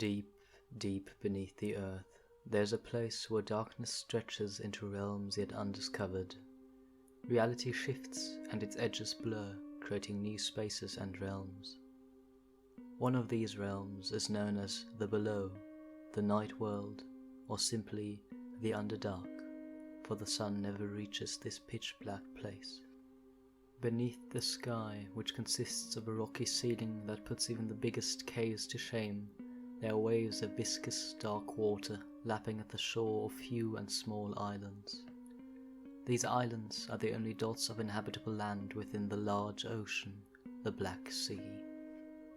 Deep, deep beneath the earth, there's a place where darkness stretches into realms yet undiscovered. Reality shifts and its edges blur, creating new spaces and realms. One of these realms is known as the Below, the Night World, or simply the Underdark, for the sun never reaches this pitch-black place. Beneath the sky, which consists of a rocky ceiling that puts even the biggest caves to shame, there are waves of viscous, dark water lapping at the shore of few and small islands. These islands are the only dots of inhabitable land within the large ocean, the Black Sea.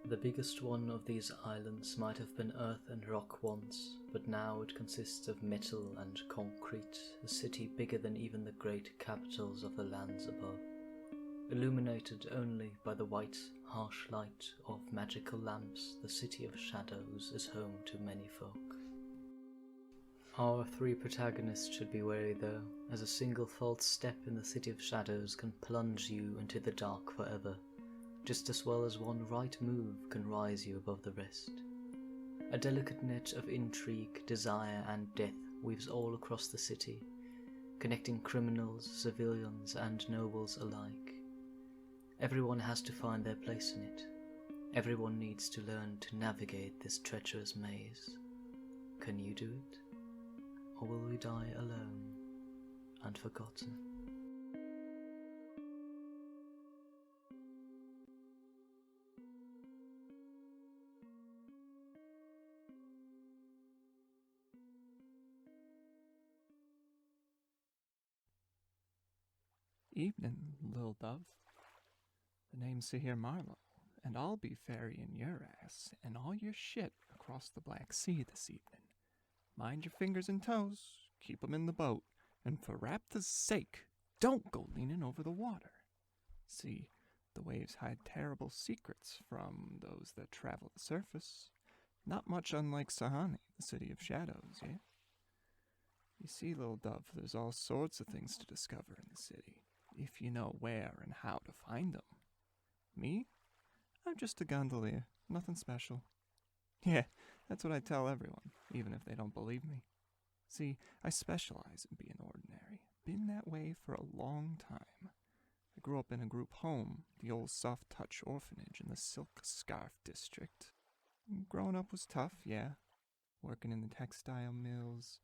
The biggest one of these islands might have been earth and rock once, but now it consists of metal and concrete, a city bigger than even the great capitals of the lands above. Illuminated only by the white, harsh light of magical lamps, the City of Shadows is home to many folk. Our three protagonists should be wary though, as a single false step in the City of Shadows can plunge you into the dark forever, just as well as one right move can rise you above the rest. A delicate net of intrigue, desire and death weaves all across the city, connecting criminals, civilians and nobles alike. Everyone has to find their place in it. Everyone needs to learn to navigate this treacherous maze. Can you do it? Or will we die alone and forgotten? Evening, little dove. The name's Sahir Marlowe, and I'll be ferrying your ass and all your shit across the Black Sea this evening. Mind your fingers and toes, keep 'em in the boat, and for Raptor's sake, don't go leaning over the water. See, the waves hide terrible secrets from those that travel the surface, not much unlike Sahani, the City of Shadows, yeah? You see, little dove, there's all sorts of things to discover in the city, if you know where and how to find them. Me? I'm just a gondolier, nothing special. Yeah, that's what I tell everyone, even if they don't believe me. See, I specialize in being ordinary. Been that way for a long time. I grew up in a group home, the old Soft Touch orphanage in the Silk Scarf district. Growing up was tough, yeah. Working in the textile mills,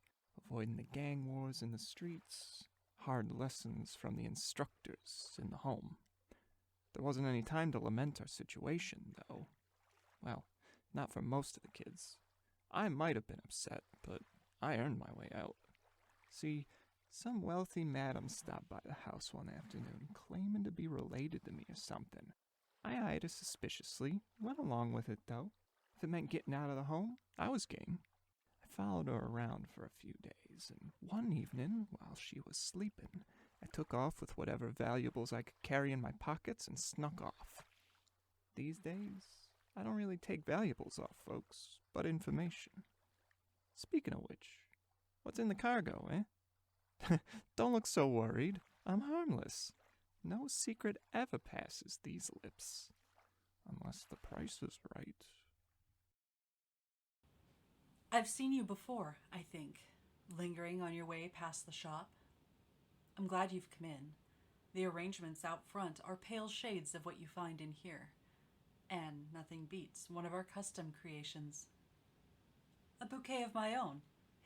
avoiding the gang wars in the streets, hard lessons from the instructors in the home. There wasn't any time to lament our situation, though. Well, not for most of the kids. I might have been upset, but I earned my way out. See, some wealthy madam stopped by the house one afternoon, claiming to be related to me or something. I eyed her suspiciously, went along with it, though. If it meant getting out of the home, I was game. I followed her around for a few days, and one evening, while she was sleeping, I took off with whatever valuables I could carry in my pockets and snuck off. These days, I don't really take valuables off folks, but information. Speaking of which, what's in the cargo, eh? Don't look so worried. I'm harmless. No secret ever passes these lips. Unless the price is right. I've seen you before, I think, lingering on your way past the shop. I'm glad you've come in. The arrangements out front are pale shades of what you find in here. And nothing beats one of our custom creations. A bouquet of my own.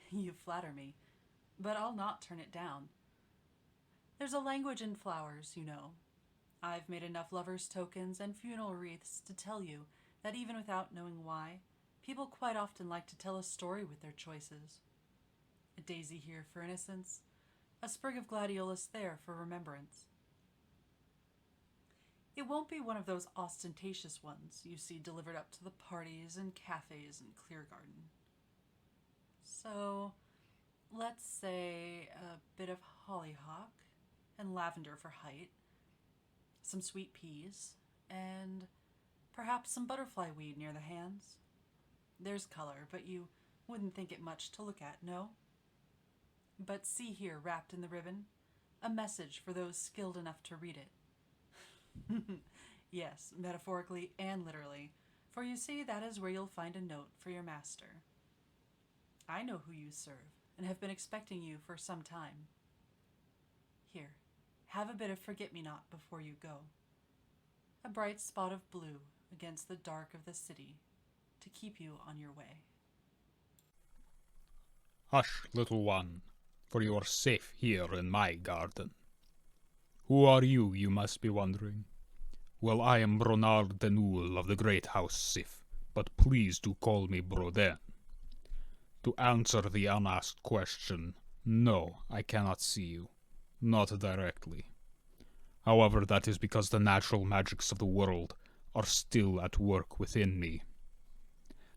You flatter me, but I'll not turn it down. There's a language in flowers, you know. I've made enough lovers' tokens and funeral wreaths to tell you that even without knowing why, people quite often like to tell a story with their choices. A daisy here for innocence, a sprig of gladiolus there for remembrance. It won't be one of those ostentatious ones you see delivered up to the parties and cafes in Cleargarden. So, let's say a bit of hollyhock and lavender for height, some sweet peas, and perhaps some butterfly weed near the hands. There's color, but you wouldn't think it much to look at, no? But see here, wrapped in the ribbon, a message for those skilled enough to read it. Yes, metaphorically and literally, for you see that is where you'll find a note for your master. I know who you serve, and have been expecting you for some time. Here, have a bit of forget-me-not before you go. A bright spot of blue against the dark of the city, to keep you on your way. Hush, little one, for you are safe here in my garden. Who are you, you must be wondering? Well, I am Bronard Denul of the great house Sif, but please do call me Broden. To answer the unasked question, no, I cannot see you. Not directly. However, that is because the natural magics of the world are still at work within me.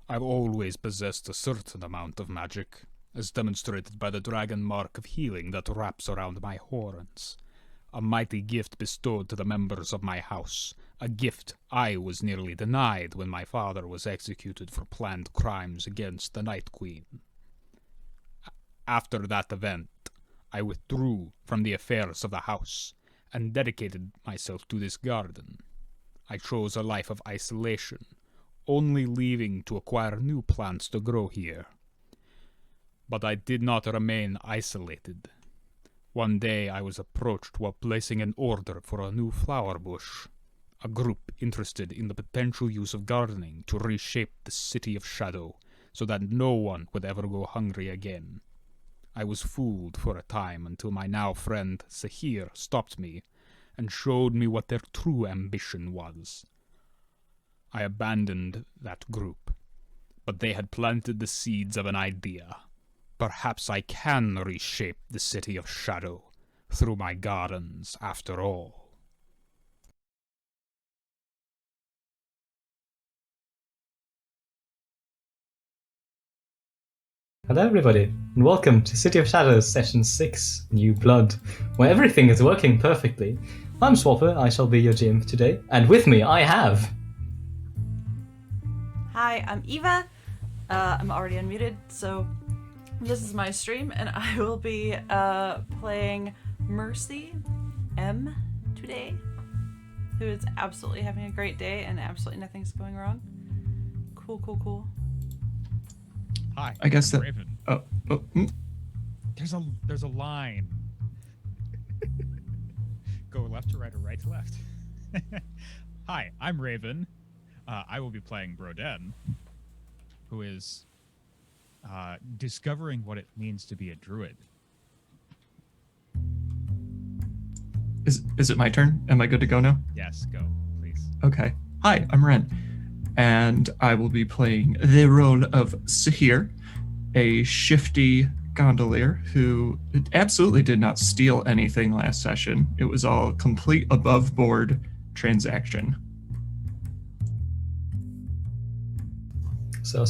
I've always possessed a certain amount of magic, as demonstrated by the dragon mark of healing that wraps around my horns. A mighty gift bestowed to the members of my house, a gift I was nearly denied when my father was executed for planned crimes against the Night Queen. After that event, I withdrew from the affairs of the house, and dedicated myself to this garden. I chose a life of isolation, only leaving to acquire new plants to grow here. But I did not remain isolated. One day I was approached while placing an order for a new flower bush, a group interested in the potential use of gardening to reshape the City of Shadow so that no one would ever go hungry again. I was fooled for a time until my now friend Sahir stopped me and showed me what their true ambition was. I abandoned that group, but they had planted the seeds of an idea. Perhaps I can reshape the City of Shadow through my gardens after all. Hello everybody, and welcome to City of Shadows Session 6, New Blood, where everything is working perfectly. I'm Swapper, I shall be your GM for today, and with me I have... Hi, I'm Eva. I'm already unmuted, so this is my stream, and I will be playing Mercy M today, who is absolutely having a great day and absolutely nothing's going wrong. Cool. Hi, I guess I'm that. Raven. There's a line. Go left to right or right to left. Hi, I'm Raven. I will be playing Broden, who is discovering what it means to be a druid. Is it my turn? Am I good to go now? Yes, go, please. Okay. Hi, I'm Wren, and I will be playing the role of Sahir, a shifty gondolier who absolutely did not steal anything last session. It was all complete above board transaction. So,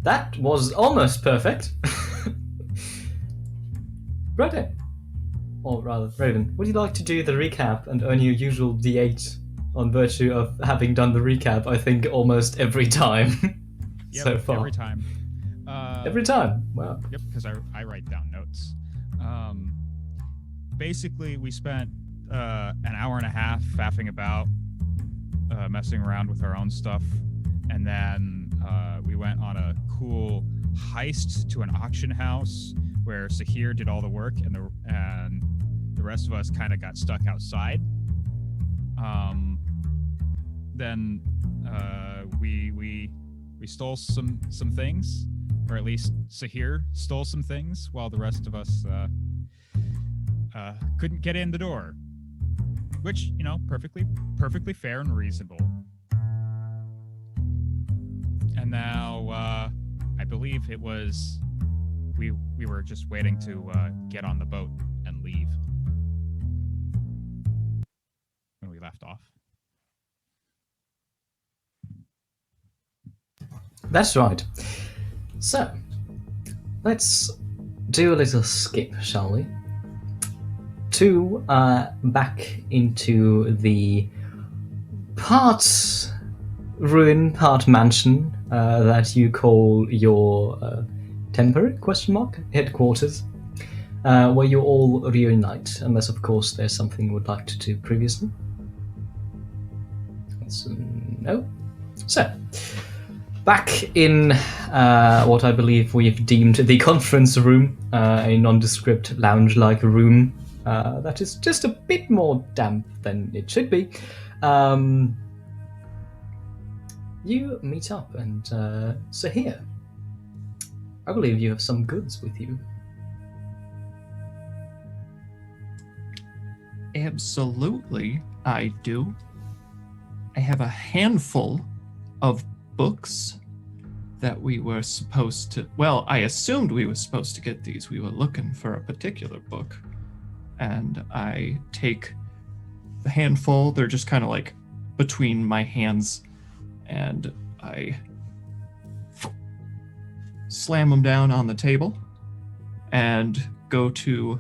that was almost perfect. Right, or rather, Raven, would you like to do the recap and earn your usual D8 on virtue of having done the recap, I think, almost every time Yep, so far? every time. Every time? Wow. Yep, because I write down notes. Basically, we spent an hour and a half faffing about, messing around with our own stuff, and then we went on a cool heist to an auction house where Sahir did all the work, and the rest of us kind of got stuck outside. Then we stole some things, or at least Sahir stole some things, while the rest of us couldn't get in the door, which, you know, perfectly fair and reasonable. And now I believe it was we were just waiting to get on the boat and leave when we left off. That's right. So, let's do a little skip, shall we? To back into the part ruin, part mansion that you call your temporary headquarters, where you all reunite, unless of course there's something you would like to do previously. That's no. So, back in what I believe we've deemed the conference room, a nondescript lounge-like room that is just a bit more damp than it should be. You meet up, and Sahir, I believe you have some goods with you. Absolutely, I do. I have a handful of books that we were supposed to... Well, I assumed we were supposed to get these. We were looking for a particular book. And I take the handful. They're just kind of like between my hands. And I slam them down on the table and go to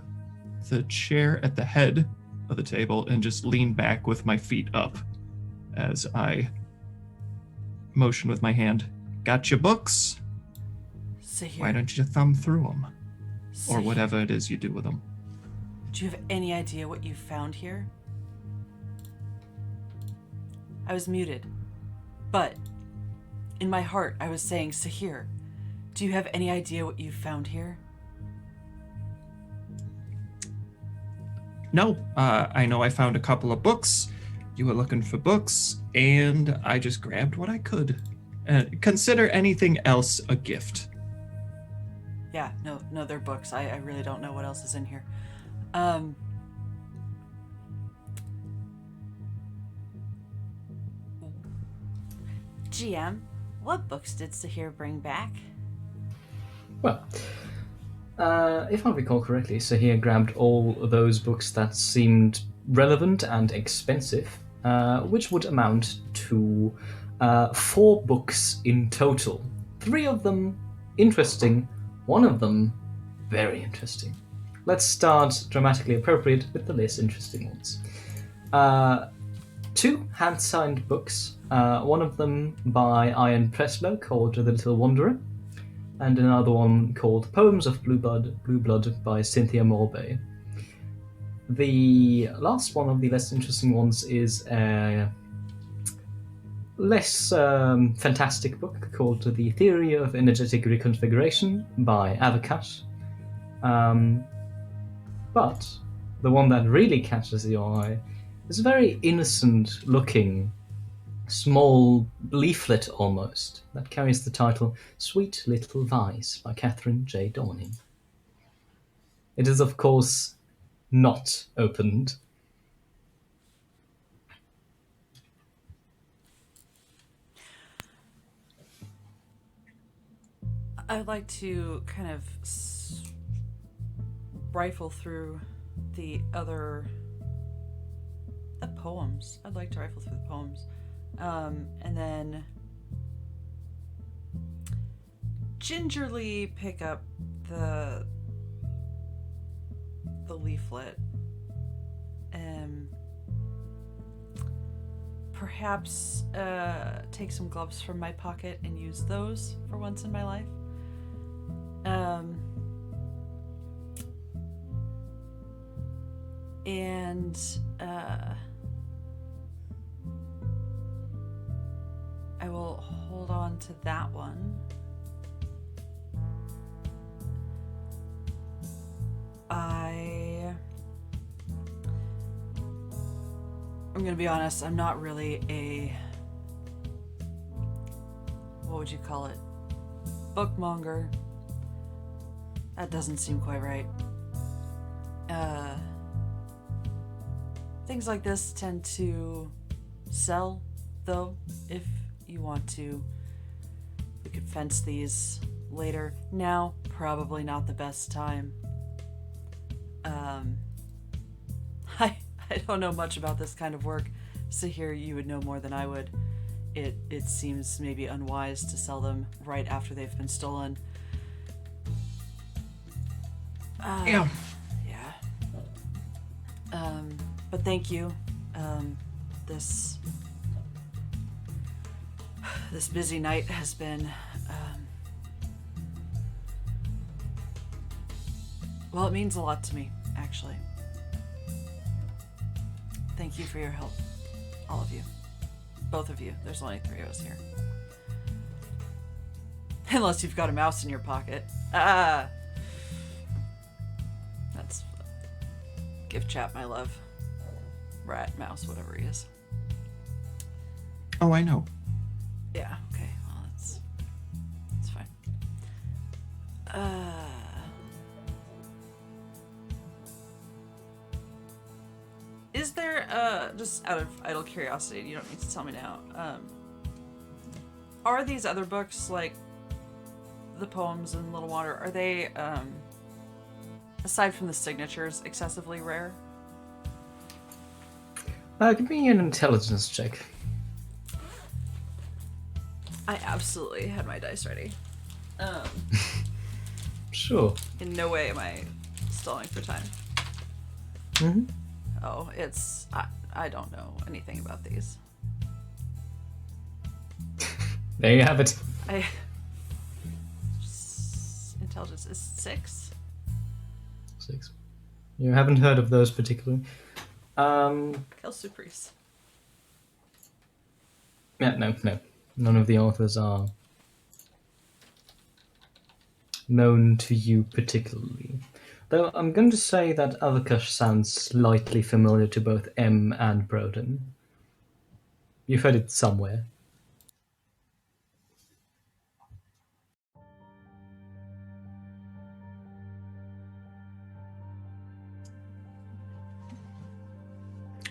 the chair at the head of the table and just lean back with my feet up as I motion with my hand. Got your books? Sahir, Why don't you thumb through them? Or Sahir, whatever it is you do with them. do you have any idea what you found here? I was muted, but in my heart I was saying, Sahir, do you have any idea what you found here? No, I know I found a couple of books. You were looking for books, and I just grabbed what I could. Consider anything else a gift. Yeah, no, they're books. I really don't know what else is in here. GM, what books did Sahir bring back? Well, if I recall correctly, Sahir grabbed all those books that seemed relevant and expensive, which would amount to 4 books in total. 3 of them interesting, 1 of them very interesting. Let's start dramatically appropriate with the less interesting ones. 2 hand-signed books, one of them by Ian Preslow called The Little Wanderer, and another one called Poems of Blue Blood by Cynthia Morbey. The last one of the less interesting ones is a less fantastic book called The Theory of Energetic Reconfiguration by Avocat. But the one that really catches your eye is a very innocent-looking, small leaflet almost, that carries the title Sweet Little Vice by Catherine J. Dorning. It is, of course, not opened. I would like to kind of rifle through the poems. I'd like to rifle through the poems. And then gingerly pick up the leaflet. Perhaps take some gloves from my pocket and use those for once in my life. And I will hold on to that one. I'm gonna be honest, I'm not really what would you call it? Bookmonger. That doesn't seem quite right. Things like this tend to sell, though, if you want to. We could fence these later. Now, probably not the best time. I don't know much about this kind of work. Sahir, you would know more than I would. It seems maybe unwise to sell them right after they've been stolen. Yeah. But thank you. This busy night has been, well, it means a lot to me, actually. Thank you for your help, all of you. both of you. There's only 3 of us here. Unless you've got a mouse in your pocket. Ah! That's... Give Chap my love. Rat, mouse, whatever he is. Oh, I know. Yeah, okay. Well, that's fine. Is there, just out of idle curiosity, you don't need to tell me now, are these other books, like the poems in Little Water, are they, aside from the signatures, excessively rare? Give me an intelligence check. I absolutely had my dice ready. Sure. In no way am I stalling for time. Mm-hmm. Oh, it's... I don't know anything about these. There you have it. Intelligence is 6? 6. You haven't heard of those particularly. Kill Supris. Yeah, no. None of the authors are known to you particularly. Though I'm going to say that Avakash sounds slightly familiar to both M and Broden. You've heard it somewhere.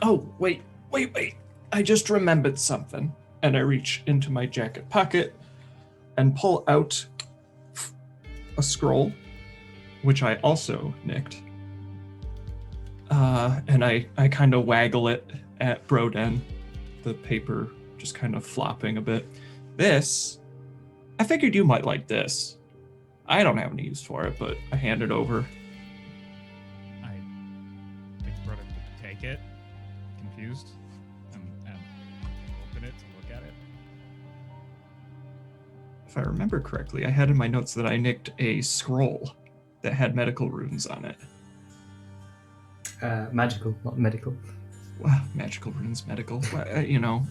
Oh, wait. I just remembered something. And I reach into my jacket pocket and pull out a scroll, which I also nicked. And I kind of waggle it at Broden, the paper just kind of flopping a bit. This, I figured you might like this. I don't have any use for it, but I hand it over. I think Broden would take it, confused, and open it to look at it. If I remember correctly, I had in my notes that I nicked a scroll that had medical runes on it. Magical, not medical. Well, magical runes, medical. You know,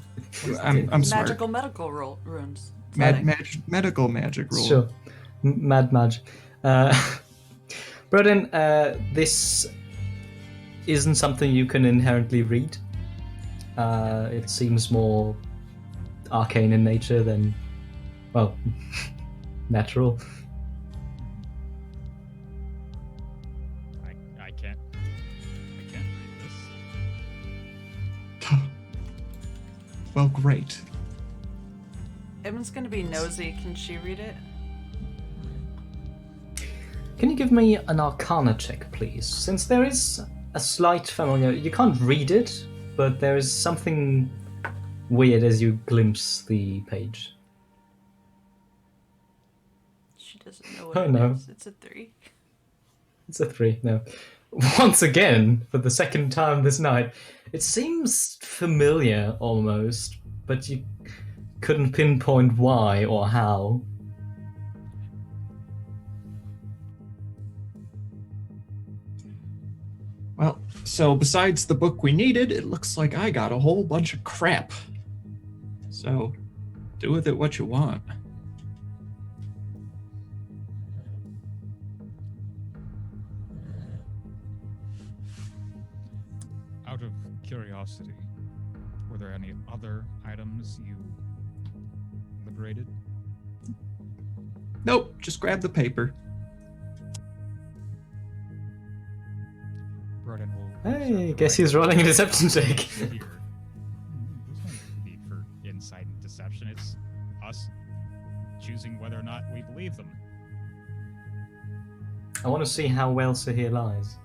I'm smart. Magical medical runes. Medical magic rules. Sure. Mad magic. Broden, this isn't something you can inherently read. It seems more arcane in nature than, well, natural. I can't read this. Well, great. Emma's gonna be nosy. Can she read it? Can you give me an Arcana check, please? Since there is a slight familiar... You can't read it, but there is something weird as you glimpse the page. She doesn't know what Oh, it no. is. It's a 3. It's a 3, no. Once again, for the second time this night, it seems familiar almost, but you couldn't pinpoint why or how. Well, so besides the book we needed, it looks like I got a whole bunch of crap. So, do with it what you want. Out of curiosity, were there any other items you liberated? Nope, just grab the paper. Broden will... Hey, guess he's rolling a deception check. Here. There's no need for insight and deception. It's us choosing whether or not we believe them. I want to see how well Sahir lies.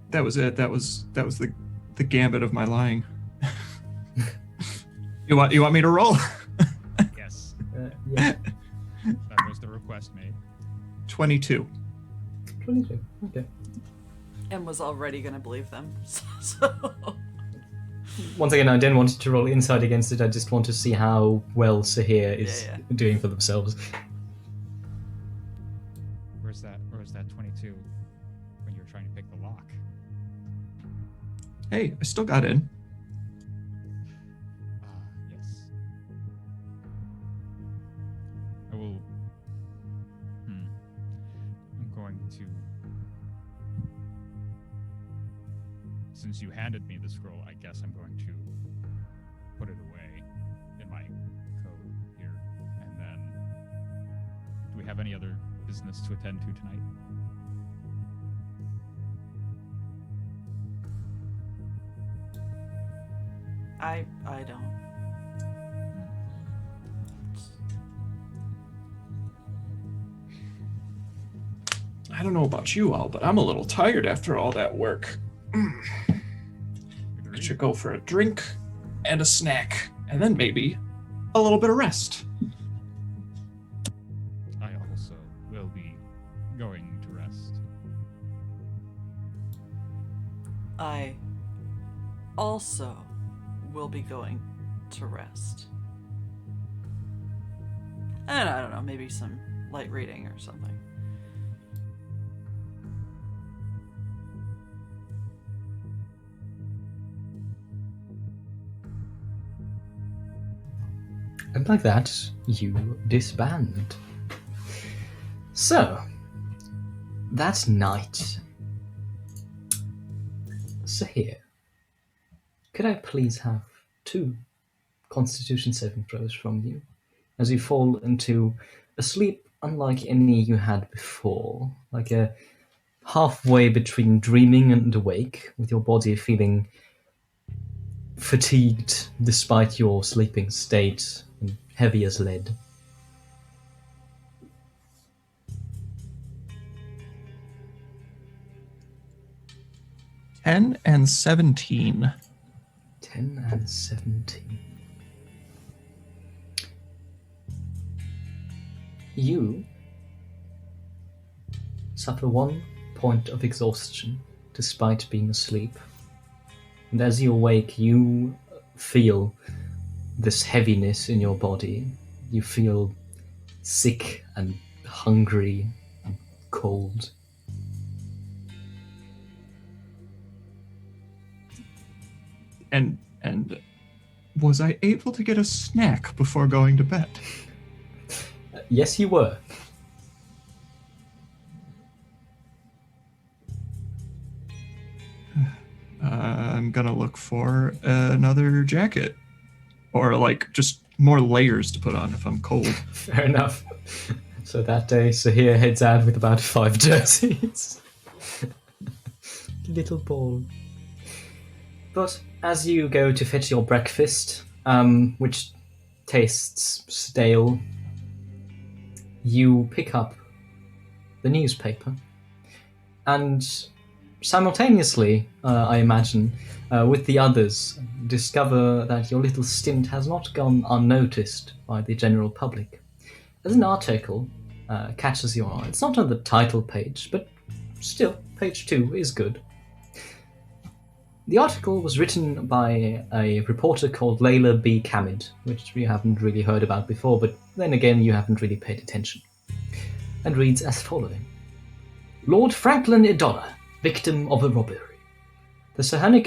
That was it. That was the gambit of my lying. You want me to roll? Yes, Yeah. that was the request made. 22. 22, okay. Em was already gonna believe them. So. Once again, I didn't want to roll insight against it, I just want to see how well Sahir is Yeah. doing for themselves. Where's that 22 when you're trying to pick the lock? Hey, I still got in. Yes. I will... I'm going to... Since you handed me the scroll, I guess I'm going to put it away in my coat here. And then... Do we have any other business to attend to tonight? I don't. I don't know about you all, but I'm a little tired after all that work. I should go for a drink and a snack, and then maybe a little bit of rest. I also will be going to rest. I also will be going to rest. And I don't know, maybe some light reading or something. And like that, you disband. So, that night, Sahir, could I please have 2 Constitution saving throws from you as you fall into a sleep unlike any you had before, like a halfway between dreaming and awake, with your body feeling fatigued despite your sleeping state and heavy as lead. $10 and $17. 10 and 17. You suffer 1 point of exhaustion despite being asleep. And as you awake, you feel this heaviness in your body. You feel sick and hungry and cold. And was I able to get a snack before going to bed? Yes, you were. I'm gonna look for another jacket. Or, like, just more layers to put on if I'm cold. Fair enough. So that day, Sahir heads out with about 5 jerseys. Little ball. But as you go to fetch your breakfast, which tastes stale, you pick up the newspaper. And simultaneously, I imagine, with the others, discover that your little stint has not gone unnoticed by the general public. As an article catches your eye, it's not on the title page, but still, page 2 is good. The article was written by a reporter called Layla B. Kamid, which we haven't really heard about before, but then again you haven't really paid attention, and reads as following. Lord Franklin Idonna, victim of a robbery. The Sahani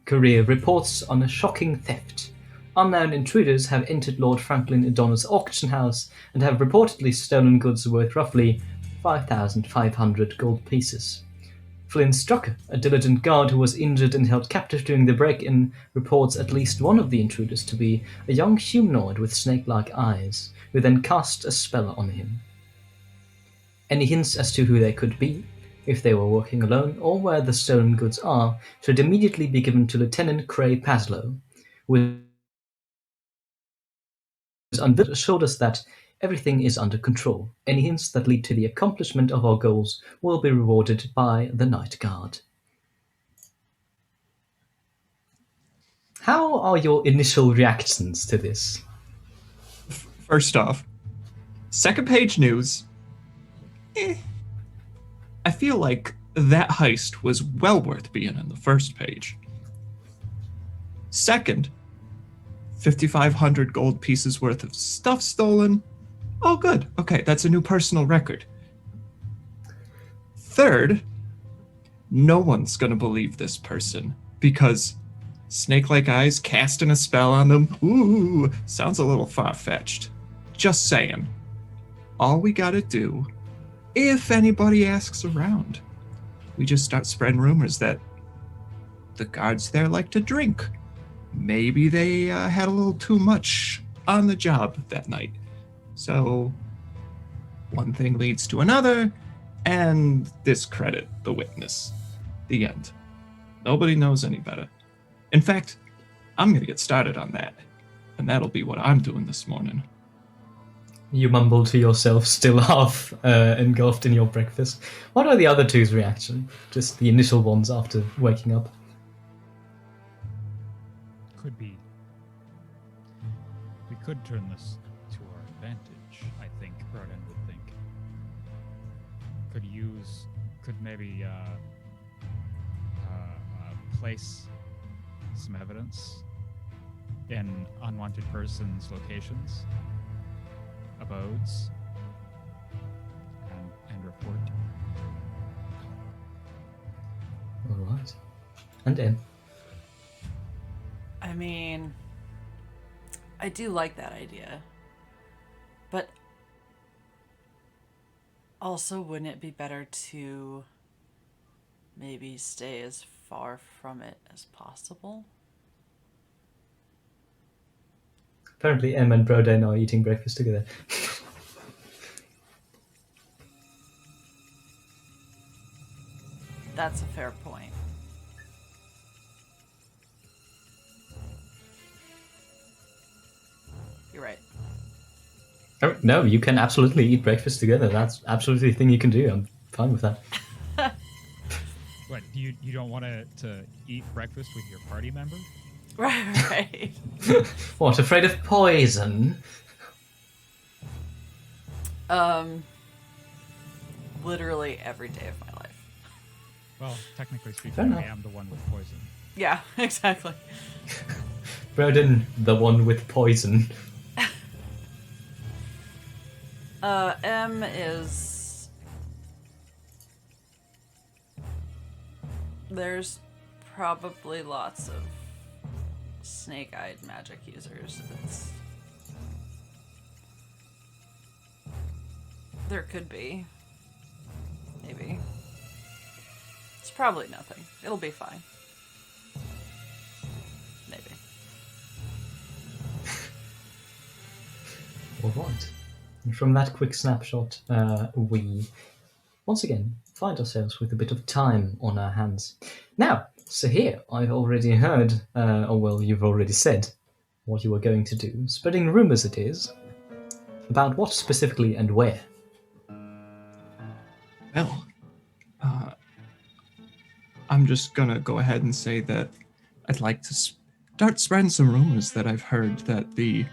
Courier reports on a shocking theft. Unknown intruders have entered Lord Franklin Idonna's auction house and have reportedly stolen goods worth roughly 5,500 gold pieces. Flynn Strucker, a diligent guard who was injured and held captive during the break-in, reports at least one of the intruders to be a young humanoid with snake-like eyes, who then cast a spell on him. Any hints as to who they could be, if they were working alone, or where the stolen goods are, should immediately be given to Lieutenant Cray Paslow, who assured us that everything is under control. Any hints that lead to the accomplishment of our goals will be rewarded by the Night Guard. How are your initial reactions to this? First off, second page news. I feel like that heist was well worth being in the first page. Second, 5,500 gold pieces worth of stuff stolen. Oh, good. Okay, that's a new personal record. Third, no one's going to believe this person because snake-like eyes casting a spell on them, ooh, sounds a little far-fetched. Just saying. All we gotta do, if anybody asks around, we just start spreading rumors that the guards there like to drink. Maybe they had a little too much on the job that night. So one thing leads to another, and discredit the witness. The end. Nobody knows any better. In fact, I'm going to get started on that, and that'll be what I'm doing this morning. You mumble to yourself, still half engulfed in your breakfast. What are the other two's reaction? Just the initial ones after waking up. Could be. We could turn this to our advantage, I think, Broden would think. Could maybe place some evidence in unwanted persons' locations, abodes, and report. All right. And in. I mean, I do like that idea. But also, wouldn't it be better to maybe stay as far from it as possible? Apparently, Em and Broden are eating breakfast together. That's a fair point. You're right. Oh, no, you can absolutely eat breakfast together. That's absolutely a thing you can do. I'm fine with that. What, you don't want to eat breakfast with your party member? Right. What, afraid of poison? Literally every day of my life. Well, technically Fair speaking, I enough. am the one with poison. Yeah, exactly. Broden, the one with poison. M is... There's probably lots of snake-eyed magic users. There could be. Maybe. It's probably nothing. It'll be fine. Maybe. All right. And from that quick snapshot, we once again find ourselves with a bit of time on our hands. Now, Sahir, I've already heard, or well, you've already said what you were going to do. Spreading rumors it is. About what specifically and where? Well, I'm just gonna go ahead and say that I'd like to start spreading some rumors that I've heard that the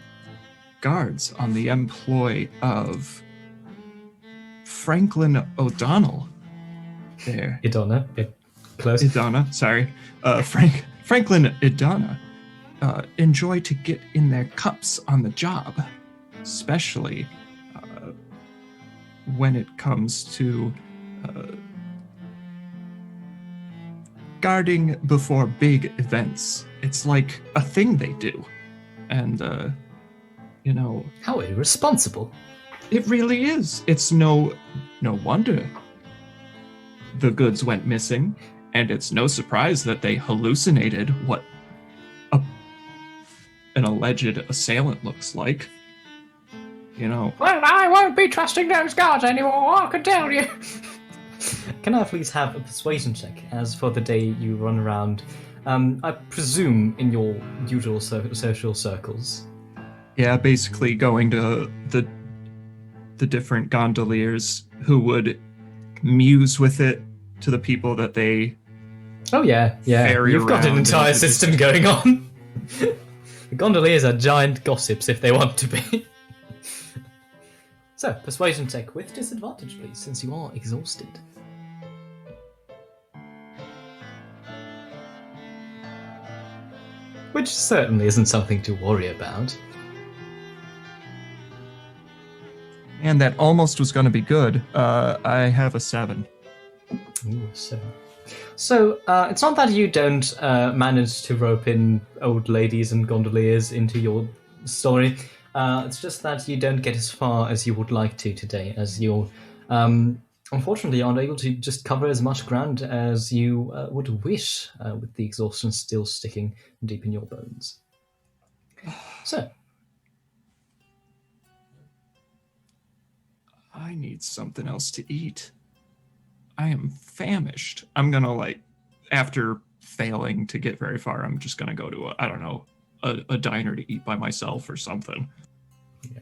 guards on the employ of Franklin O'Donnell there. Idonna, bit close. Idonna, sorry. Franklin Idonna enjoy to get in their cups on the job, especially when it comes to guarding before big events. It's like a thing they do. And, How irresponsible. it really is. It's no wonder the goods went missing, and it's no surprise that they hallucinated what an alleged assailant looks like. Well, I won't be trusting those guards anymore, I can tell you. Can I please have a persuasion check as for the day you run around, I presume in your usual social circles? Yeah, basically going to the different gondoliers who would muse with it to the people that they Oh yeah. ferry You've got an around entire and system going on. The gondoliers are giant gossips if they want to be. So, persuasion check with disadvantage, please, since you are exhausted. Which certainly isn't something to worry about. And that almost was going to be good. I have a 7. Ooh, 7. So, it's not that you don't manage to rope in old ladies and gondoliers into your story. It's just that you don't get as far as you would like to today, as you unfortunately aren't able to just cover as much ground as you would wish, with the exhaustion still sticking deep in your bones. So, I need something else to eat. I am famished. I'm gonna after failing to get very far, I'm just gonna go to a diner to eat by myself or something. yeah.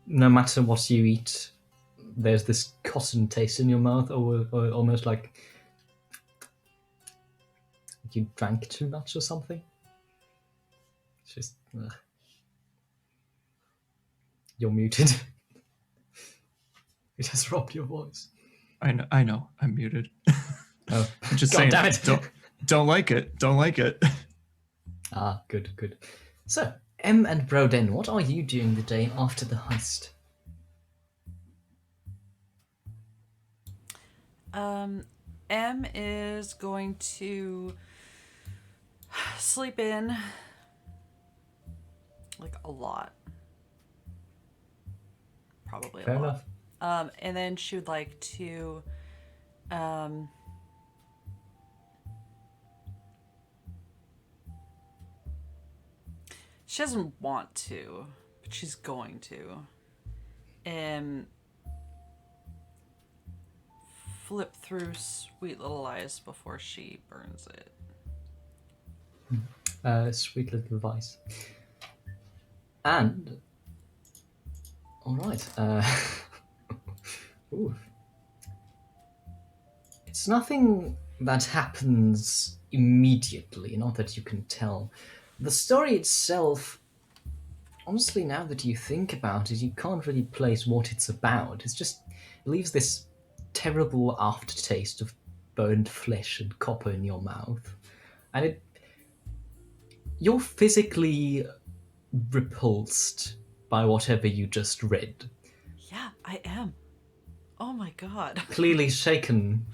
No matter what you eat, there's this cotton taste in your mouth, or almost like you drank too much or something. It's just you're muted. It has robbed your voice. I know. I'm muted. Oh, I'm just God saying. damn it. Don't like it. Don't like it. Ah, good. So, M and Broden, what are you doing the day after the heist? M is going to sleep in like a lot. Probably Fair a enough. lot. And then she would like to she doesn't want to, but she's going to. Flip through Sweet Little Lies before she burns it. Sweet little vice. And all right. Ooh. It's nothing that happens immediately, not that you can tell. The story itself, honestly, now that you think about it, you can't really place what it's about. It leaves this terrible aftertaste of burned flesh and copper in your mouth. And you're physically repulsed by whatever you just read. Yeah, I am. Oh my god. Clearly shaken,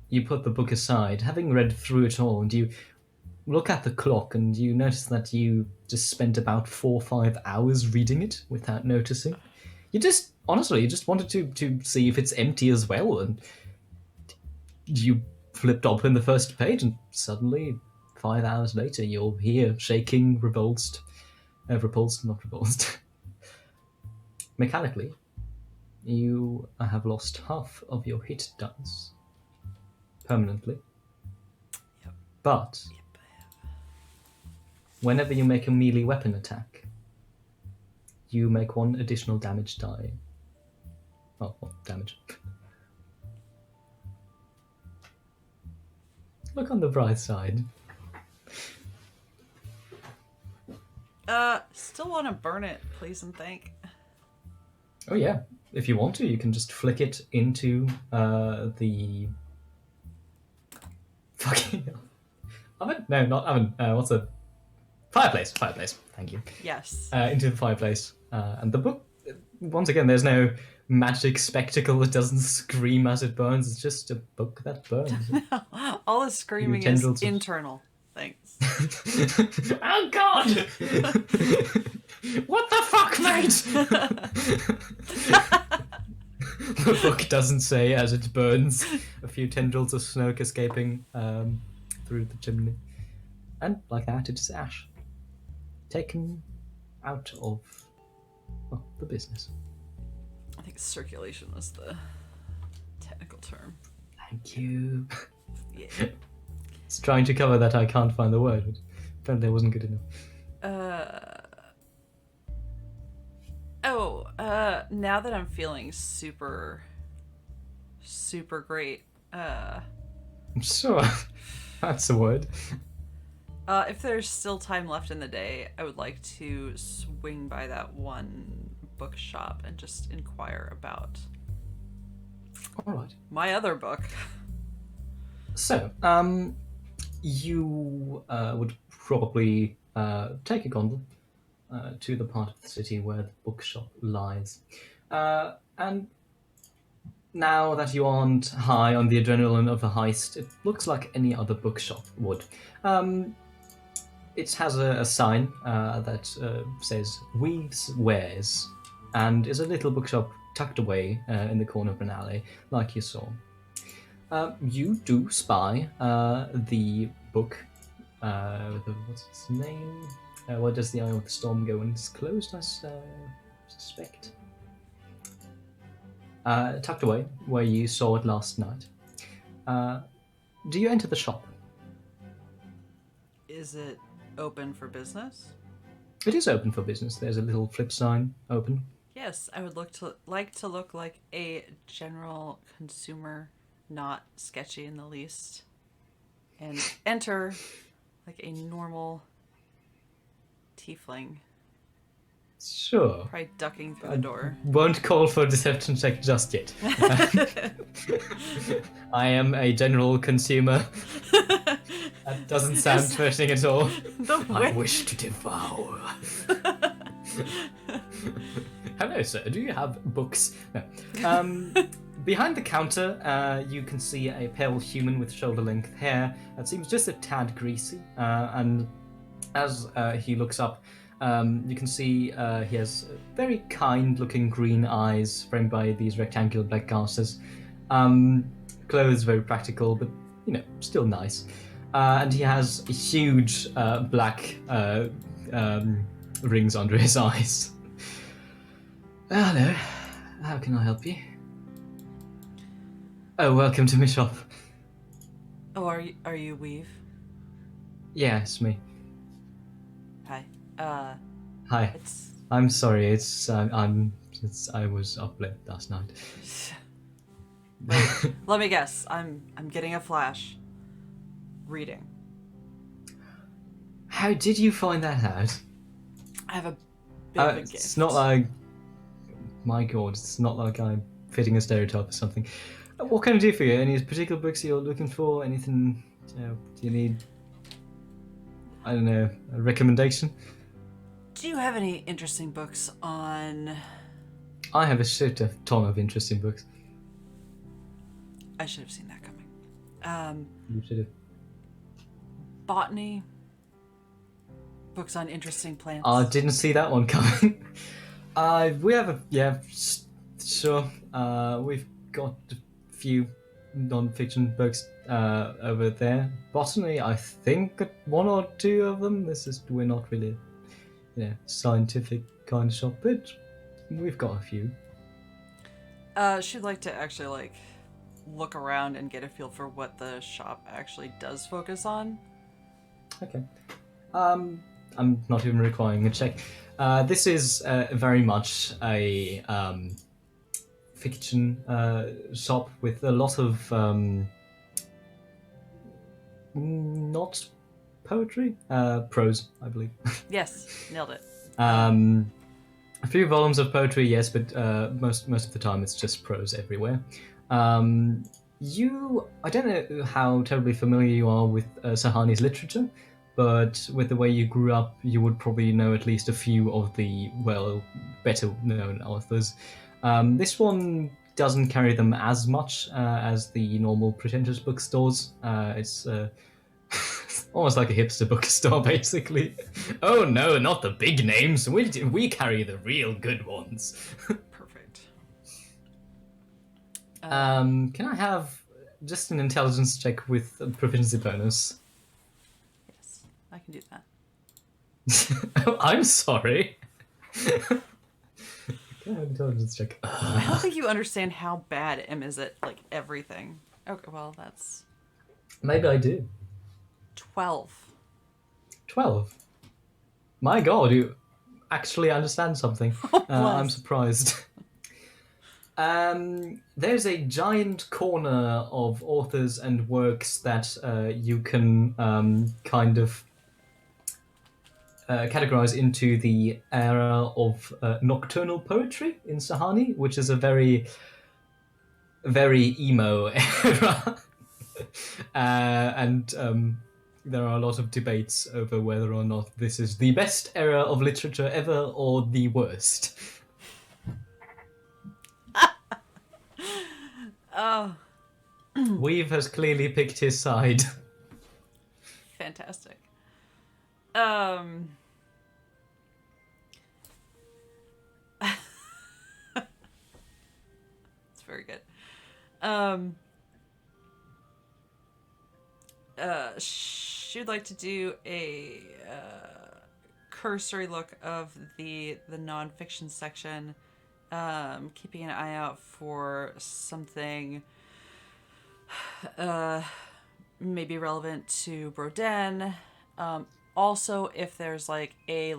you put the book aside, having read through it all, and you look at the clock and you notice that you just spent about 4 or 5 hours reading it without noticing. You just wanted to see if it's empty as well, and you flipped open the first page, and suddenly, 5 hours later, you're here, shaking, repulsed, not repulsed. Mechanically, you have lost half of your hit dice permanently. Yep. But whenever you make a melee weapon attack, you make 1 additional damage die. Oh, well, damage. Look on the bright side. Still want to burn it, please and thank. Oh yeah, if you want to, you can just flick it into the fucking oven. No, not oven. What's a fireplace? Fireplace. Thank you. Yes. Into the fireplace, and the book. Once again, there's no magic spectacle that doesn't scream as it burns. It's just a book that burns. All the screaming is internal. Thanks. Oh God! What the fuck, mate? The book doesn't say as it burns. A few tendrils of smoke escaping through the chimney, and like that, it's ash taken out of the business. I think circulation was the technical term. Thank you. Yeah. It's trying to cover that I can't find the word, but apparently I wasn't good enough. Now that I'm feeling super great, Sure. That's a word. if there's still time left in the day, I would like to swing by that one bookshop and just inquire about Alright. my other book. So, you would probably take a gondola to the part of the city where the bookshop lies. And now that you aren't high on the adrenaline of a heist, it looks like any other bookshop would. It has a sign that says Weaves Wares, and is a little bookshop tucked away in the corner of an alley, like you saw. You do spy the book. What's its name? Where does the Eye of the Storm go when it's closed, I suspect? Tucked away, where you saw it last night. Do you enter the shop? Is it open for business? It is open for business. There's a little flip sign open. Yes, I would like to look like a general consumer, not sketchy in the least, and enter like a normal tiefling, Sure. probably ducking through the door. Won't call for a deception check just yet. I am a general consumer. That doesn't sound threatening at all. I wish to devour. Hello, sir. Do you have books? No. Behind the counter, you can see a pale human with shoulder-length hair that seems just a tad greasy. And as he looks up, you can see he has very kind-looking green eyes framed by these rectangular black glasses. Clothes very practical, but still nice. And he has huge black rings under his eyes. Hello, how can I help you? Oh, welcome to my shop. Oh, are you Weave? Yeah, it's me. Hi. Hi. It's I'm sorry. I was up late last night. Let me guess. I'm getting a flash. Reading. How did you find that out? I have a bit of a gift. It's not like, my God, it's not like I'm fitting a stereotype or something. What can I do for you? Any particular books you're looking for? Anything? Do you need? I don't know. A recommendation? Do you have any interesting books on? I have a ton of interesting books. I should have seen that coming. You should have. Botany. Books on interesting plants. I didn't see that one coming. We have sure. We've got a few non-fiction books over there. Botany, I think one or two of them. We're not really, scientific kind of shop, but we've got a few. She'd like to actually look around and get a feel for what the shop actually does focus on. Okay. I'm not even requiring a check. This is very much a fiction shop with a lot of not poetry, prose, I believe. Yes, nailed it. A few volumes of poetry, yes, but most of the time it's just prose everywhere. I don't know how terribly familiar you are with Sahani's literature, but with the way you grew up, you would probably know at least a few of the, better known authors. This one doesn't carry them as much as the normal pretentious bookstores. It's almost like a hipster bookstore, basically. Oh no, not the big names. We carry the real good ones. Perfect. Can I have just an intelligence check with a proficiency bonus? Yes, I can do that. Oh, I'm sorry. Can I have an intelligence check? I don't think you understand how bad M is at everything. Okay, well that's Maybe I do. 12. 12. My God, you actually understand something. I'm surprised. There's a giant corner of authors and works that you can kind of categorize into the era of nocturnal poetry in Sahani, which is a very, very emo era. And there are a lot of debates over whether or not this is the best era of literature ever or the worst. Oh, Weave has clearly picked his side. fantastic. It's very good. She'd like to do a cursory look of the nonfiction section, keeping an eye out for something maybe relevant to Broden. Also, if there's like a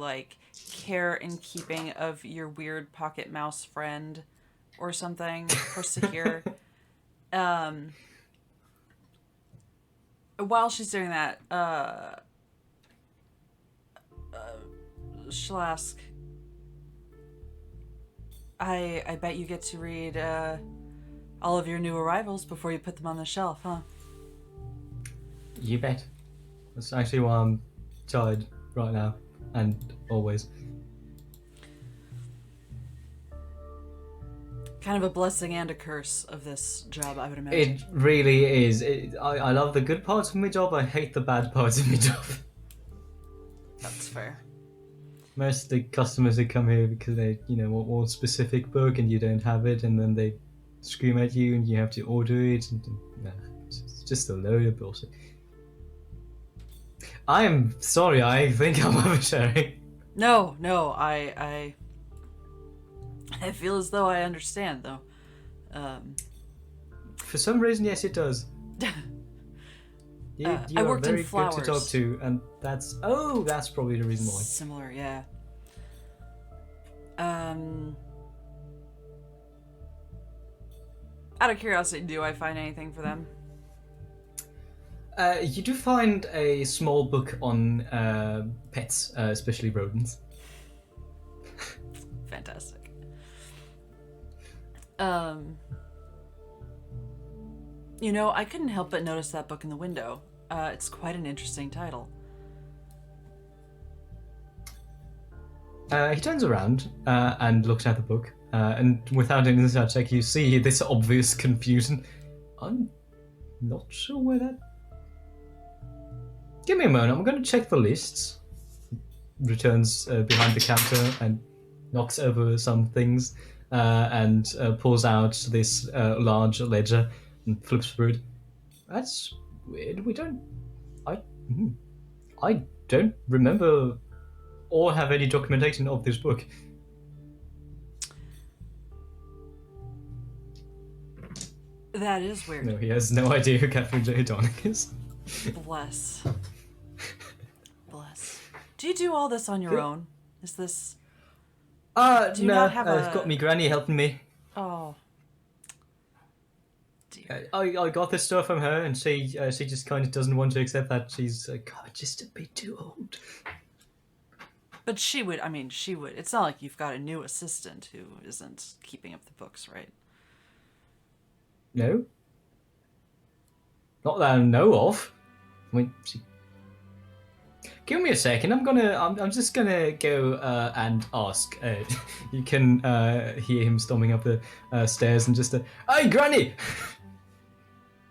care and keeping of your weird pocket mouse friend or something for Sahir. While she's doing that, she'll ask, I bet you get to read all of your new arrivals before you put them on the shelf, huh? You bet. That's actually why I'm tired right now, and always. Kind of a blessing and a curse of this job, I would imagine. It really is. I love the good parts of my job, I hate the bad parts of my job. That's fair. Most of the customers who come here because they, want one specific book and you don't have it, and then they scream at you and you have to order it. And, it's just a load of bullshit. I am sorry, I think I'm oversharing. No, I feel as though I understand, though. For some reason, yes, it does. You I are worked very in flowers. good to talk to, and that's probably the reason why. Similar, yeah. Out of curiosity, do I find anything for them? You do find a small book on pets, especially rodents. Fantastic. I couldn't help but notice that book in the window. It's quite an interesting title. He turns around and looks at the book, and without any such check, you see this obvious confusion. I'm not sure where that... Give me a moment, I'm going to check the lists. Returns behind the counter and knocks over some things, and pulls out this large ledger and flips through it. That's weird. I don't remember or have any documentation of this book. That is weird. No, he has no idea who Catherine J. Donick is. Bless. Bless. Do you do all this on your own? Is this... Do you no, not have I've got me granny helping me. Oh. Dear. I got this stuff from her, and she just kind of doesn't want to accept that she's just a bit too old. But she would. It's not like you've got a new assistant who isn't keeping up the books, right? No. Not that I know of. Give me a second. I'm just gonna go and ask. You can hear him storming up the stairs and just hey, Granny!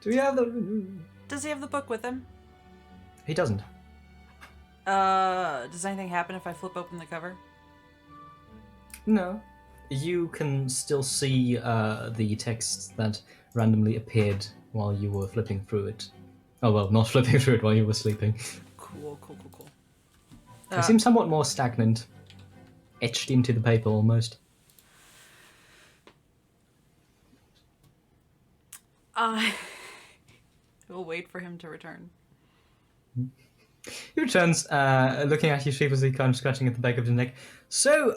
Do we have the... Does he have the book with him? He doesn't. Does anything happen if I flip open the cover? No. You can still see the text that randomly appeared while you were flipping through it. Oh, well, not flipping through it while you were sleeping. Cool. It seems somewhat more stagnant. Etched into the paper, almost. We'll wait for him to return. He returns, looking at you sheepishly, kind of scratching at the back of the neck. So,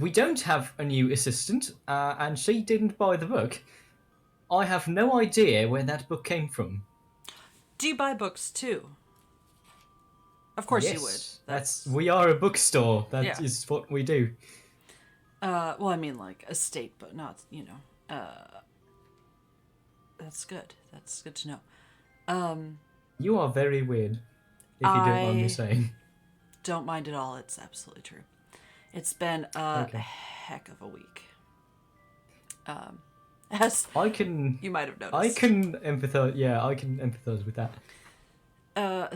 we don't have a new assistant, and she didn't buy the book. I have no idea where that book came from. Do you buy books too? Of course yes, you would. We are a bookstore. That is what we do. Well, I mean, like estate, but not, that's good. That's good to know. You are very weird, if you don't mind me saying. Don't mind at all. It's absolutely true. It's been a heck of a week. As I can you might have noticed. I can empathize. Yeah, I can empathize with that.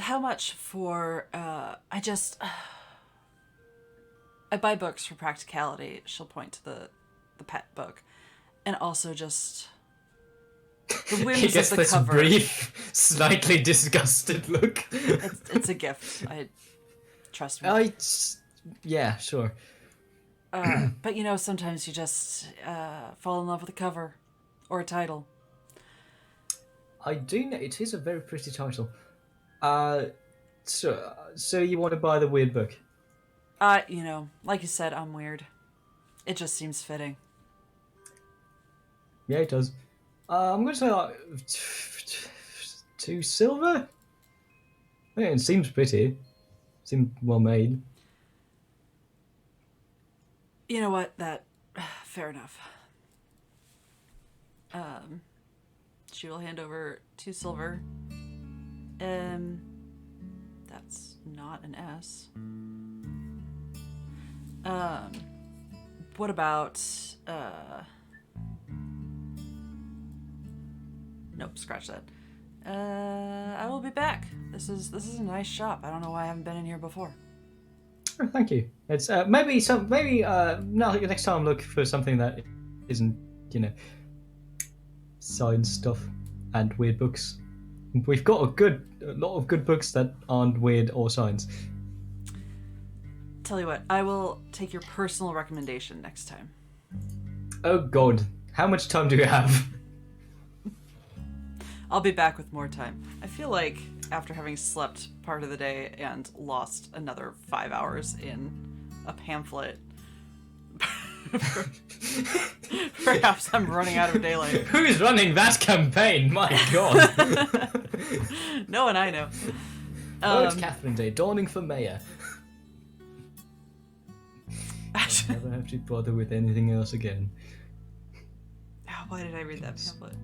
How much for, I buy books for practicality. She'll point to the pet book. And also just the He whims gets of the this cover. brief, slightly disgusted look. It's a gift. Trust me. Yeah, sure. But sometimes you just fall in love with a cover or a title. I do know it is a very pretty title. So you want to buy the weird book? Like you said, I'm weird. It just seems fitting. Yeah, it does. I'm going to say like 2 silver. Yeah, it seems pretty. Seems well made. You know what? Fair enough. She will hand over 2 silver. That's not an S. What about, nope, scratch that. I will be back. This is a nice shop. I don't know why I haven't been in here before. Oh, thank you. It's maybe now next time look for something that isn't science stuff and weird books. We've got a lot of good books that aren't weird or science. Tell you what, I will take your personal recommendation next time. Oh God, how much time do you have? I'll be back with more time. I feel like after having slept part of the day and lost another 5 hours in a pamphlet, perhaps I'm running out of daylight. Who's running that campaign? My God. No one I know. It's Catherine Day, dawning for mayor. I'll never have to bother with anything else again. Why did I read that pamphlet?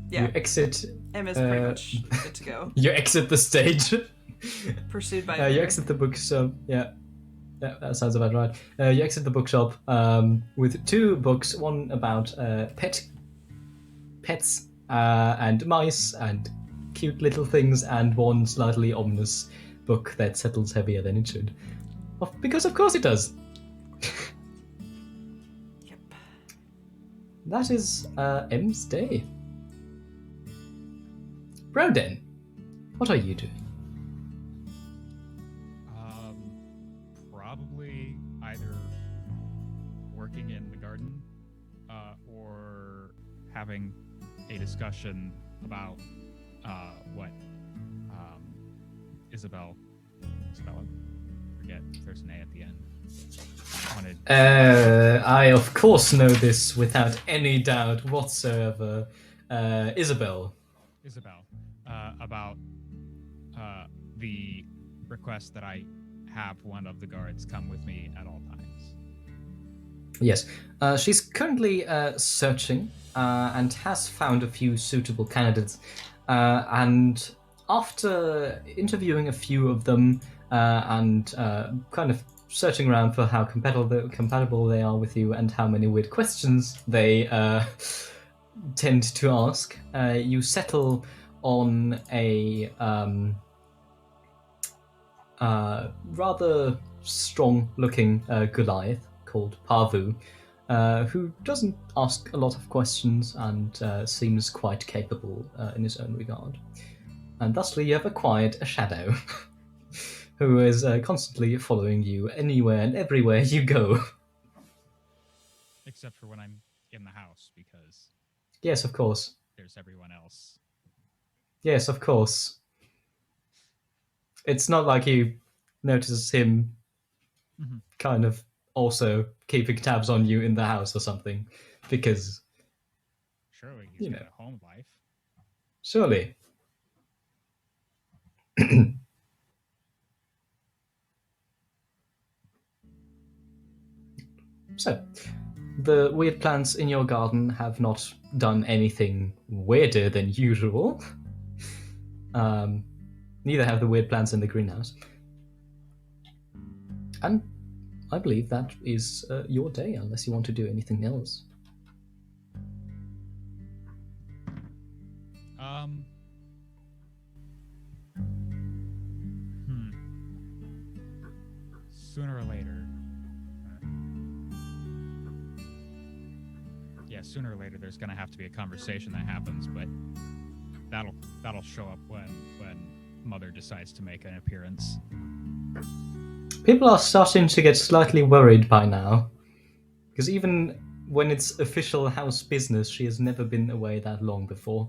You exit. M is pretty much good to go. You exit the stage. Pursued by. You exit the bookshop. Yeah, that sounds about right. You exit the bookshop with 2 books. One about pets and mice and cute little things, and one slightly ominous book that settles heavier than it should. Because of course it does. Yep. That is M's day. Broden, what are you doing? Probably either working in the garden or having a discussion about what Isabella, forget there's an A at the end. I of course know this without any doubt whatsoever. Isabel, about the request that I have one of the guards come with me at all times. Yes, she's currently searching and has found a few suitable candidates. And after interviewing a few of them and kind of searching around for how compatible they are with you and how many weird questions they tend to ask, you settle on a rather strong-looking Goliath called Parvu, who doesn't ask a lot of questions and seems quite capable in his own regard. And thusly you have acquired a shadow who is constantly following you anywhere and everywhere you go. Except for when I'm in the house, because... Yes, of course. There's everyone else. Yes, of course. It's not like you notice him kind of also keeping tabs on you in the house or something, because... Surely he's got a home life. Surely. So, the weird plants in your garden have not done anything weirder than usual. Neither have the weird plants in the greenhouse. And I believe that is your day, unless you want to do anything else. or later. Yeah, sooner or later there's gonna have to be a conversation that happens, but that'll show up when Mother decides to make an appearance. People are starting to get slightly worried by now. Because even when it's official house business, she has never been away that long before.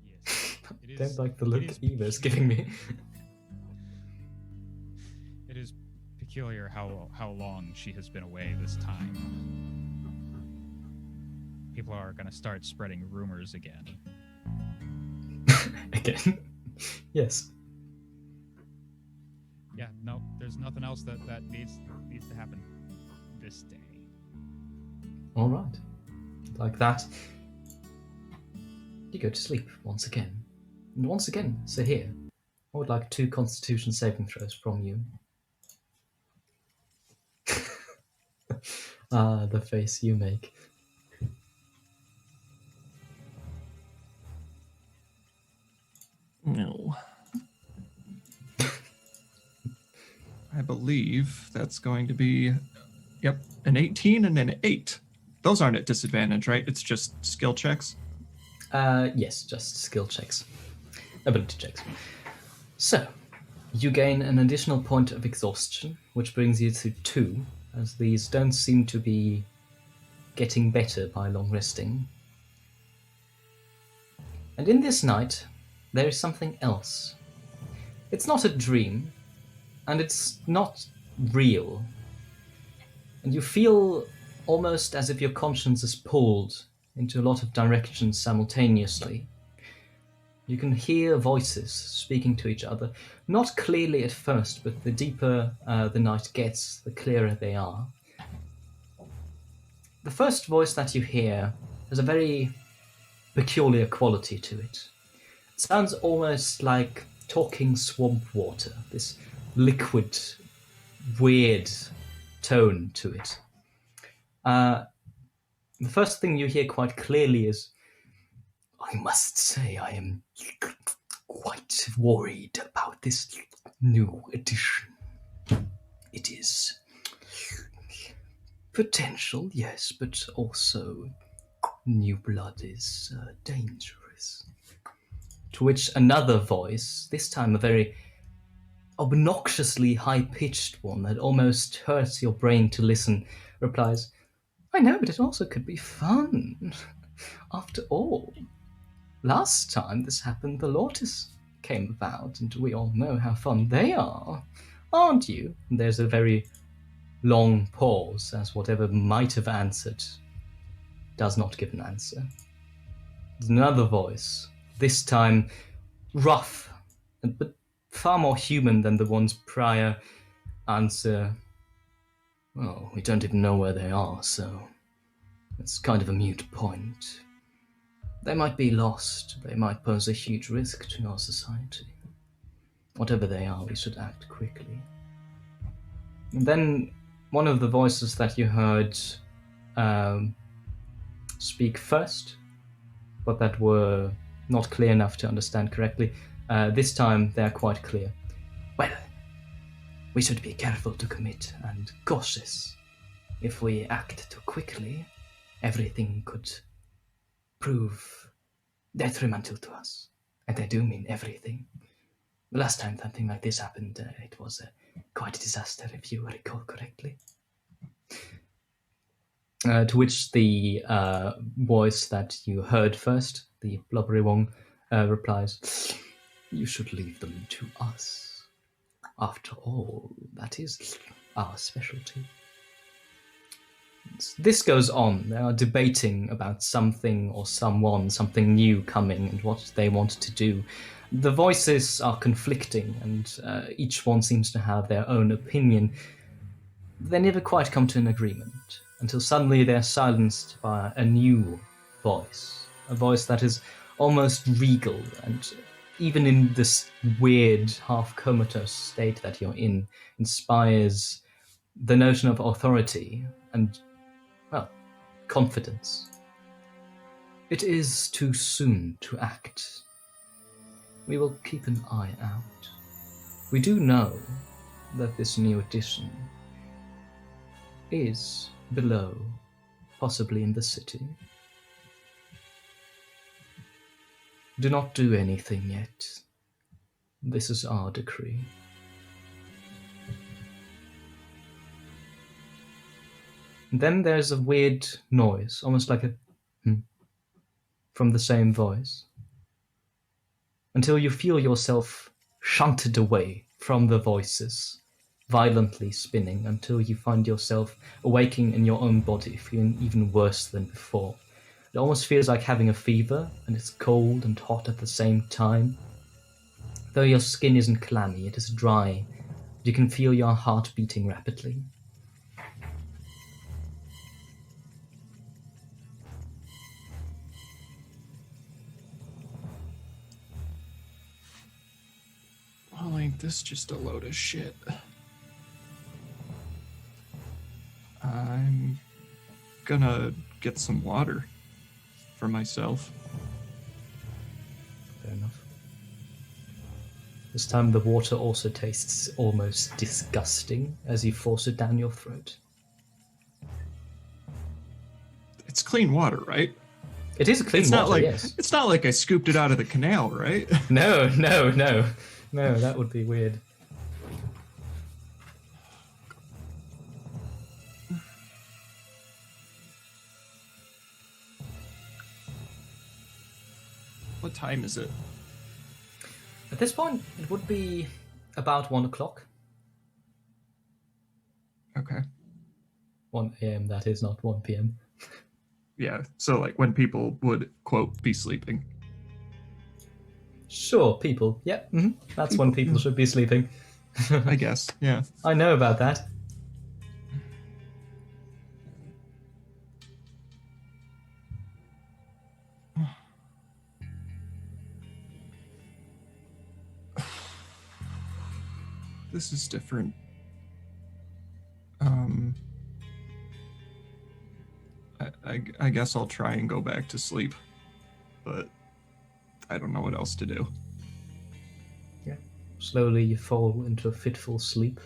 Yes. I don't like the look Eva's giving me. It is peculiar how long she has been away this time. People are going to start spreading rumors again. Again? Yes. Yeah, no, there's nothing else that needs to happen this day. All right. Like that, you go to sleep once again. And once again, Sahir, I would like 2 Constitution saving throws from you. The face you make. No. I believe that's going to be, yep, an 18 and an 8. Those aren't at disadvantage, right? It's just skill checks? Yes, just skill checks. Ability checks. So, you gain an additional point of exhaustion, which brings you to 2, as these don't seem to be getting better by long resting. And in this night, there is something else. It's not a dream, and it's not real. And you feel almost as if your conscience is pulled into a lot of directions simultaneously. You can hear voices speaking to each other, not clearly at first, but the deeper the night gets, the clearer they are. The first voice that you hear has a very peculiar quality to it. It sounds almost like talking swamp water, this liquid, weird tone to it. The first thing you hear quite clearly is, I must say I am quite worried about this new edition. It is potential, yes, but also new blood is dangerous. To which another voice, this time a very obnoxiously high-pitched one that almost hurts your brain to listen, replies, I know, but it also could be fun. After all, last time this happened, the Lotus came about, and we all know how fun they are, aren't you? And there's a very long pause, as whatever might have answered does not give an answer. There's another voice, this time rough, but far more human than the one's prior answer. Well, we don't even know where they are, so it's kind of a moot point. They might be lost, they might pose a huge risk to our society. Whatever they are, we should act quickly. And then one of the voices that you heard speak first, but that were not clear enough to understand correctly, this time they're quite clear. Well, we should be careful to commit and cautious. If we act too quickly, everything could prove detrimental to us. And I do mean everything. The last time something like this happened, it was quite a disaster, if you recall correctly. To which the voice that you heard first, the blubbery one, replies, you should leave them to us. After all, that is our specialty. This goes on. They are debating about something or someone, something new coming, and what they want to do. The voices are conflicting, and each one seems to have their own opinion. They never quite come to an agreement, until suddenly they're silenced by a new voice. A voice that is almost regal, and even in this weird, half-comatose state that you're in, inspires the notion of authority and, well, confidence. It is too soon to act. We will keep an eye out. We do know that this new edition is below, possibly in the city. Do not do anything yet. This is our decree. Then there's a weird noise, almost like a from the same voice, until you feel yourself shunted away from the voices, violently spinning until you find yourself awaking in your own body, feeling even worse than before. It almost feels like having a fever, and it's cold and hot at the same time. Though your skin isn't clammy, it is dry. You can feel your heart beating rapidly. Well, ain't this just a load of shit? I'm gonna get some water for myself. Fair enough. This time the water also tastes almost disgusting as you force it down your throat. It's clean water, right? It is clean It's water, not like yes. it's not like I scooped it out of the canal, right? No, that would be weird. What time is it? At this point, it would be about 1 o'clock. Okay. 1 a.m., that is, not 1 p.m. Yeah, so like when people would, quote, be sleeping. Sure, people. Yep, that's when people should be sleeping. I guess, yeah. I know about that. This is different. I guess I'll try and go back to sleep, but I don't know what else to do. Yeah. Slowly you fall into a fitful sleep.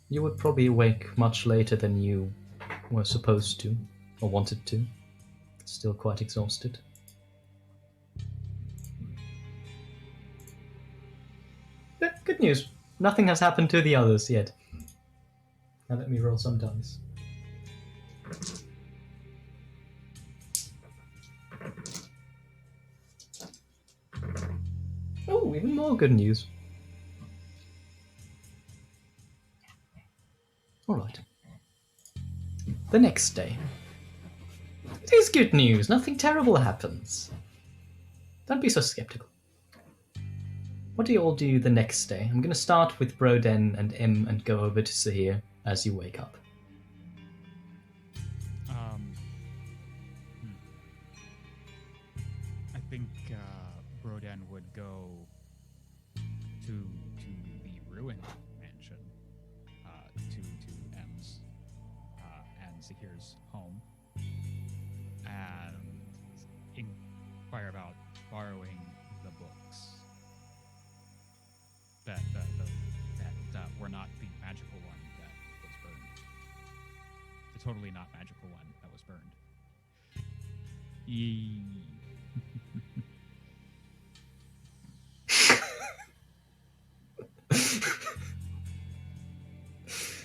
You would probably wake much later than you were supposed to, or wanted to. Still quite exhausted. But good news. Nothing has happened to the others yet. Now let me roll some dice. Oh, even more good news. Alright. The next day. It is good news. Nothing terrible happens. Don't be so skeptical. What do you all do the next day? I'm going to start with Broden and M and go over to Sahir as you wake up. I think Broden would go to the ruined mansion, to M's and Sahir's home, and inquire about borrowing the books that were not the magical one that was burned. The totally not magical one that was burned.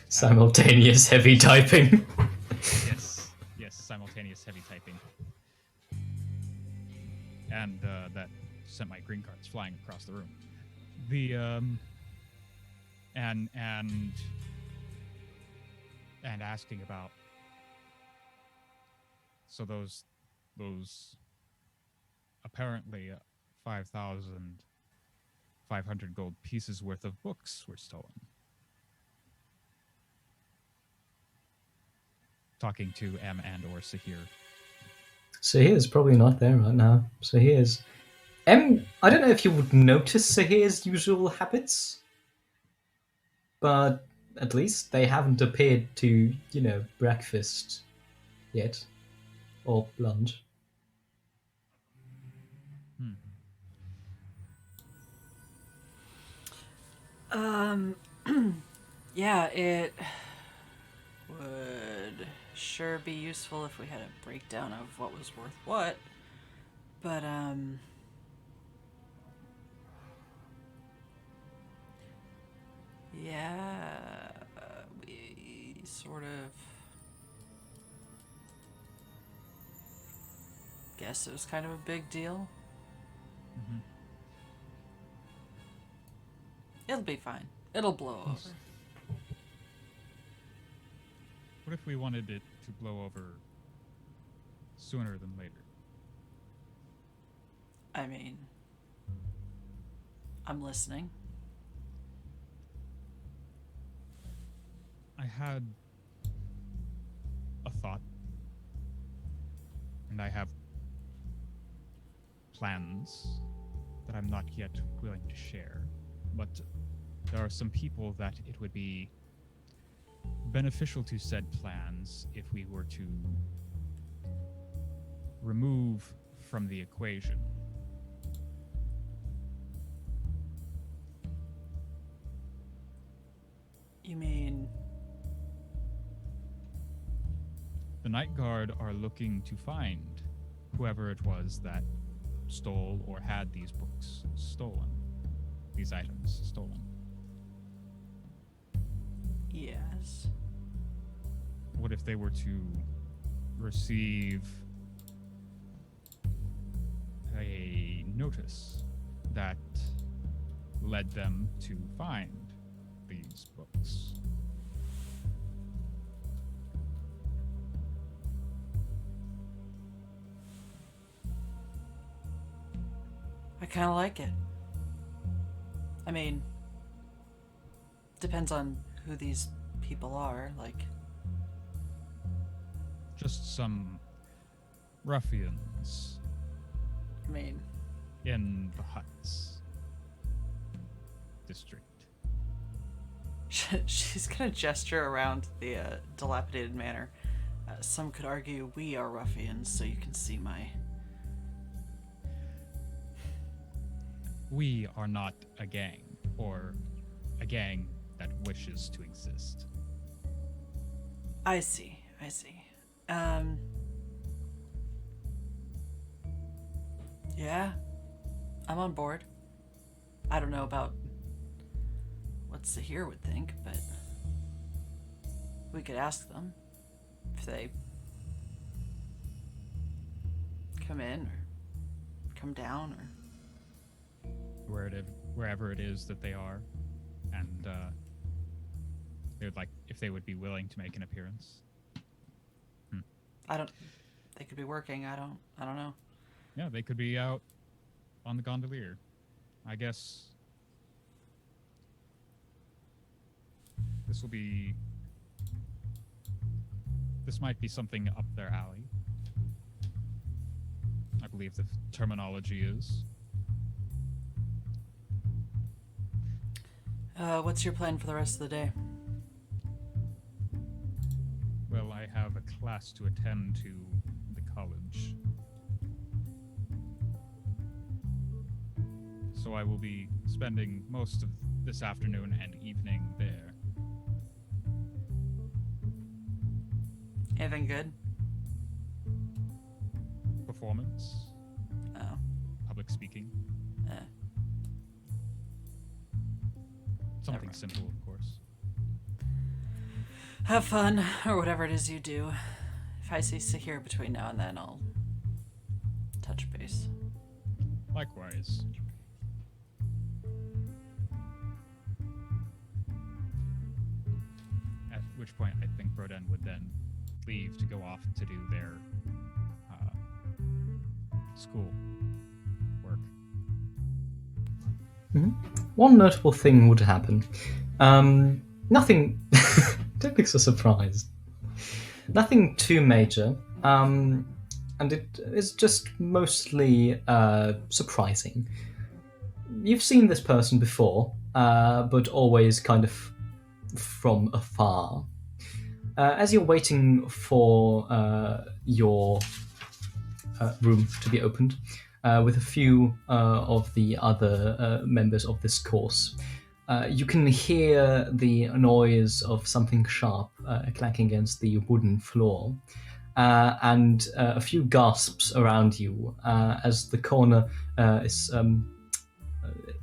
Simultaneous heavy typing. Yes, simultaneous heavy typing. And that sent my green cards flying across the room. The and asking about, so those apparently 5,500 gold pieces worth of books were stolen. Talking to M and or Sahir. Sahir's probably not there right now. Sahir's... M, I don't know if you would notice Sahir's usual habits, but at least they haven't appeared to, breakfast yet. Or lunch. Yeah, it would sure be useful if we had a breakdown of what was worth what. But, yeah, we sort of guess it was kind of a big deal. Mm-hmm. It'll be fine. It'll blow over. What if we wanted it to blow over sooner than later? I mean, I'm listening. I had a thought, and I have plans that I'm not yet willing to share, but there are some people that it would be beneficial to said plans if we were to remove from the equation. You mean The Night Guard are looking to find whoever it was that stole or had these books stolen, these items stolen. yes? What if they were to receive a notice that led them to find these books? I kind of like it. I mean, depends on who these people are. Like, Just some ruffians I mean, in the Huts district. she's gonna gesture around the dilapidated manor. Some could argue we are ruffians, so you can see my. We are not a gang, or a gang that wishes to exist. I see. I see. Yeah, I'm on board. I don't know about what Sahir would think, but we could ask them if they come in or come down or. Wherever it is that they are, and they would like if they would be willing to make an appearance. They could be working. I don't know. Yeah, they could be out on the gondolier. I guess this might be something up their alley. I believe the terminology is. What's your plan for the rest of the day? Well, I have a class to attend to the college. So I will be spending most of this afternoon and evening there. Anything good? Performance, Oh. public speaking, something Never mind. simple, of course. Have fun, or whatever it is you do. If I see Sahir between now and then, I'll touch base. Likewise. At which point, I think Broden would then leave to go off to do their school work. One notable thing would happen. Nothing. Don't be so surprised. Nothing too major. And it is just mostly surprising. You've seen this person before, but always kind of from afar. As you're waiting for your room to be opened, with a few of the other members of this course, You can hear the noise of something sharp clacking against the wooden floor, and a few gasps around you as the corner is.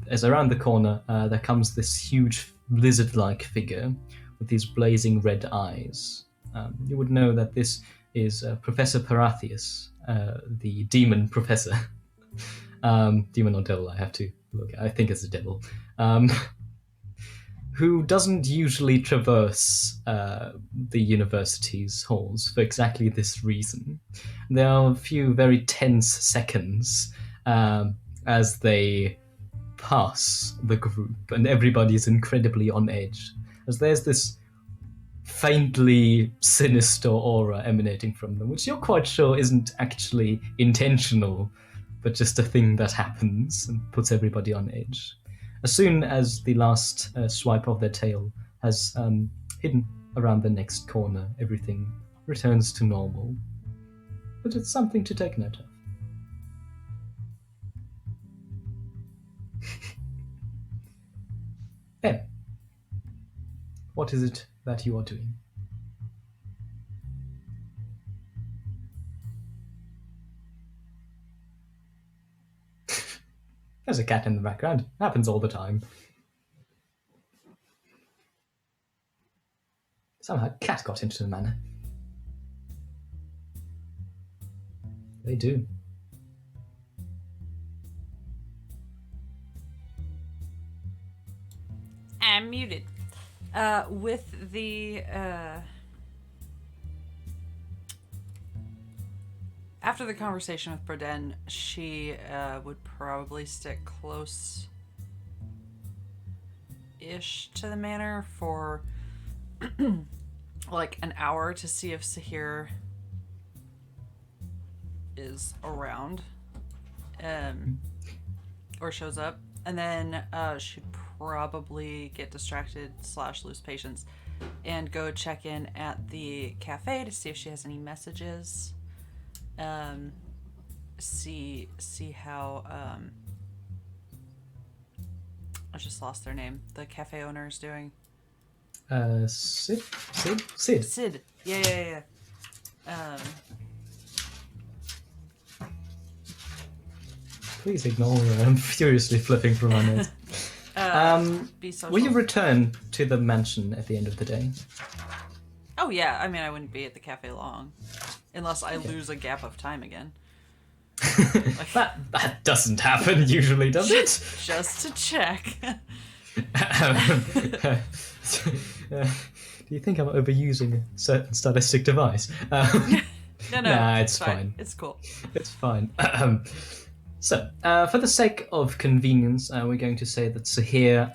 As around the corner, there comes this huge lizard-like figure with these blazing red eyes. You would know that this is Professor Parathius, the demon professor. Demon or devil, I have to look. I think it's a devil. Who doesn't usually traverse the university's halls for exactly this reason. There are a few very tense seconds as they pass the group, and everybody is incredibly on edge, as there's this faintly sinister aura emanating from them, which you're quite sure isn't actually intentional, but just a thing that happens and puts everybody on edge. As soon as the last swipe of their tail has hidden around the next corner, everything returns to normal. But it's something to take note of. Ben, what is it that you are doing? There's a cat in the background. Happens all the time. Somehow a cat got into the manor. They do. I'm muted. With the after the conversation with Broden, she would probably stick close-ish to the manor for like an hour to see if Sahir is around or shows up, and then she'd probably get distracted / lose patience and go check in at the cafe to see if she has any messages. See how I just lost their name. The cafe owner is doing. Sid. Sid. Yeah. Please ignore me. I'm furiously flipping through my notes. Be social. Will you return to the mansion at the end of the day? Oh yeah, I mean I wouldn't be at the cafe long, unless I lose a gap of time again. That doesn't happen usually, does it? Just to check. Do you think I'm overusing a certain stylistic device? No, nah, it's fine. It's cool. It's fine. So, for the sake of convenience, we're going to say that Sahir,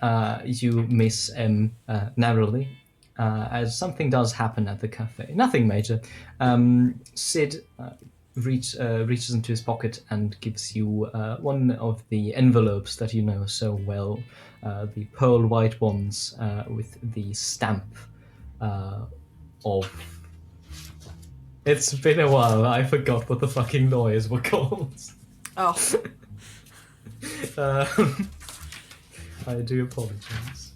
you miss M narrowly, as something does happen at the cafe. Nothing major. Sid reaches into his pocket and gives you one of the envelopes that you know so well, the pearl white ones with the stamp of... It's been a while, I forgot what the fucking lawyers were called. Oh. I do apologize.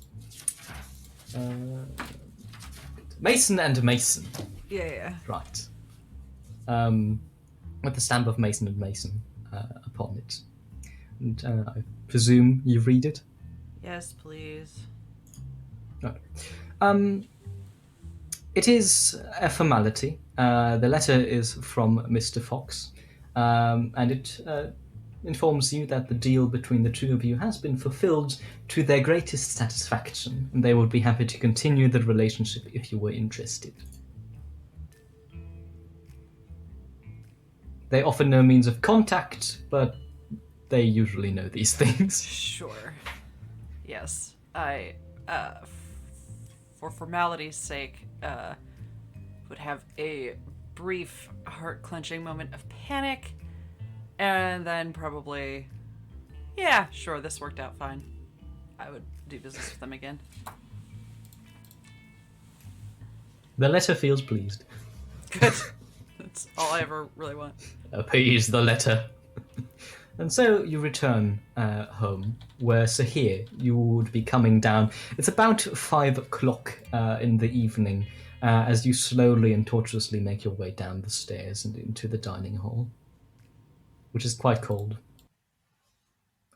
Mason and Mason. Yeah. Right. With the stamp of Mason and Mason upon it. And I presume you read it? Yes, please. Right. It is a formality. The letter is from Mr. Fox. And it informs you that the deal between the two of you has been fulfilled to their greatest satisfaction, and they would be happy to continue the relationship if you were interested. They offer no means of contact, but they usually know these things. Sure. Yes. I, for formality's sake, would have a brief, heart-clenching moment of panic, and then probably, yeah, sure, this worked out fine. I would do business with them again. The letter feels pleased. Good. That's all I ever really want. Appease the letter. And so you return home, where Sahir, you would be coming down. It's about 5 o'clock in the evening as you slowly and tortuously make your way down the stairs and into the dining hall, which is quite cold.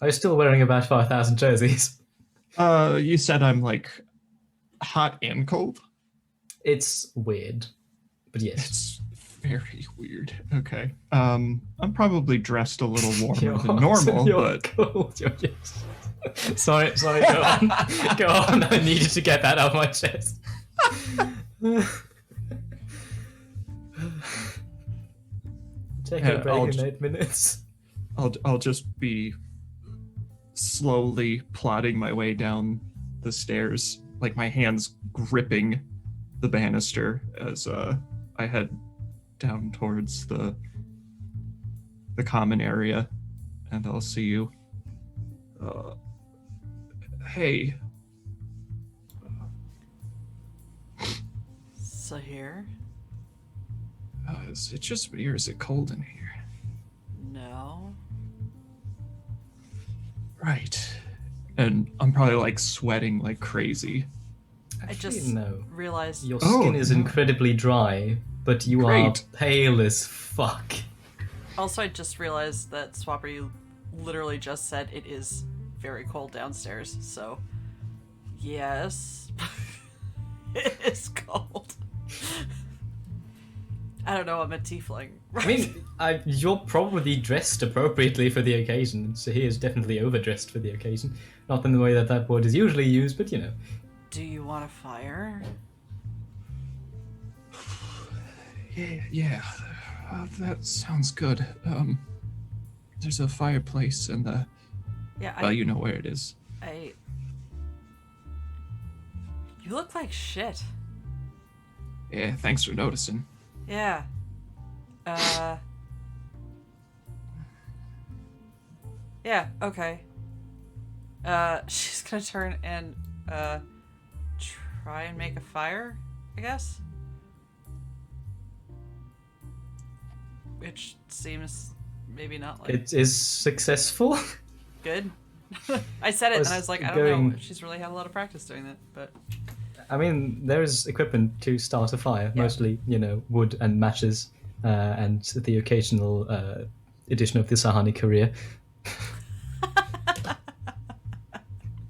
Are you still wearing about 5,000 jerseys? You said I'm like hot and cold? It's weird, but yes. It's very weird. Okay. I'm probably dressed a little warmer You're than hot, normal, you're but cold. Yes. Sorry, go on. Go on, I needed to get that out of my chest. Take a break in 8 minutes. I'll just be slowly plodding my way down the stairs, like my hands gripping the banister as I head down towards the common area, and I'll see you. Hey. Sahir? Is it just me or is it cold in here? No. Right. And I'm probably like sweating like crazy. I Actually, just no. realized. Your skin is incredibly dry, but you are Great. pale as fuck. Also, I just realized that Swapper, you literally just said it is very cold downstairs, so yes. It is cold. I don't know, I'm a tiefling. I mean, you're probably dressed appropriately for the occasion, and Sahir is definitely overdressed for the occasion. Not in the way that that word is usually used, but you know. Do you want a fire? Yeah. That sounds good. There's a fireplace in the... Yeah, Well, you know where it is. You look like shit. Yeah, thanks for noticing. Yeah. Yeah, okay. She's gonna turn and, try and make a fire, I guess? Which seems maybe not like It is successful. good. I said it and I was like, I don't know if she's really had a lot of practice doing that, but... I mean, there is equipment to start a fire, mostly, you know, wood and matches, and the occasional edition of the Sahani career.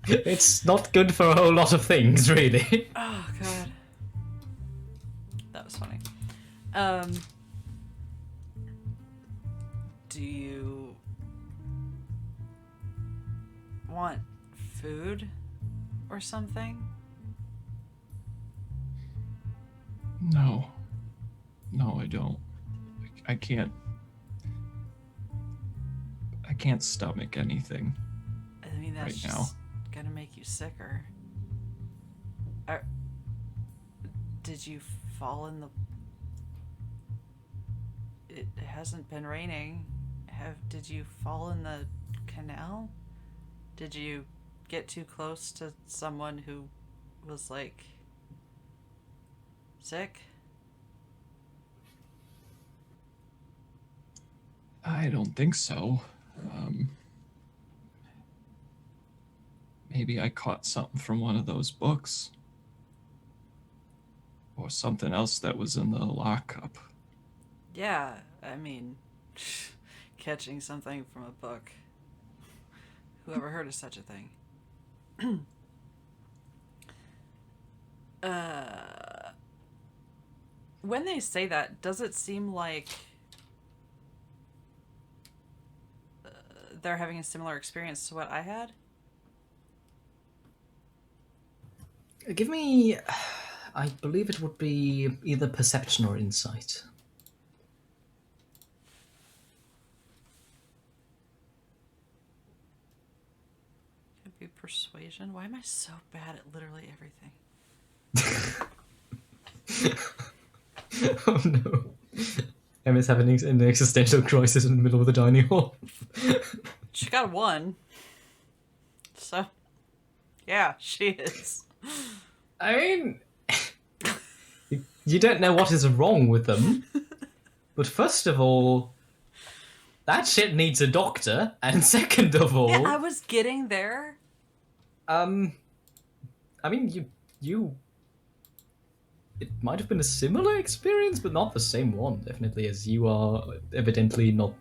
It's not good for a whole lot of things, really. Oh, God. That was funny. Do you want food or something? No, I don't. I can't stomach anything I mean, that's right now. just gonna make you sicker. Did you fall in the... It hasn't been raining. Did you fall in the canal? Did you get too close to someone who was, like, sick? I don't think so. Maybe I caught something from one of those books. Or something else that was in the lockup. Yeah, I mean, catching something from a book. Whoever heard of such a thing? When they say that, does it seem like they're having a similar experience to what I had? Give me... I believe it would be either perception or insight. Could be persuasion. Why am I so bad at literally everything? Oh no. Emma's having an existential crisis in the middle of the dining hall. She got a 1. So, yeah, she is. I mean... You don't know what is wrong with them. But first of all, that shit needs a doctor. And second of all, Yeah, I was getting there. I mean, you. It might have been a similar experience, but not the same one. Definitely, as you are evidently not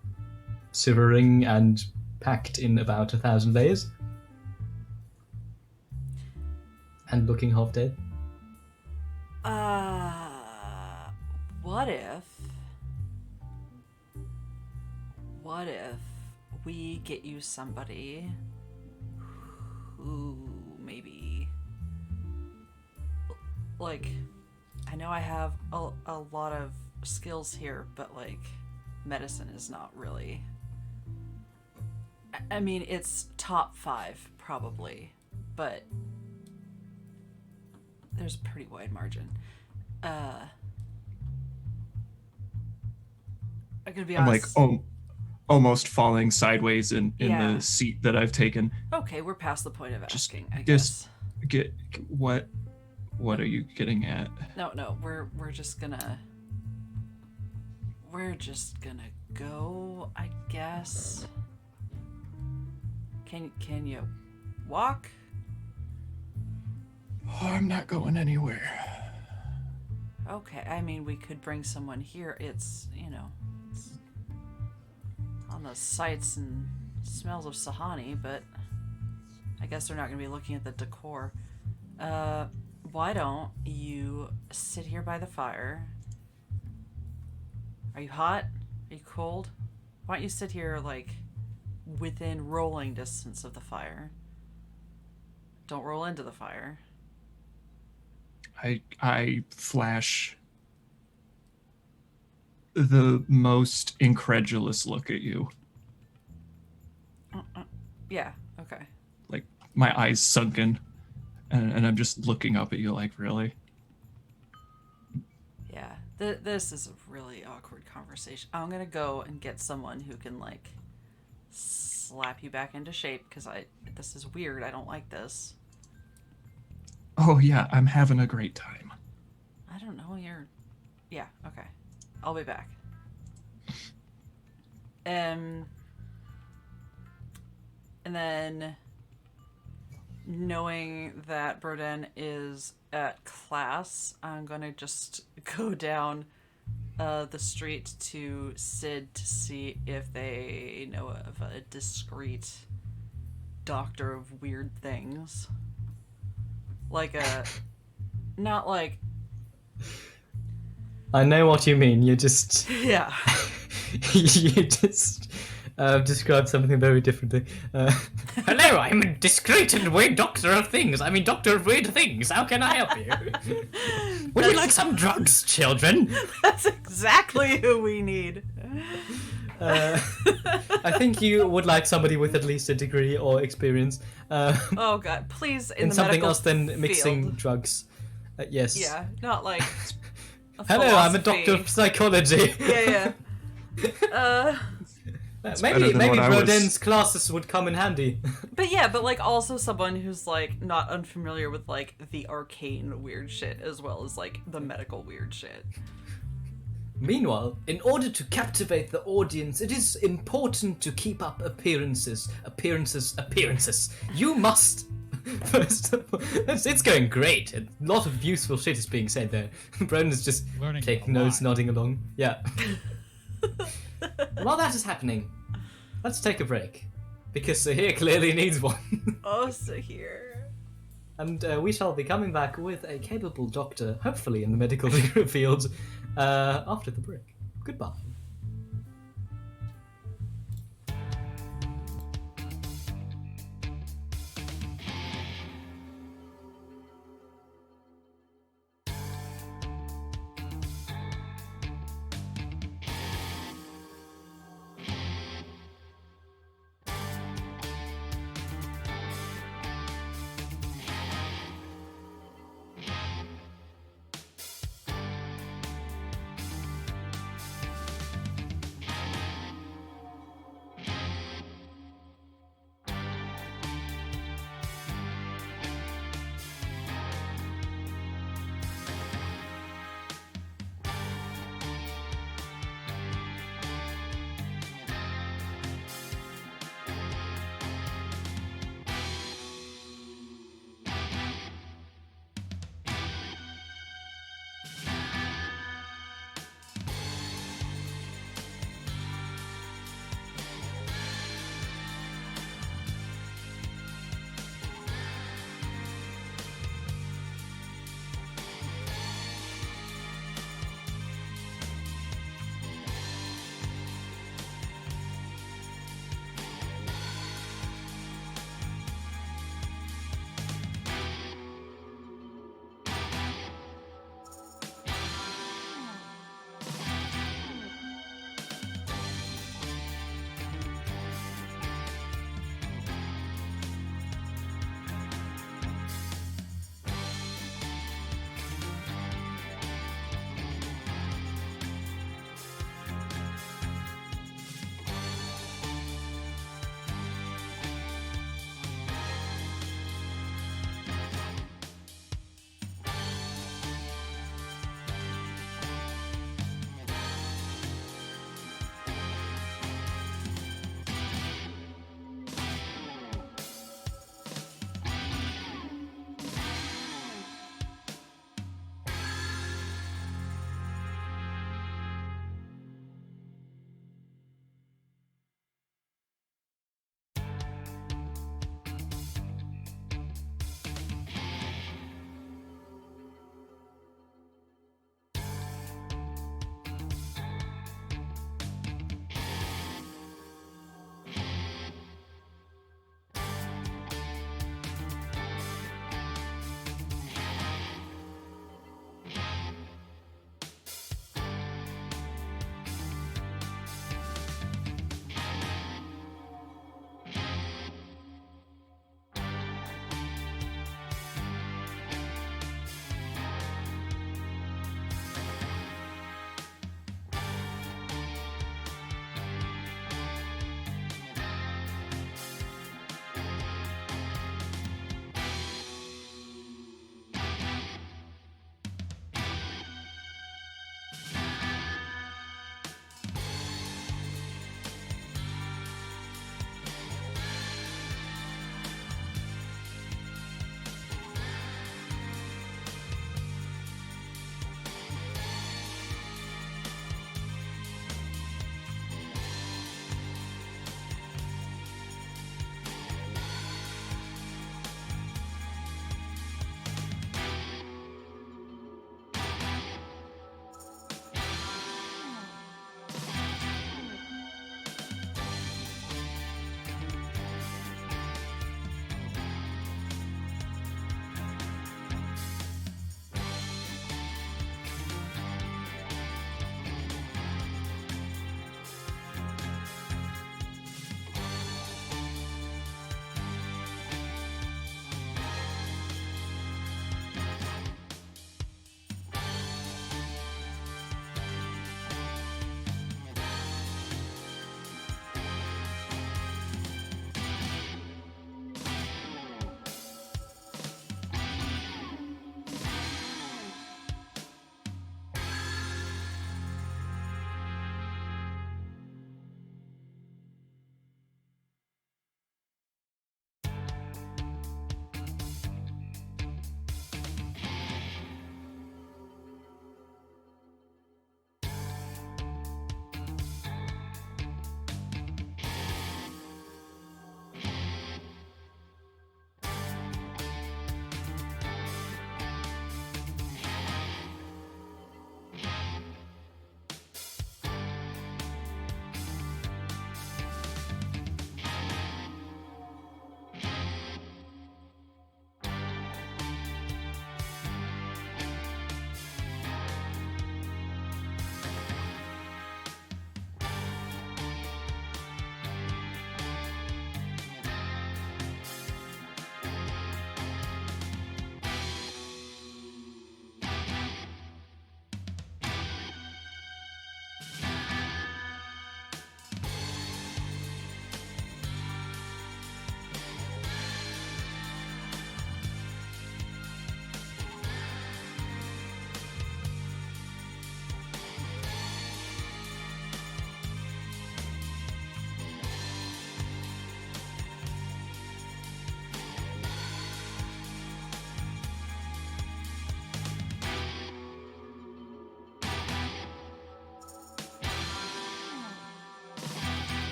shivering and packed in about 1,000 layers, and looking half dead. What if we get you somebody who maybe, like, I know I have a lot of skills here, but like, medicine is not really. I mean, it's top 5 probably, but there's a pretty wide margin. I'm gonna be I'm like, honest. almost falling sideways in Yeah. the seat that I've taken. Okay, we're past the point of Just- asking, I just- guess. What are you getting at? No, we're just gonna go, I guess. Can you walk? Oh, I'm not going anywhere. Okay, I mean, we could bring someone here. It's, it's on the sights and smells of Sahani, but I guess they're not going to be looking at the decor. Why don't you sit here by the fire? Are you hot? Are you cold? Why don't you sit here, like, within rolling distance of the fire? Don't roll into the fire. I flash the most incredulous look at you. Yeah, okay. Like, my eyes sunken, and I'm just looking up at you like, really? Yeah, this is a really awkward conversation. I'm gonna go and get someone who can, like, slap you back into shape, because this is weird. I don't like this. Oh, yeah, I'm having a great time. I don't know, yeah, okay. I'll be back. And then, knowing that Broden is at class, I'm gonna just go down the street to Sid to see if they know of a discreet doctor of weird things. Like not like... I know what you mean. You just Yeah. you just described something very differently. Hello, I'm a discreet and weird doctor of things. I mean, doctor of weird things. How can I help you? Would you like some drugs, children? That's exactly who we need. I think you would like somebody with at least a degree or experience. Oh god, please, in the something medical else than mixing field. drugs. Yes. Yeah, not like a Hello, I'm a philosophy. doctor of psychology. Yeah. Maybe better than what I was- Broden's classes would come in handy. But like also someone who's like not unfamiliar with like the arcane weird shit as well as like the medical weird shit. Meanwhile, in order to captivate the audience, it is important to keep up appearances. You must. First of all, it's going great. A lot of useful shit is being said there. Broden is just Learning taking a notes, lot. nodding along. Yeah. While that is happening, let's take a break. Because Sahir clearly needs one. Oh, Sahir. And we shall be coming back with a capable doctor, hopefully in the medical field, after the break. Goodbye.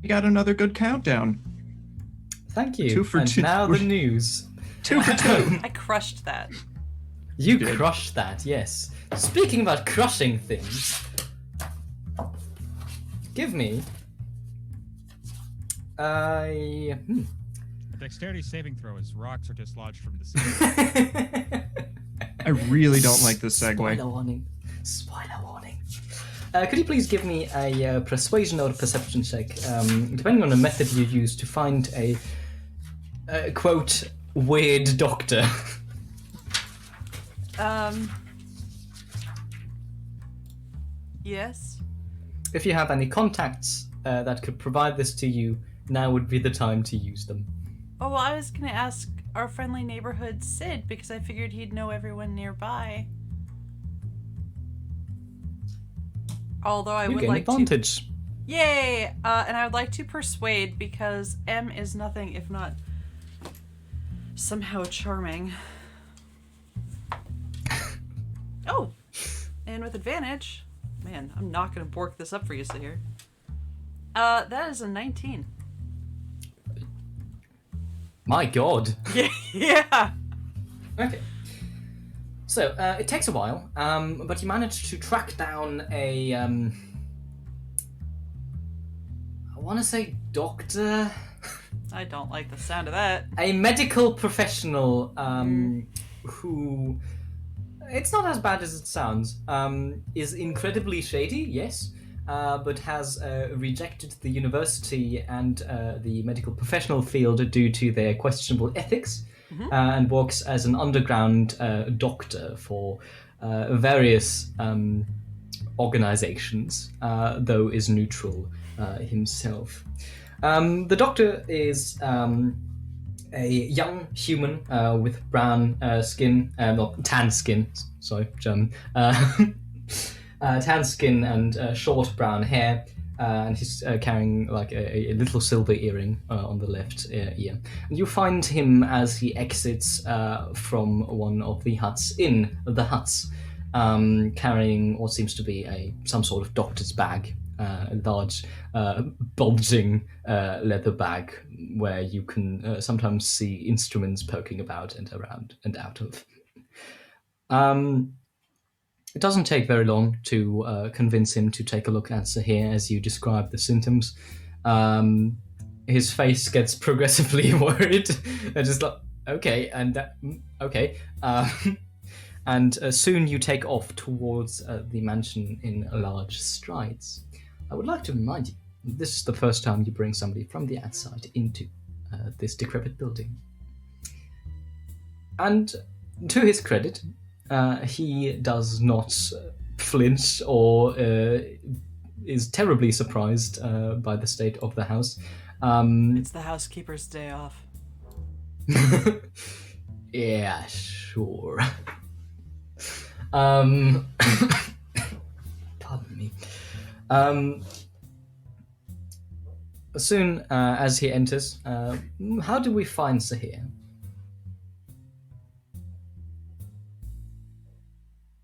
You got another good countdown. Thank you. 2 for and 2. now the news. 2 for 2. I crushed that. You did. crushed that, yes. Speaking about crushing things, give me a... Dexterity saving throw as rocks are dislodged from the ceiling. I really don't like this segue. Spoiler warning. Spoiler warning. Could you please give me a persuasion or perception check, depending on the method you use, to find a quote, weird doctor? Yes. If you have any contacts that could provide this to you, now would be the time to use them. Oh, well, I was gonna ask our friendly neighborhood Sid because I figured he'd know everyone nearby. Although I You would gain like advantage. to... Yay! And I would like to persuade because M is nothing if not somehow charming. Oh! And with advantage... Man, I'm not gonna bork this up for you, Sahir. That is a 19. My god. Yeah! Okay. So, it takes a while, but you manage to track down a, I want to say doctor? I don't like the sound of that. A medical professional, who, it's not as bad as it sounds, is incredibly shady, yes, but has rejected the university and the medical professional field due to their questionable ethics. And works as an underground doctor for various organizations, though is neutral himself. The doctor is a young human with brown skin, not tan skin, sorry, German. Tan skin and short brown hair. And he's carrying like a little silver earring on the left ear. And you find him as he exits from one of the huts in the huts, carrying what seems to be some sort of doctor's bag, a large bulging leather bag where you can sometimes see instruments poking about and around and out of. It doesn't take very long to convince him to take a look at Sahir as you describe the symptoms. His face gets progressively worried. Just like, okay, and okay. And soon you take off towards the mansion in large strides. I would like to remind you, this is the first time you bring somebody from the outside into this decrepit building. And to his credit, he does not flinch or is terribly surprised by the state of the house. It's the housekeeper's day off. Yeah, sure. Pardon me. Soon as he enters, how do we find Sahir?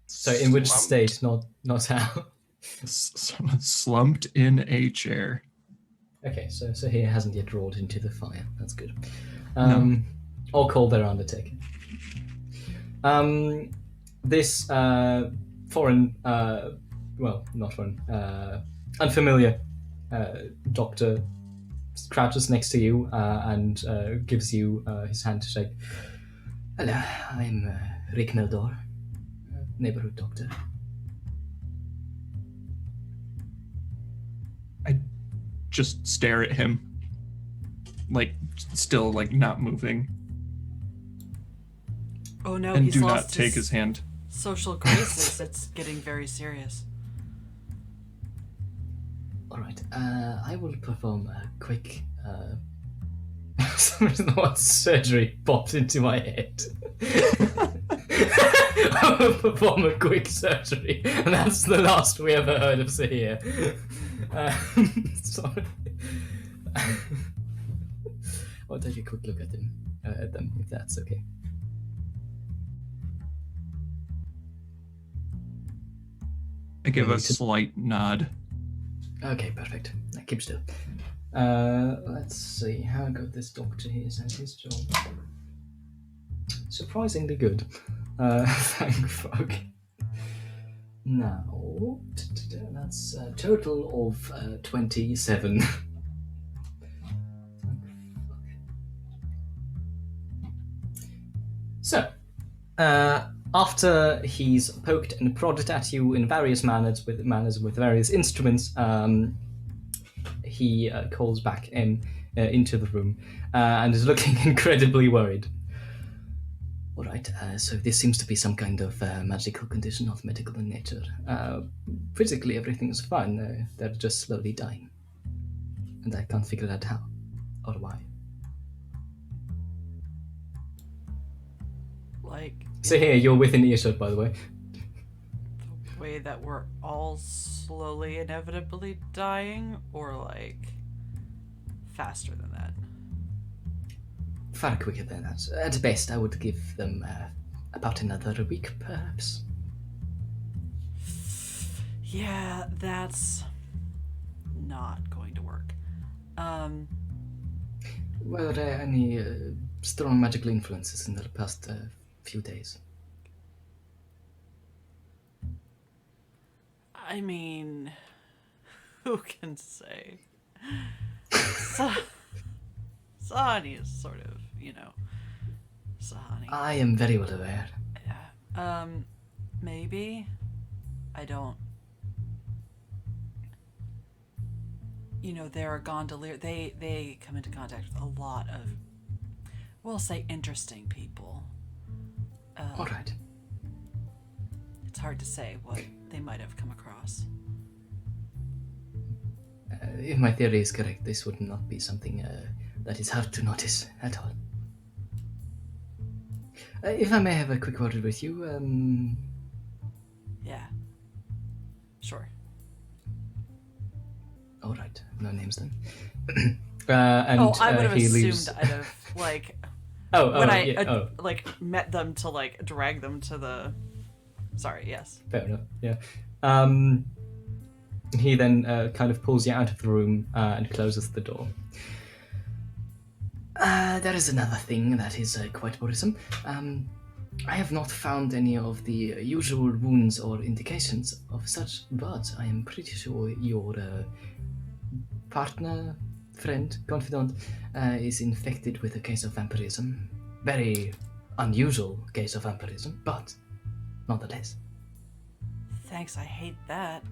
So in which state, not how? Slumped in a chair. Okay, so Sahir hasn't yet rolled into the fire. That's good. No. Or called their undertaker. This foreign, well, not foreign, unfamiliar doctor crouches next to you and gives you his hand to shake. Hello, I'm Rick Meldor, neighborhood doctor. I just stare at him, like still like not moving, Oh no, and he's do not lost take his hand. social graces. It's getting very serious. All right, I will perform a quick. For some reason, what surgery popped into my head. I will perform a quick surgery, and that's the last we ever heard of Sahir. Sorry. I'll take a quick look at them, if that's okay. I give a slight nod. Okay, perfect. Keep still. Let's see how good this doctor is at his job. Surprisingly good. Thank fuck. Now, that's a total of 27. So, after he's poked and prodded at you in various manners with various instruments, he calls back into the room and is looking incredibly worried. All right, so this seems to be some kind of magical condition of medical in nature. Physically, everything's fine. They're just slowly dying. And I can't figure out how or why. Like, So here, you're within earshot, by the way. the way that we're all slowly, inevitably dying, or like faster than that? Far quicker than that. At best, I would give them about another week, perhaps. Yeah, that's not going to work. Were there any strong magical influences in the past few days? I mean, who can say? Sahani is sort of, Sahani. I am very well aware. Yeah. Maybe. I don't. They're a gondolier. They come into contact with a lot of, we'll say, interesting people. All right. It's hard to say what they might have come across. If my theory is correct, this would not be something that is hard to notice at all. If I may have a quick word with you, Yeah. Sure. all right, no names then. And I would have he assumed leaves. I'd have, like, Oh, when I, yeah, met them to, like, drag them to the... Sorry, yes. fair enough. Yeah. He then kind of pulls you out of the room and closes the door. There is another thing that is quite worrisome. I have not found any of the usual wounds or indications of such, but I am pretty sure your partner, friend, confidant is infected with a case of vampirism. Very unusual case of vampirism, but nonetheless. Thanks, I hate that.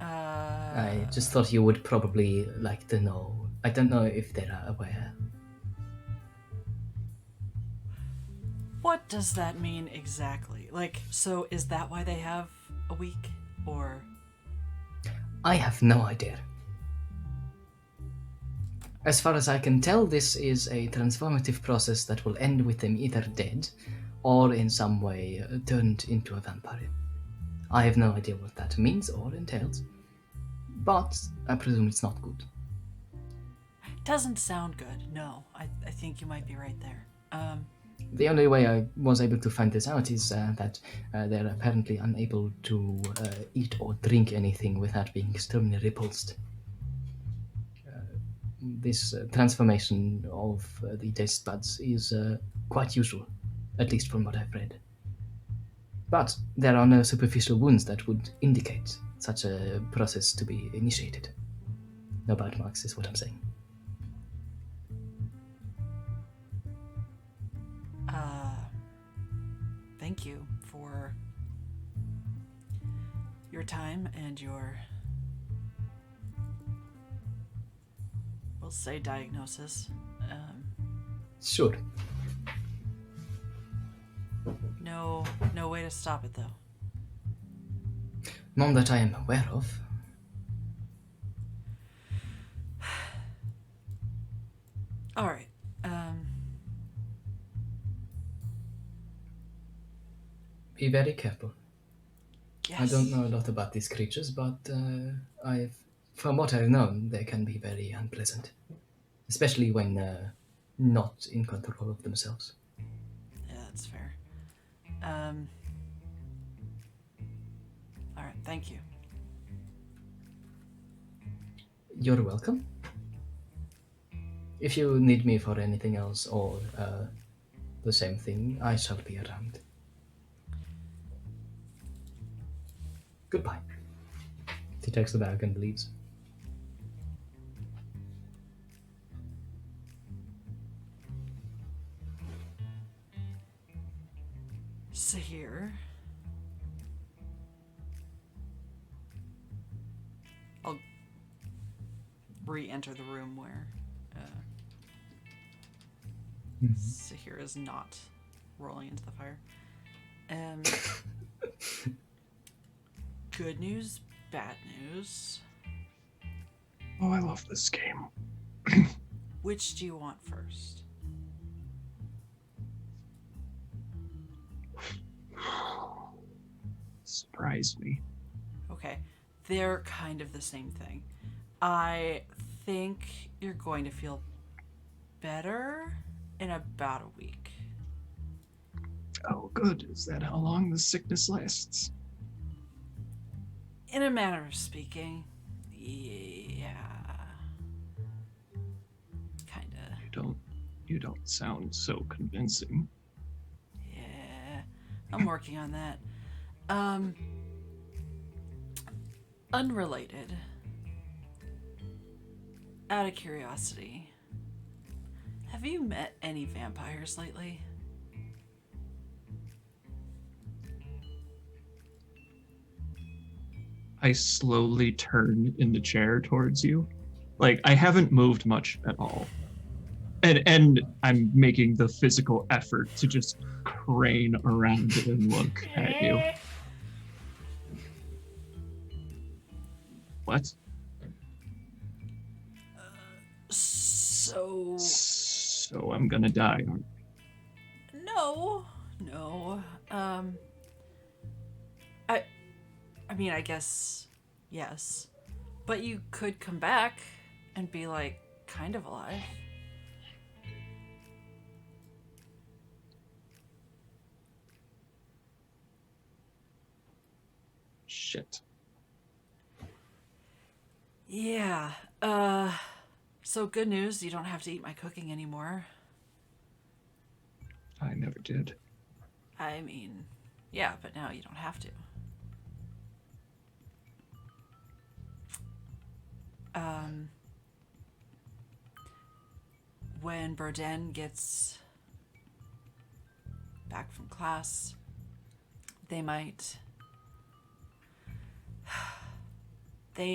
I just thought you would probably like to know. I don't know if they're aware. What does that mean exactly? Like, so is that why they have a week? Or... I have no idea. As far as I can tell, this is a transformative process that will end with them either dead or in some way turned into a vampire. I have no idea what that means or entails, but I presume it's not good. Doesn't sound good. No, I think you might be right there. The only way I was able to find this out is that they're apparently unable to eat or drink anything without being extremely repulsed. This transformation of the taste buds is quite usual, at least from what I've read. But there are no superficial wounds that would indicate such a process to be initiated. No bite marks is what I'm saying. Thank you for your time and your, we'll say, diagnosis. Sure. No way to stop it, though. None that I am aware of. All right. Be very careful. Yes. I don't know a lot about these creatures, but from what I've known, they can be very unpleasant, especially when not in control of themselves. Yeah, that's fair. All right. Thank you. You're welcome. If you need me for anything else or the same thing, I shall be around. Goodbye. He takes the bag and leaves. Sahir. I'll re-enter the room where Sahir is not rolling into the fire. Good news, bad news. Oh, I love this game. Which do you want first? Surprise me. Okay, they're kind of the same thing. I think you're going to feel better in about a week. Oh, good. Is that how long the sickness lasts? In a manner of speaking, yeah. Kinda. You don't sound so convincing. Yeah. I'm working on that. Unrelated. Out of curiosity, have you met any vampires lately? I slowly turn in the chair towards you. Like, I haven't moved much at all. And I'm making the physical effort to just crane around and look at you. What? So I'm gonna die. No. I mean, I guess yes. But you could come back and be like kind of alive. Shit. Yeah. So good news, you don't have to eat my cooking anymore. I never did. I mean, yeah, but now you don't have to. When Burden gets back from class, they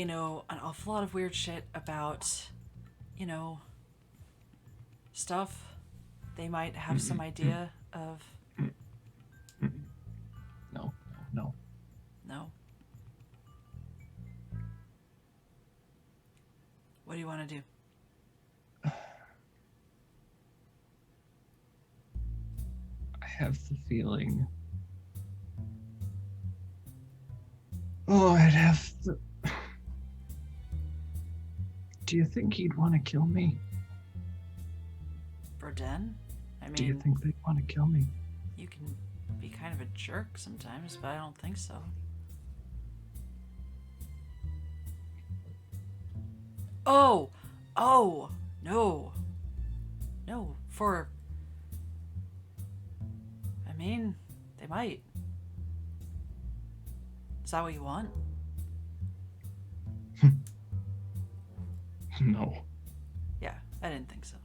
know an awful lot of weird shit about, stuff. They might have some idea of... No. No? What do you want to do? I have the feeling. Oh, I'd have the... Do you think he'd want to kill me? Burden? I mean... Do you think they'd want to kill me? You can be kind of a jerk sometimes, but I don't think so. Oh, no. No, I mean, they might. Is that what you want? No. Yeah, I didn't think so.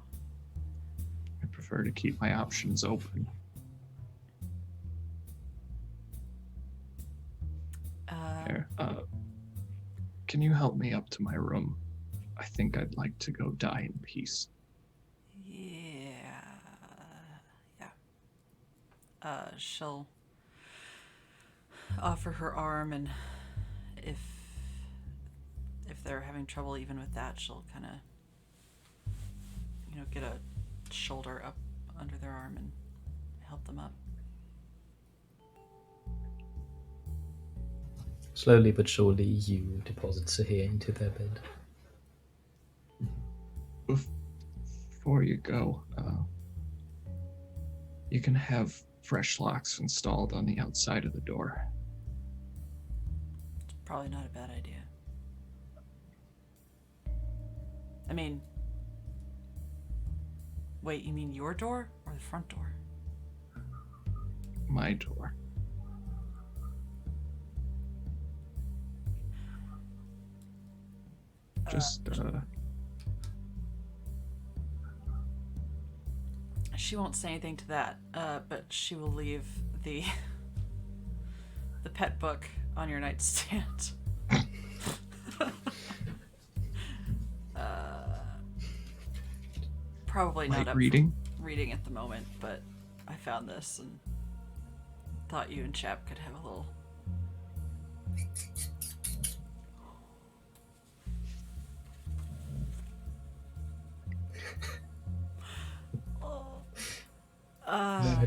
I prefer to keep my options open. There. Can you help me up to my room? I think I'd like to go die in peace. Yeah. She'll offer her arm, and if they're having trouble even with that, she'll kind of, get a shoulder up under their arm and help them up. Slowly but surely, you deposit Sahir into their bed. Before you go, you can have fresh locks installed on the outside of the door. It's probably not a bad idea. I mean, Wait, you mean your door or the front door? My door. Just, She won't say anything to that, but she will leave the the pet book on your nightstand. Probably not Light up reading? for reading at the moment, but I found this and thought you and Chap could have a little.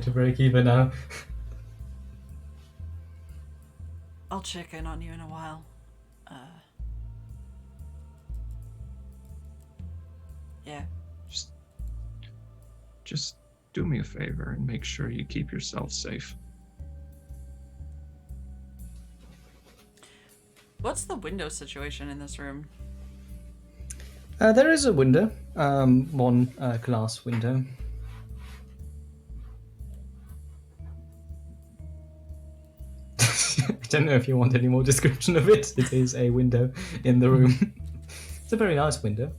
To break even now. I'll check in on you in a while. Yeah. Just do me a favor and make sure you keep yourself safe. What's the window situation in this room? There is a window, one glass window. I don't know if you want any more description of it. It is a window in the room. It's a very nice window.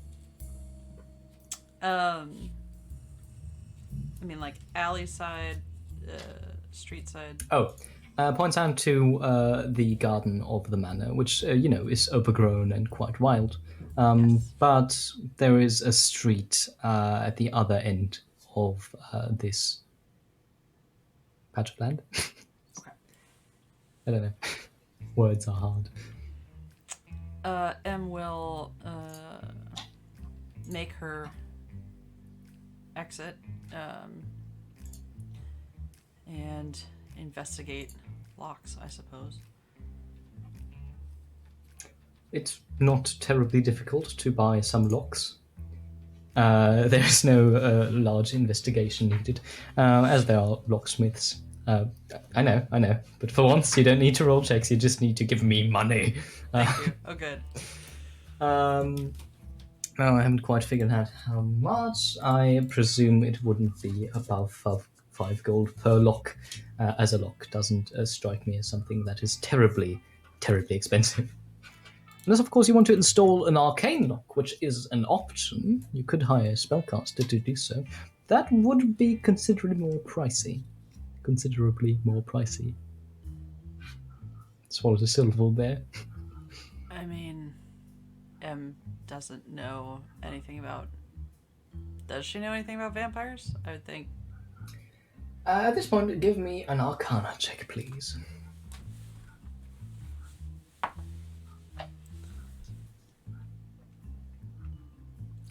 I mean, like alley side, street side. Points out to the garden of the manor, which, is overgrown and quite wild. Yes. But there is a street at the other end of this patch of land. Okay. I don't know. Words are hard. M will make her exit and investigate locks, I suppose. It's not terribly difficult to buy some locks. There is no large investigation needed, as there are locksmiths. I know, but for once you don't need to roll checks, you just need to give me money. Thank you. Oh, good. Well, I haven't quite figured out how much. I presume it wouldn't be above 5 gold per lock, as a lock doesn't strike me as something that is terribly, terribly expensive. Unless, of course, you want to install an arcane lock, which is an option. You could hire a spellcaster to do so. That would be considerably more pricey. Swallowed a syllable there. I mean, M doesn't know anything about. Does she know anything about vampires? I would think. At this point, give me an Arcana check, please.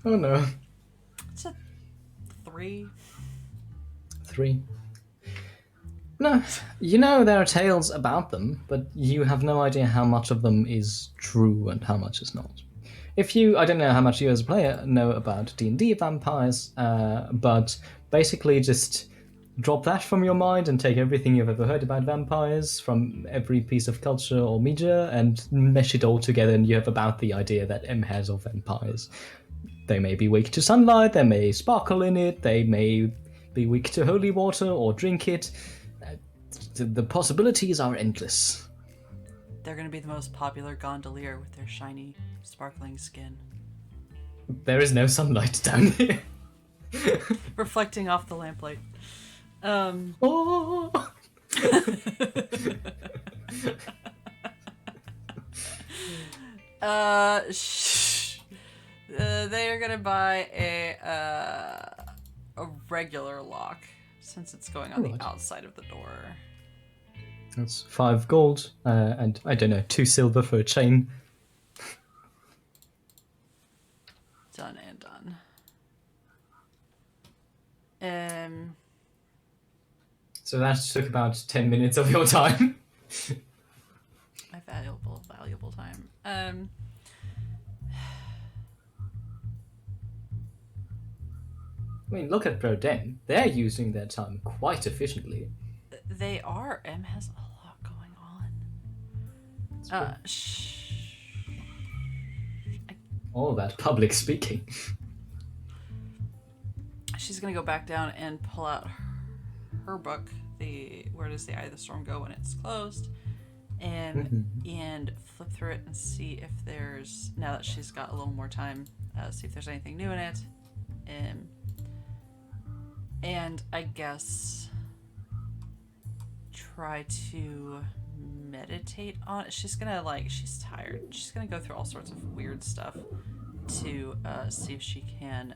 Oh no. It's a 3. 3. No, there are tales about them, but you have no idea how much of them is true and how much is not. I don't know how much you as a player know about D&D vampires, but basically just drop that from your mind and take everything you've ever heard about vampires from every piece of culture or media and mesh it all together, and you have about the idea that M has of vampires. They may be weak to sunlight, they may sparkle in it, they may be weak to holy water or drink it. The possibilities are endless. They're going to be the most popular gondolier with their shiny, sparkling skin. There is no sunlight down here. Reflecting off the lamplight. Oh! They are gonna buy a regular lock since it's going on the outside of the door. That's 5 gold, and I don't know, 2 silver for a chain. Done and done. So that took about 10 minutes of your time. My valuable time. I mean, look at Broden. They're using their time quite efficiently. They are. M has a lot going on. All that public speaking. she's gonna go back down and pull out her book. Where does the Eye of the Storm go when it's closed? And flip through it and see if there's, now that she's got a little more time, see if there's anything new in it. And I guess try to meditate on it. She's gonna she's tired. She's gonna go through all sorts of weird stuff to see if she can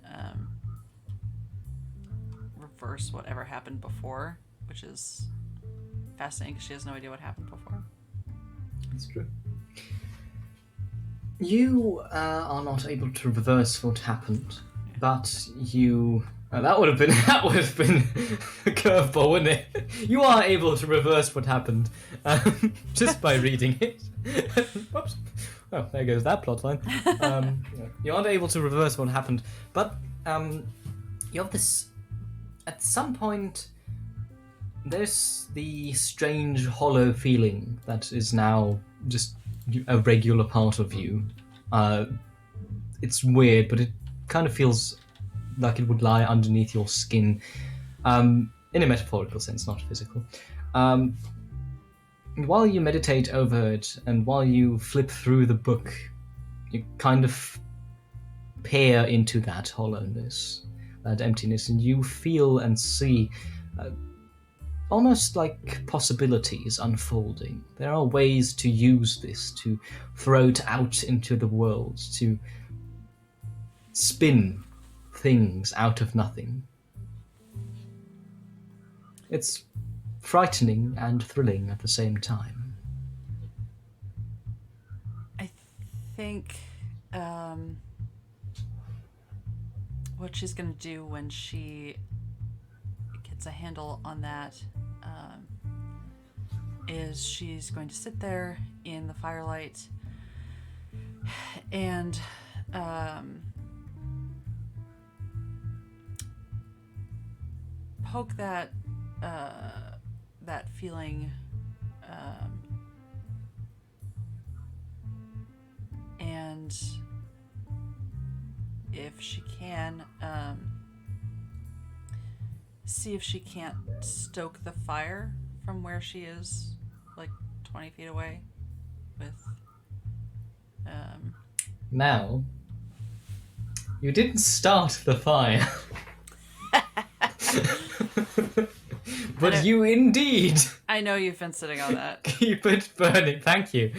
reverse whatever happened before, which is fascinating because she has no idea what happened before. That's true. You are not able to reverse what happened, but you. That would have been a curveball, wouldn't it? You are able to reverse what happened just by reading it. Whoops. Oh, there goes that plotline. You aren't able to reverse what happened, but you have this. At some point, there's the strange, hollow feeling that is now just a regular part of you. It's weird, but it kind of feels like it would lie underneath your skin, in a metaphorical sense, not physical. While you meditate over it, and while you flip through the book, you kind of peer into that hollowness, that emptiness, and you feel and see almost like possibilities unfolding. There are ways to use this, to throw it out into the world, to spin things out of nothing. It's frightening and thrilling at the same time. I think what she's going to do when she gets a handle on that is she's going to sit there in the firelight and poke that feeling, and if she can, see if she can't stoke the fire from where she is, like 20 feet away, with Now, you didn't start the fire. But you indeed. I know you've been sitting on that. Keep it burning. Thank you.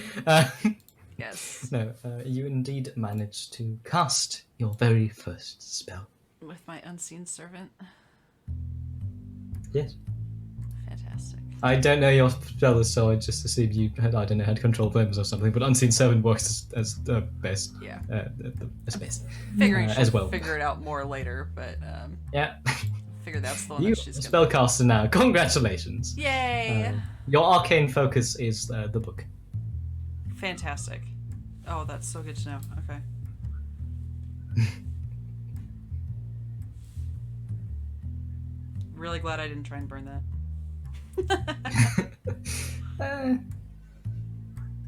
Yes. No, you indeed managed to cast your very first spell. With my unseen servant. Yes. Fantastic. I don't know your spells, so I just assumed you had, I don't know, had control flames or something, but Unseen Servant works as the best. Yeah. As best. Figuring as well. Figure it out more later, but yeah. Figure that's the one You that she's are gonna... spellcaster now. Congratulations. Yay! Your arcane focus is the book. Fantastic. Oh, that's so good to know. Okay. Really glad I didn't try and burn that.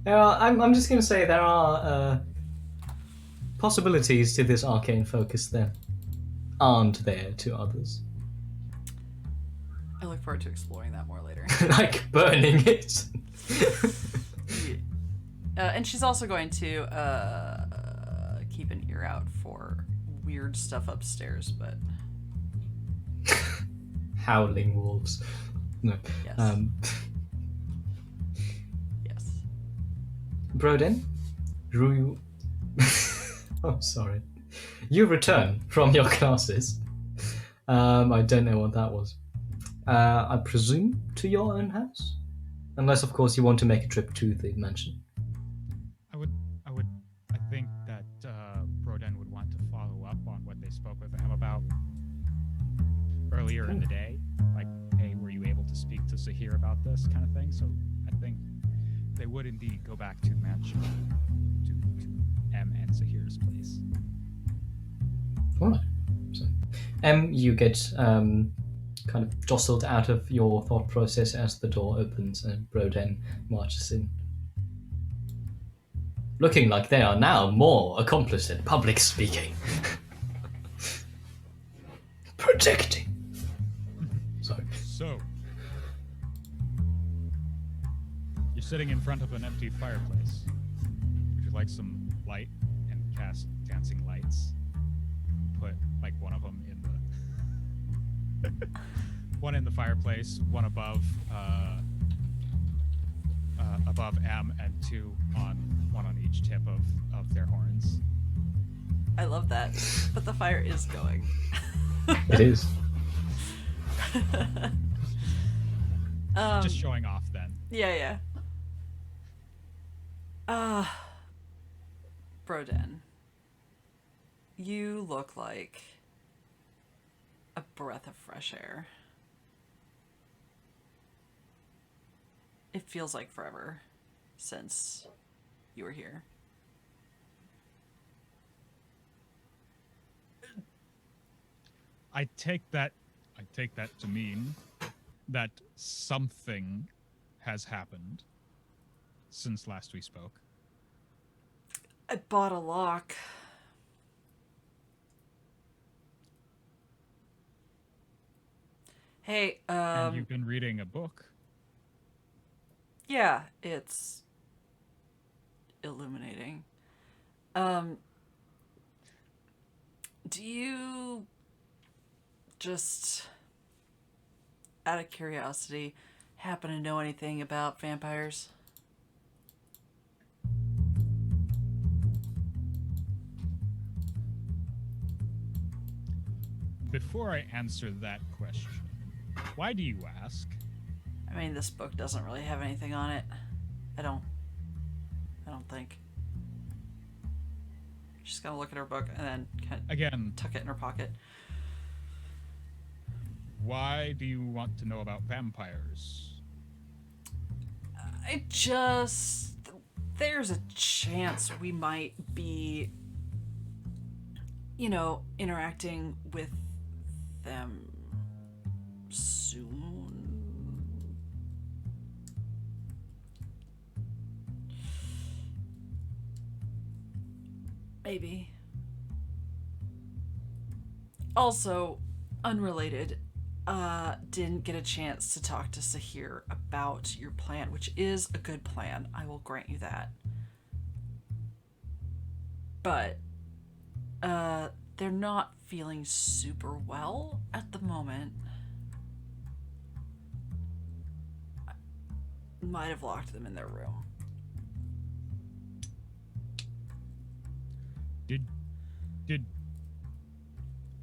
I'm just going to say there are possibilities to this arcane focus that aren't there to others. I look forward to exploring that more later. Like burning it. And she's also going to keep an ear out for weird stuff upstairs, but... Howling wolves. No. Yes. Yes. Broden, oh, sorry. You return from your classes. I don't know what that was. I presume to your own house? Unless, of course, you want to make a trip to the mansion. I think that Broden would want to follow up on what they spoke with him about earlier in the day. Like, hey, were you able to speak to Sahir about this kind of thing? So I think they would indeed go back to the mansion, to M and Sahir's place. Alright. So, you get kind of jostled out of your thought process as the door opens and Broden marches in. Looking like they are now more accomplished at public speaking. Protect So, you're sitting in front of an empty fireplace. Would you like some light and cast dancing lights? Put like one of them in the one in the fireplace, one above M, and one on each tip of their horns. I love that, but the fire is going. It is. Just showing off then. Yeah. Broden, you look like a breath of fresh air. It feels like forever since you were here. I take that to mean that something has happened since last we spoke. I bought a lock. Hey, And you've been reading a book. yeah, it's illuminating. Do you just, out of curiosity, happen to know anything about vampires? Before I answer that question, why do you ask? I mean, this book doesn't really have anything on it. I don't think. She's gonna look at her book and then kind of Again, tuck it in her pocket. why do you want to know about vampires? There's a chance we might be, interacting with them soon. Maybe. Also, unrelated, didn't get a chance to talk to Sahir about your plan, which is a good plan. I will grant you that. But, they're not feeling super well at the moment. I might have locked them in their room.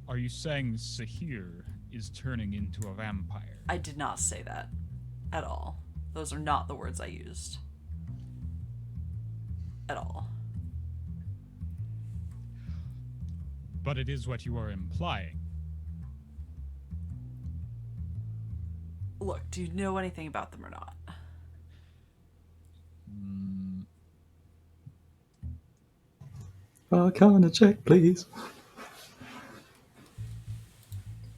Are you saying Sahir is turning into a vampire? I did not say that at all. Those are not the words I used. At all. But it is what you are implying. Look, do you know anything about them or not? Arcana check, please.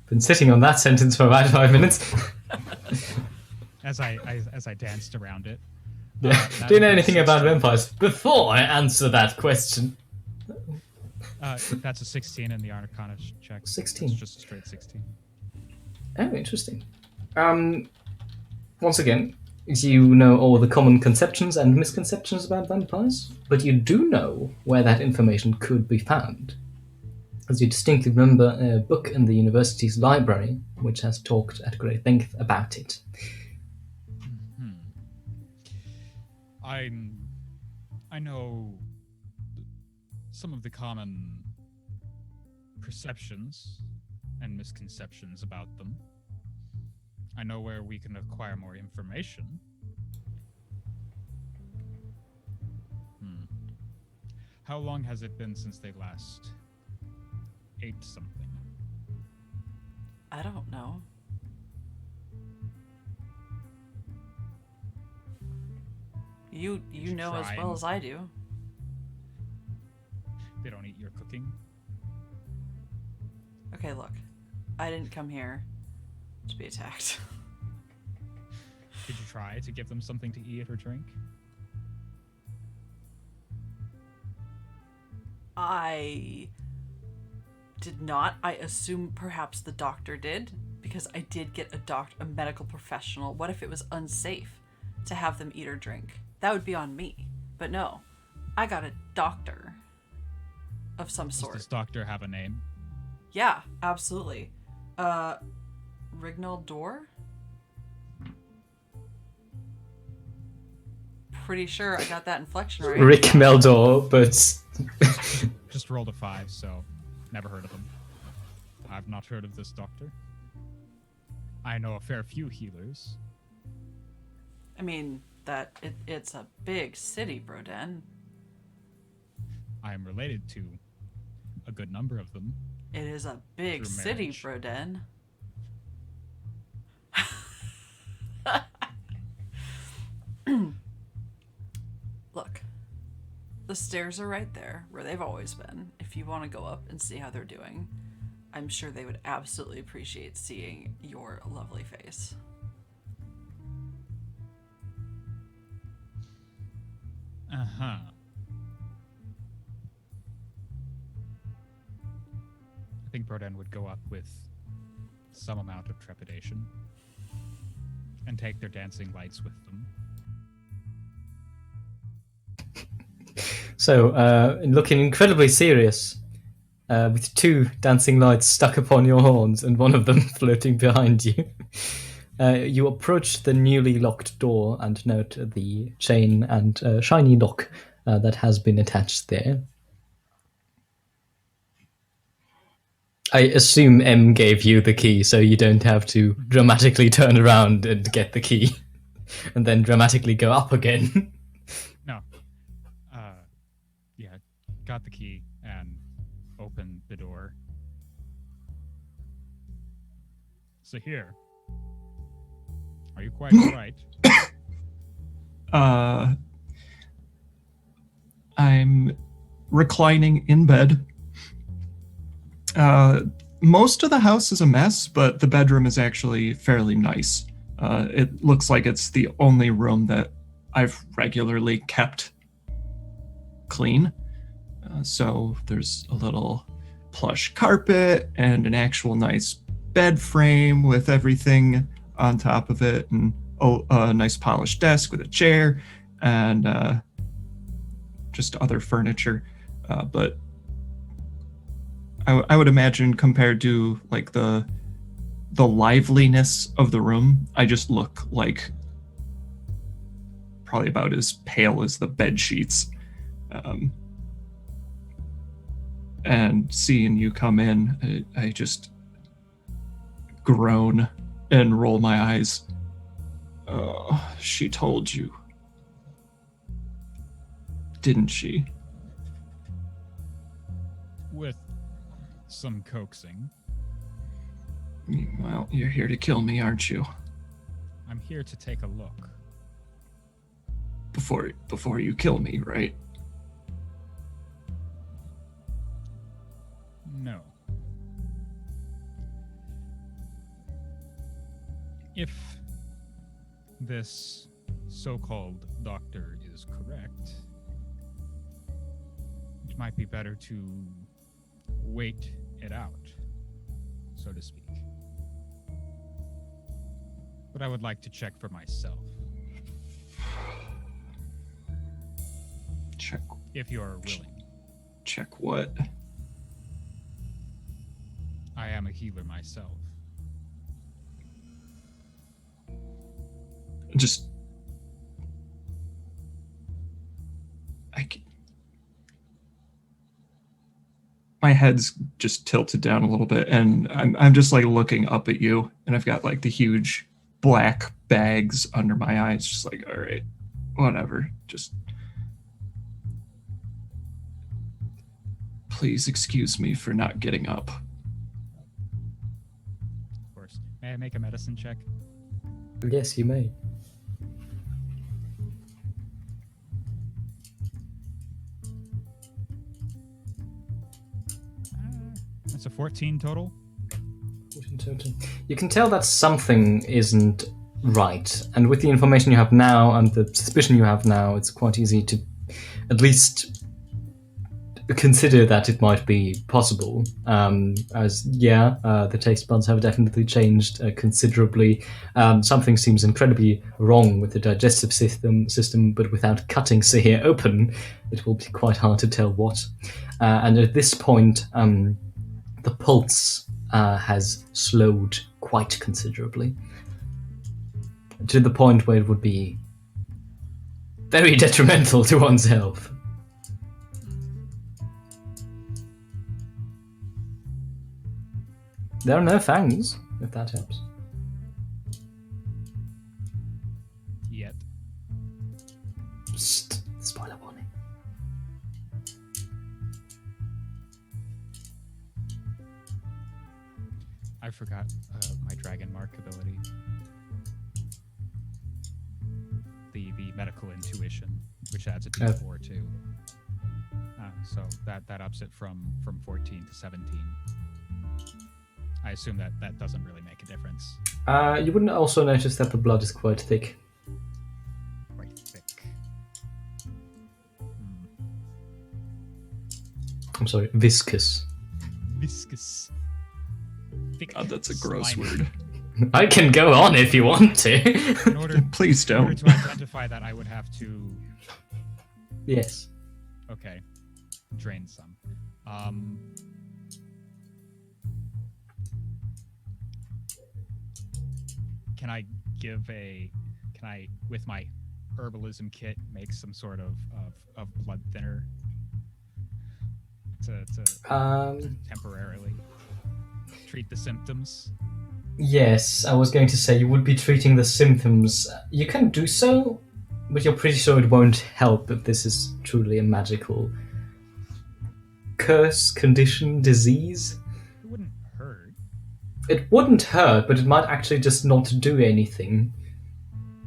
Been sitting on that sentence for about 5 minutes. As I danced around it. Do you know anything about vampires? Before I answer that question. That's a 16 in the Arcana check. 16. It's just a straight 16. Oh, interesting. Once again, you know all the common conceptions and misconceptions about vampires, but you do know where that information could be found, as you distinctly remember a book in the university's library which has talked at great length about it. I know some of the common perceptions and misconceptions about them. I know where we can acquire more information. How long has it been since they last ate something? I don't know. You know as well as I do. They don't eat your cooking? Okay, look. I didn't come here to be attacked. Did you try to give them something to eat or drink? I did not. I assume perhaps the doctor did. because I did get a medical professional. What if it was unsafe to have them eat or drink? That would be on me. But no, I got a doctor of some sort. Does this doctor have a name? Yeah, absolutely. Rignal Door? Pretty sure I got that inflection right. Rick Meldor, but Just rolled a 5, so never heard of him. I've not heard of this doctor. I know a fair few healers. I mean, it's a big city, Broden. I am related to a good number of them. It is a big Through city, marriage. Broden. Look, the stairs are right there where they've always been. If you want to go up and see how they're doing, I'm sure they would absolutely appreciate seeing your lovely face. Uh-huh. I think Broden would go up with some amount of trepidation and take their dancing lights with them. so looking incredibly serious, with 2 dancing lights stuck upon your horns and one of them floating behind you. You approach the newly locked door and note the chain and shiny lock that has been attached there. I assume M gave you the key, so you don't have to dramatically turn around and get the key, and then dramatically go up again. No. Yeah, got the key and opened the door. Sahir, are you quite all right? I'm reclining in bed. Most of the house is a mess, but the bedroom is actually fairly nice. It looks like it's the only room that I've regularly kept clean. So there's a little plush carpet and an actual nice bed frame with everything on top of it, and a nice polished desk with a chair and just other furniture. But I would imagine compared to like the liveliness of the room, I just look like probably about as pale as the bed sheets. And seeing you come in, I just groan and roll my eyes. Oh, she told you, didn't she? With some coaxing. Well, you're here to kill me, aren't you? I'm here to take a look. Before you kill me, right? No. If this so-called doctor is correct, it might be better to wait it out, so to speak. But I would like to check for myself. Check. If you are willing. Check what? I am a healer myself. Just. My head's just tilted down a little bit, and I'm just like looking up at you, and I've got like the huge black bags under my eyes, just like, all right, whatever, just please excuse me for not getting up. Of course. May I make a medicine check? Yes, you may. That's a 14 total. You can tell that something isn't right, and with the information you have now and the suspicion you have now, it's quite easy to at least consider that it might be possible. The taste buds have definitely changed considerably. Something seems incredibly wrong with the digestive system, but without cutting Sahir open, it will be quite hard to tell what. And at this point, the pulse has slowed quite considerably, to the point where it would be very detrimental to one's health. There are no fangs, if that helps. Yet. Psst, spoiler warning. I forgot my dragon mark ability. The medical intuition, which adds a d4 too. So that ups it from 14 to 17. I assume that doesn't really make a difference. You wouldn't also notice that the blood is quite thick. Quite thick. I'm sorry, viscous. Viscous. Thick. God, that's a gross slimy. word. I can go on if you want to. In order, Please in order don't. to identify that, I would have to. Yes. Okay. Drain some. Can I, with my herbalism kit, make some sort of blood thinner to temporarily treat the symptoms? Yes, I was going to say you would be treating the symptoms. You can do so, but you're pretty sure it won't help if this is truly a magical curse, condition, disease. It wouldn't hurt. It wouldn't hurt, but it might actually just not do anything,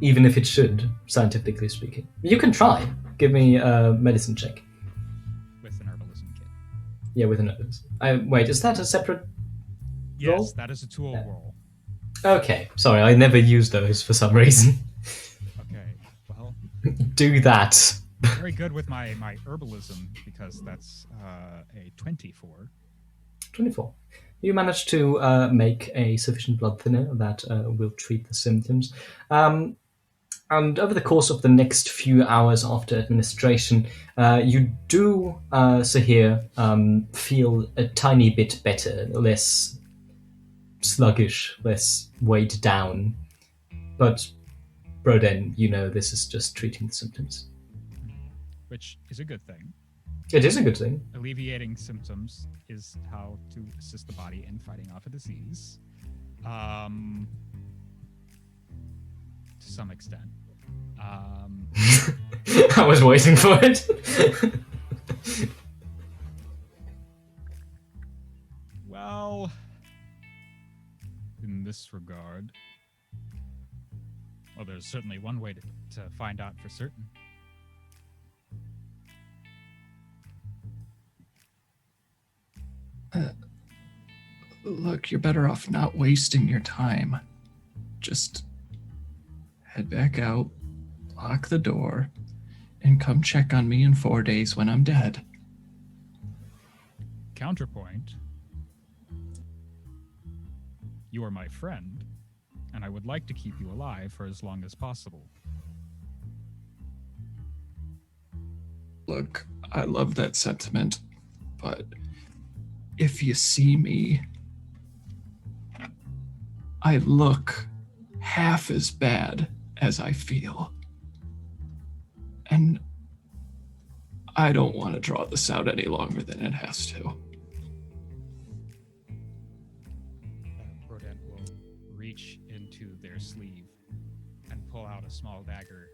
even if it should, scientifically speaking. You can try. Give me a medicine check. With an herbalism kit. Yeah, with an herbalism. Wait, is that a separate Yes, roll? that is a tool roll. Okay, sorry, I never use those for some reason. Okay, well, Do that. very good with my herbalism, because that's a 24. 24. You managed to make a sufficient blood thinner that will treat the symptoms. And over the course of the next few hours after administration, you do, Sahir, feel a tiny bit better, less sluggish, less weighed down. But, Broden, you know this is just treating the symptoms. Which is a good thing. It is a good thing. Alleviating symptoms is how to assist the body in fighting off a disease. To some extent. I was waiting for it. Well, in this regard, well, there's certainly one way to find out for certain. Look, you're better off not wasting your time. Just head back out, lock the door, and come check on me in 4 days when I'm dead. Counterpoint, you are my friend, and I would like to keep you alive for as long as possible. Look, I love that sentiment, but if you see me, I look half as bad as I feel. And I don't want to draw this out any longer than it has to. Rodent will reach into their sleeve and pull out a small dagger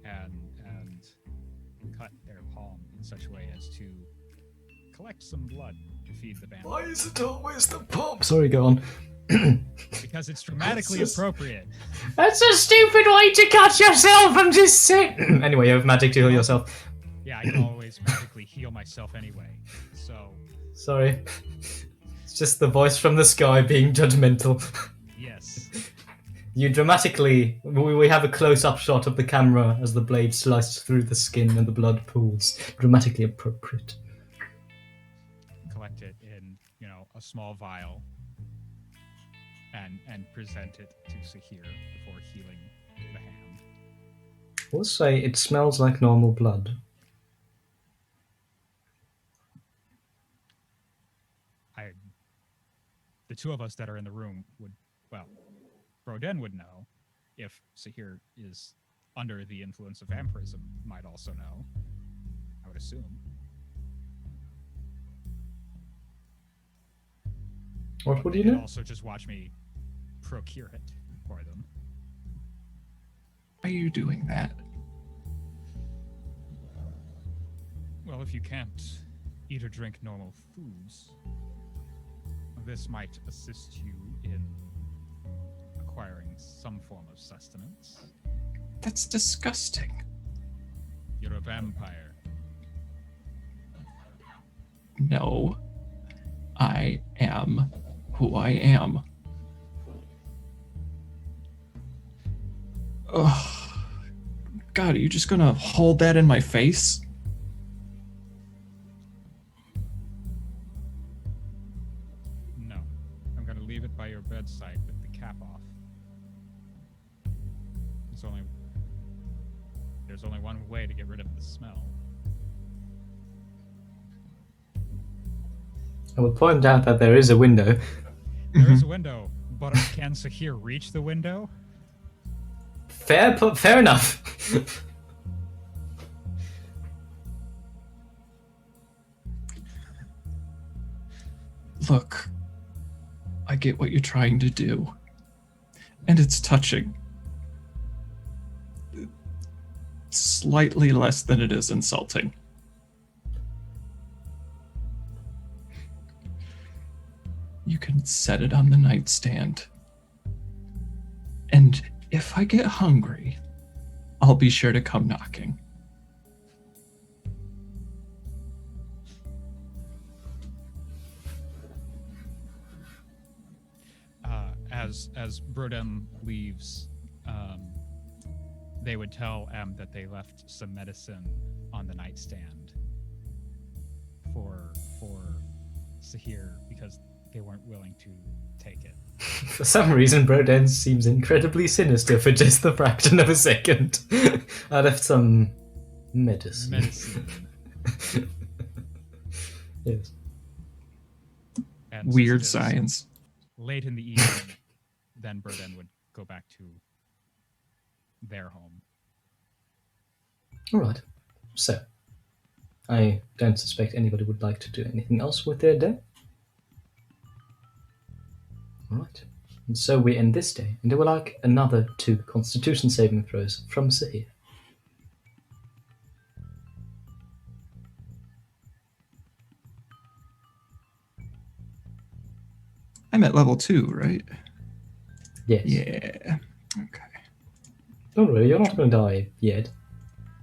and cut their palm in such a way as to collect some blood to feed the bandit. Why is it always the pop? Sorry, go on. Because it's dramatically appropriate. That's a stupid way to cut yourself. I'm just saying. Anyway, you have magic to heal yourself. Yeah, I can always magically heal myself anyway. So, Sorry. It's just the voice from the sky being judgmental. yes. You dramatically... We have a close-up shot of the camera as the blade slices through the skin and the blood pools. Dramatically appropriate. a small vial and present it to Sahir before healing the hand. We'll say it smells like normal blood. The two of us that are in the room would, well, Broden would know. If Sahir is under the influence of vampirism, might also know. I would assume. What would you They'd do? also just watch me procure it for them. Why are you doing that? Well, if you can't eat or drink normal foods, this might assist you in acquiring some form of sustenance. That's disgusting. You're a vampire. No. I am who I am. Ugh. God, are you just gonna hold that in my face? No. I'm gonna leave it by your bedside with the cap off. There's only one way to get rid of the smell. I will point out that there is a window. There is a window, but can Sahir reach the window? Fair enough. Look, I get what you're trying to do. And it's touching. Slightly less than it is insulting. You can set it on the nightstand. And if I get hungry, I'll be sure to come knocking. As Brodem leaves, they would tell M that they left some medicine on the nightstand for Sahir because they weren't willing to take it. For some reason, Broden seems incredibly sinister for just the fraction of a second. I left some medicine. Yes. And Weird since it is science. late in the evening, then Broden would go back to their home. Alright. So, I don't suspect anybody would like to do anything else with their day. Alright. And so we end this day, and I would like another 2 Constitution saving throws from Sahir. I'm at level 2, right? Yes. Yeah. Okay. Don't worry, you're not going to die yet.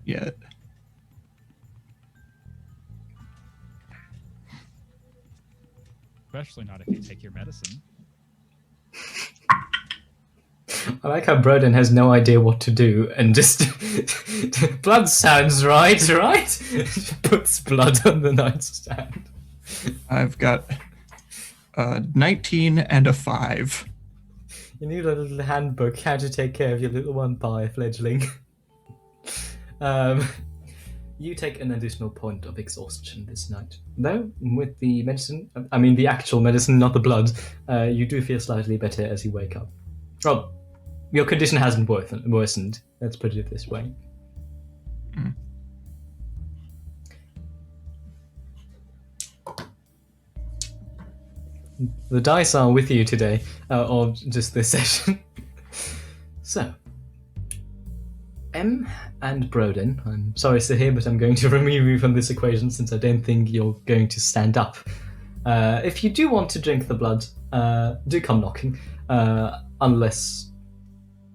Yet. Especially not if you take your medicine. I like how Broden has no idea what to do and just blood sounds right? Puts blood on the nightstand. I've got 19 and a 5. You need a little handbook how to take care of your little vampire fledgling. You take an additional point of exhaustion this night. Though, with the medicine, I mean the actual medicine, not the blood, you do feel slightly better as you wake up. Well, your condition hasn't worsened, let's put it this way. Mm. The dice are with you today, or just this session. So, M and Broden, I'm sorry Sahir, but I'm going to remove you from this equation since I don't think you're going to stand up. If you do want to drink the blood, do come knocking, unless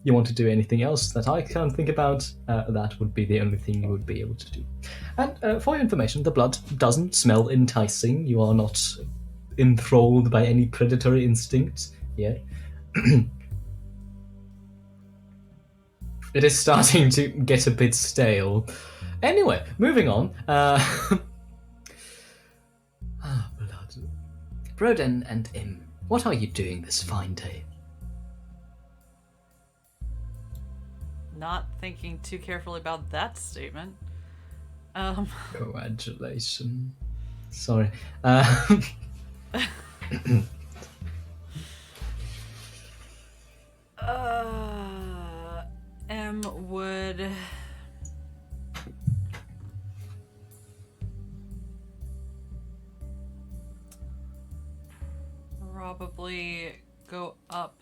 you want to do anything else that I can't think about, that would be the only thing you would be able to do. And for your information, the blood doesn't smell enticing. You are not enthralled by any predatory instinct. Yeah. It is starting to get a bit stale. Anyway, moving on. Blood. Broden and Im, what are you doing this fine day? Not thinking too carefully about that statement. Congratulations. Sorry. M would probably go up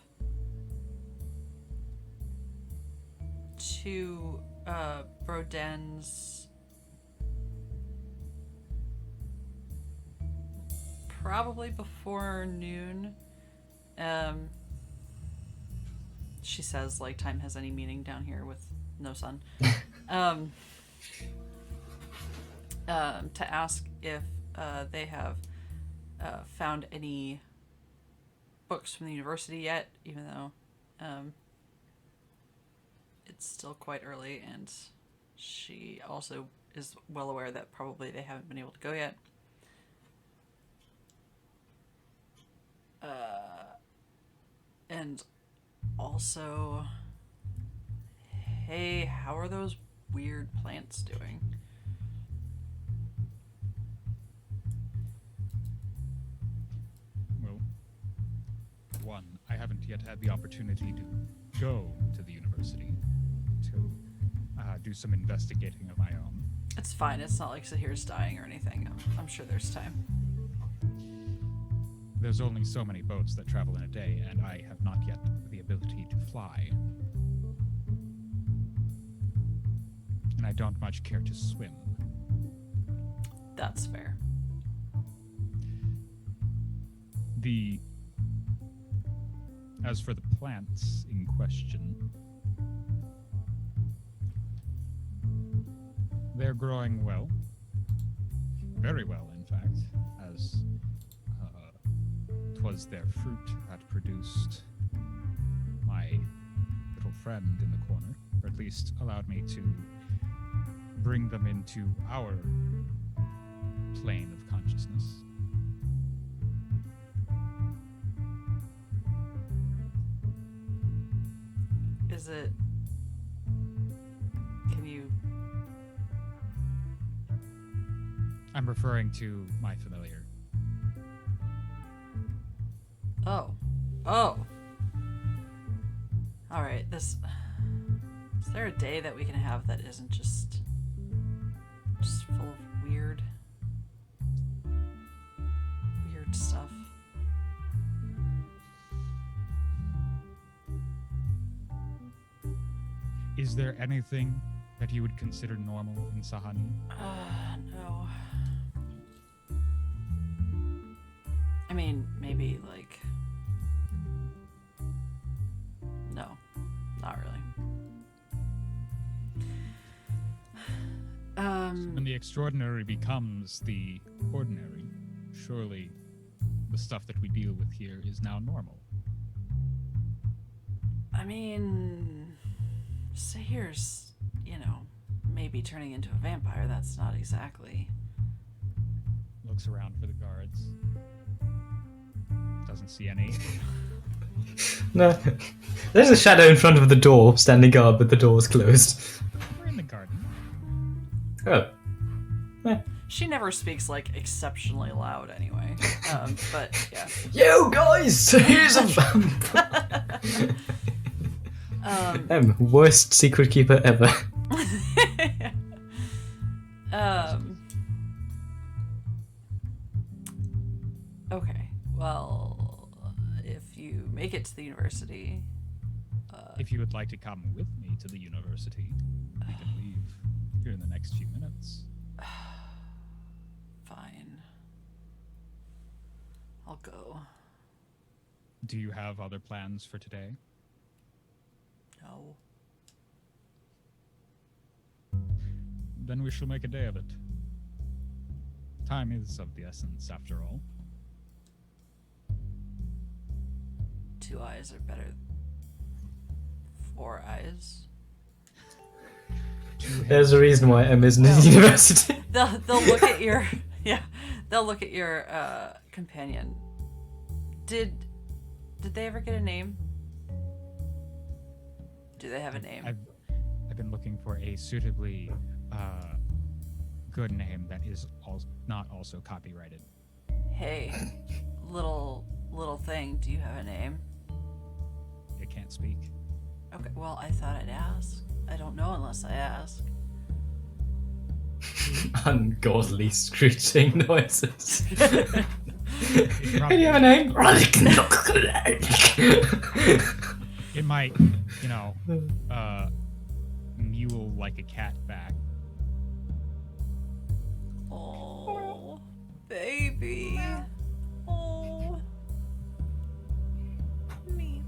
to Broden's probably before noon. She says like time has any meaning down here with no sun. To ask if they have found any books from the university yet, even though it's still quite early, and she also is well aware that probably they haven't been able to go yet. And also, hey, how are those weird plants doing? Well, for one, I haven't yet had the opportunity to go to the university to do some investigating of my own. It's fine. It's not like Sahir's dying or anything. I'm sure there's time. There's only so many boats that travel in a day, and I have not yet the ability to fly. And I don't much care to swim. That's fair. As for the plants in question, they're growing well. Very well, in fact, as 'twas their fruit that produced my little friend in the corner, or at least allowed me to bring them into our plane of consciousness. Is it... Can you... I'm referring to my familiar. Oh. Alright, Is there a day that we can have that isn't just full of weird stuff? Is there anything that you would consider normal in Sahani? No. I mean, maybe, like... No, not really. When the extraordinary becomes the ordinary, surely the stuff that we deal with here is now normal. I mean... Sahir's, maybe turning into a vampire. That's not exactly... Looks around for the guards. Doesn't see any. No. There's a shadow in front of the door, standing guard, but the door's closed. We're in the garden. Oh. She never speaks, exceptionally loud anyway. But, yeah. Yo, guys! Here's a vampire! Worst secret keeper ever. Okay, well, if you make it to the university... if you would like to come with me to the university, we can leave here in the next few minutes. Fine. I'll go. Do you have other plans for today? No. Then we shall make a day of it. Time is of the essence, after all. 2 eyes are better. 4 eyes. There's a reason why M isn't in university. They'll look at your They'll look at your companion Did they ever get a name? Do they have a name? I've been looking for a suitably good name that is not also copyrighted. Hey, little thing, do you have a name? It can't speak. Okay, well, I thought I'd ask. I don't know unless I ask. Ungodly screeching noises. Probably- And you have a name? It might, mule like a cat back. Oh, baby. Oh. Me.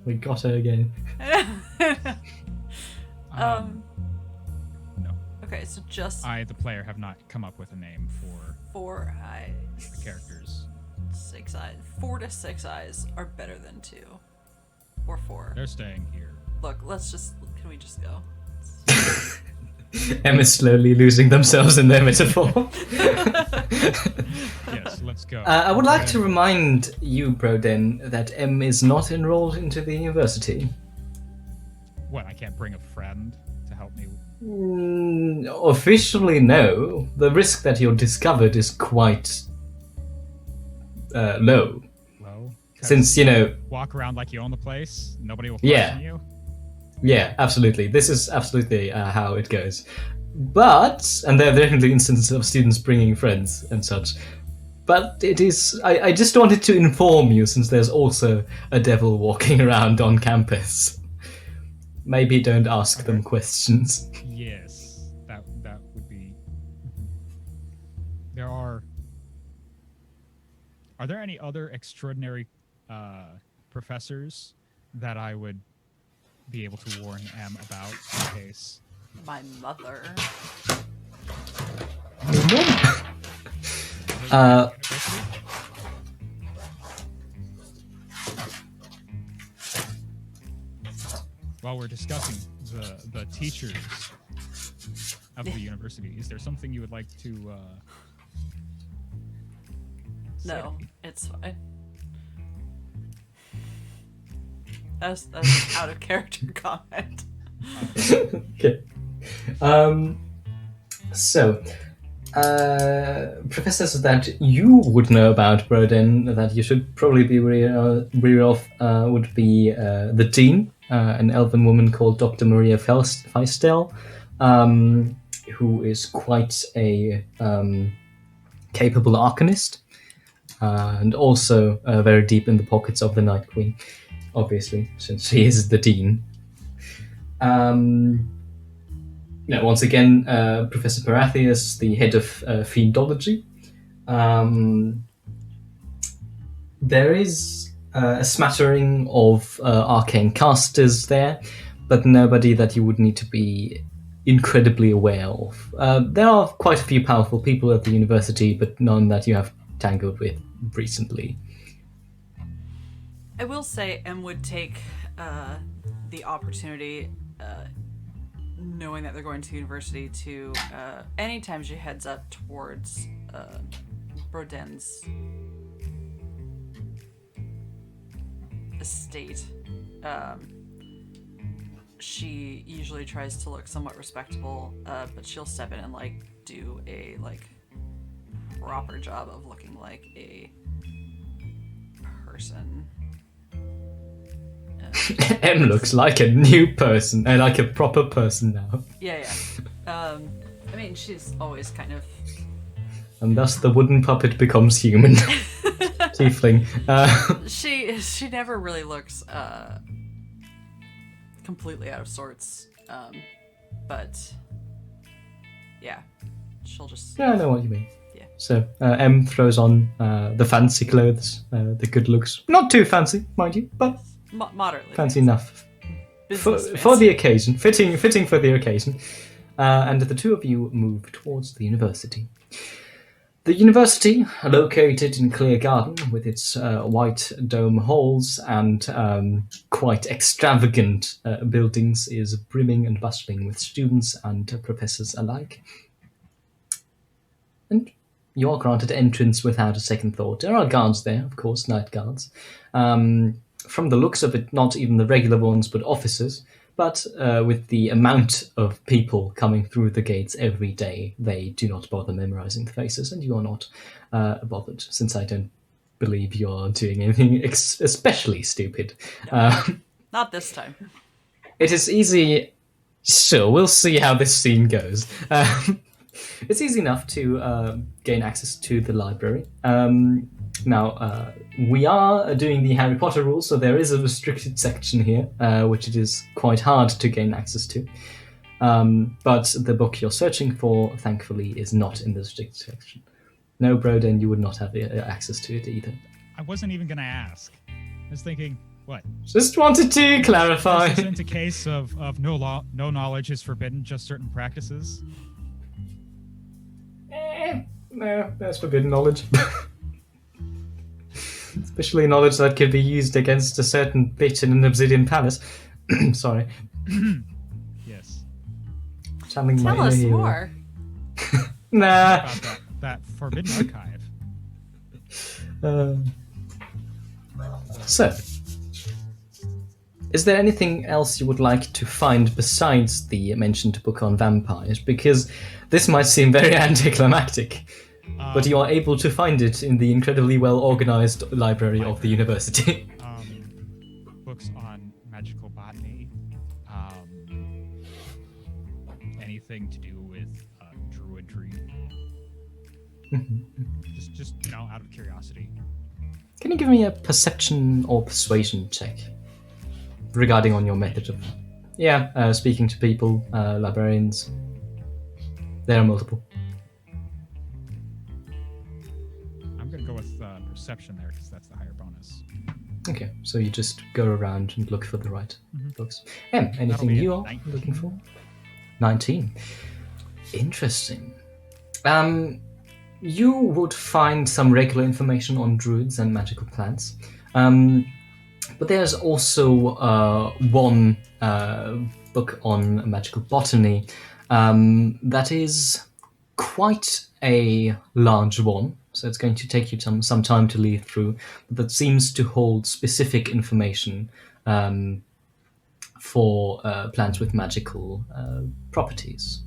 We got her again. No. Okay, so just I, the player, have not come up with a name for 4 eyes. the characters. 6 eyes. 4 to 6 eyes are better than 2. Or 4. They're staying here. Look, can we just go? M is slowly losing themselves in their metaphor. Yes, let's go. I would like to remind you, Broden, that M is not enrolled into the university. What, I can't bring a friend to help me? Officially, no. The risk that you're discovered is quite low. Low? Since, Walk around like you own the place? Nobody will Yeah. question you? Yeah, absolutely. This is absolutely how it goes. But, and there are definitely instances of students bringing friends and such. But it is, I just wanted to inform you, since there's also a devil walking around on campus. Maybe don't ask them questions. Yes, that would be. There are there any other extraordinary professors that I would be able to warn M about in case? My mother. While we're discussing the teachers of the university, is there something you would like to say? No, it's fine. That's an out of character comment. Okay. So, professors that you would know about, Broden, that you should probably be wary of would be the dean, an elven woman called Dr. Maria Feistel, who is quite a capable arcanist, and also very deep in the pockets of the Night Queen, obviously, since she is the dean. Once again, Professor Parathius, the head of Fiendology. There is a smattering of arcane casters there, but nobody that you would need to be incredibly aware of. There are quite a few powerful people at the university, but none that you have tangled with recently. I will say M would take the opportunity, knowing that they're going to university, to anytime she heads up towards Broden's estate, she usually tries to look somewhat respectable, but she'll step in and do a proper job of looking like a person. M looks like a new person, and like a proper person now. Yeah. I mean, she's always kind of... And thus the wooden puppet becomes human. Tiefling. She never really looks completely out of sorts. But yeah, she'll just... Yeah, I know what you mean. Yeah. So M throws on the fancy clothes, the good looks. Not too fancy, mind you, but moderately fancy enough. Business For the occasion, fitting for the occasion. And the two of you move towards the university. The university, located in Clear Garden with its white dome halls and quite extravagant buildings, is brimming and bustling with students and professors alike. And You are granted entrance without a second thought. There are guards there, of course, night guards. From the looks of it, not even the regular ones, but officers. But with the amount of people coming through the gates every day, they do not bother memorizing the faces, and you are not bothered, since I don't believe you're doing anything especially stupid. Not this time. It is easy. Sure, we'll see how this scene goes. It's easy enough to gain access to the library. Now, we are doing the Harry Potter rules, so there is a restricted section here, which it is quite hard to gain access to. But the book you're searching for, thankfully, is not in the restricted section. No, Broden, you would not have access to it either. I wasn't even going to ask. I was thinking, what? Just wanted to clarify. This isn't a case of no knowledge is forbidden, just certain practices? No, that's forbidden knowledge. Especially knowledge that could be used against a certain bitch in an obsidian palace. Sorry. Yes. Channeling Tell my us inner hero. more. Nah. About that forbidden archive. So, is there anything else you would like to find besides the mentioned book on vampires? Because this might seem very anticlimactic, but you are able to find it in the incredibly well-organized library of the university. Books on magical botany. Anything to do with druidry. just out of curiosity. Can you give me a perception or persuasion check regarding on your method of... Yeah, speaking to people, librarians. There are multiple. I'm going to go with perception there because that's the higher bonus. Okay, so you just go around and look for the right books. Anything That'll be you it. are 19. looking for? 19. Interesting. You would find some regular information on druids and magical plants. But there's also one book on magical botany that is quite a large one. So it's going to take you some time to lead through. But that seems to hold specific information for plants with magical properties,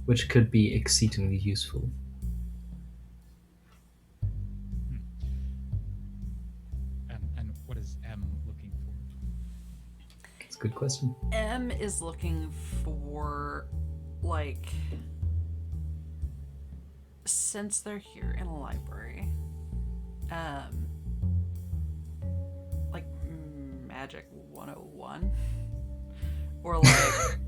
which could be exceedingly useful. And what is M looking for? It's a good question. M is looking for, like, since they're here in a library, like Magic 101, or like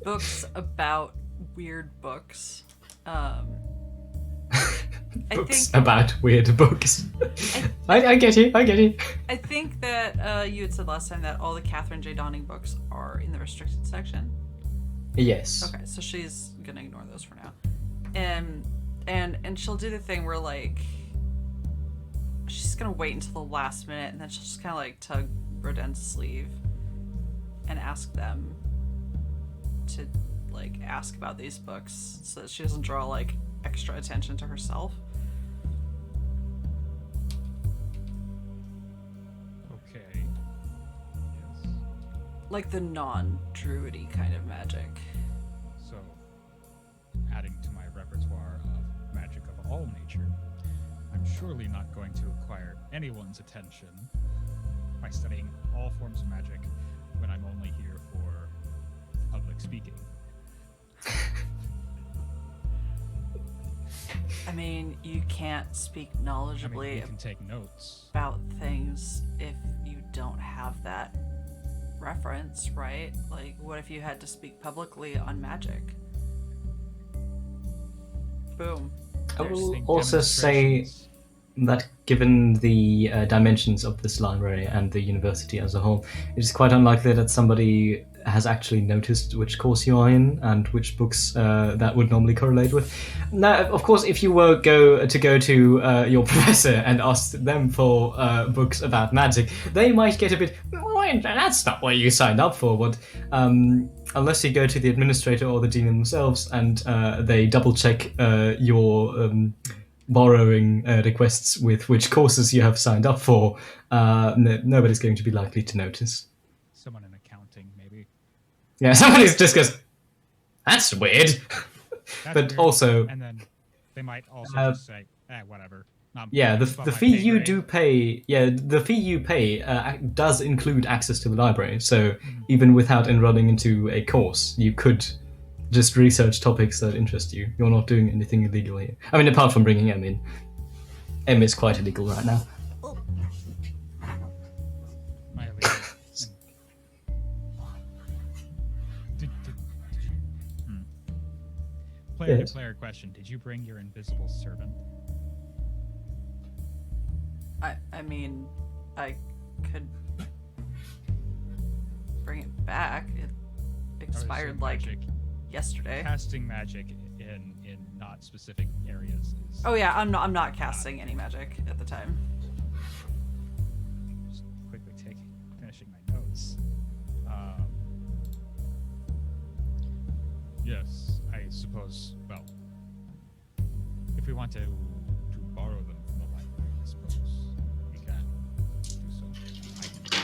books about weird books. Books about weird books. I get you. I think that you had said last time that all the Catherine J. Donning books are in the restricted section. Yes. Okay, so she's gonna ignore those for now. And she'll do the thing where, like, she's gonna wait until the last minute, and then she'll just kind of like tug Roden's sleeve and ask them to, like, ask about these books so that she doesn't draw, like, extra attention to herself. Okay. Yes. Like the non-druidy kind of magic. So, adding to my repertoire of magic of all nature, I'm surely not going to acquire anyone's attention by studying all forms of magic when I'm only here for public speaking. I mean, you can't speak knowledgeably you can take notes. about things if you don't have that reference, right? Like, what if you had to speak publicly on magic? Boom. I There's- will Think also say demonstrations. that given the dimensions of this library and the university as a whole, it is quite unlikely that somebody has actually noticed which course you are in and which books that would normally correlate with. Now, of course, if you were go to your professor and ask them for books about magic, they might get a bit, wait, that's not what you signed up for. But unless you go to the administrator or the dean themselves and they double check your borrowing requests with which courses you have signed up for, nobody's going to be likely to notice. Someone in accounting, maybe. Yeah, somebody's just goes, that's weird. That's But weird. also, And then they might also just say, whatever. yeah, the fee you do pay, the fee you pay does include access to the library. So even without enrolling into a course, you could just research topics that interest you. You're not doing anything illegal here. I mean, apart from bringing M in. M is quite illegal right now. My illegal. Player-to-player question. Did you bring your invisible servant? I mean, I could bring it back. It expired like yesterday. Casting magic in not specific areas is. Oh yeah, I'm not casting any magic at the time. Just quickly finishing my notes. Yes, I suppose. Well, if we want to borrow them from the library, I suppose we can do so. I can do so.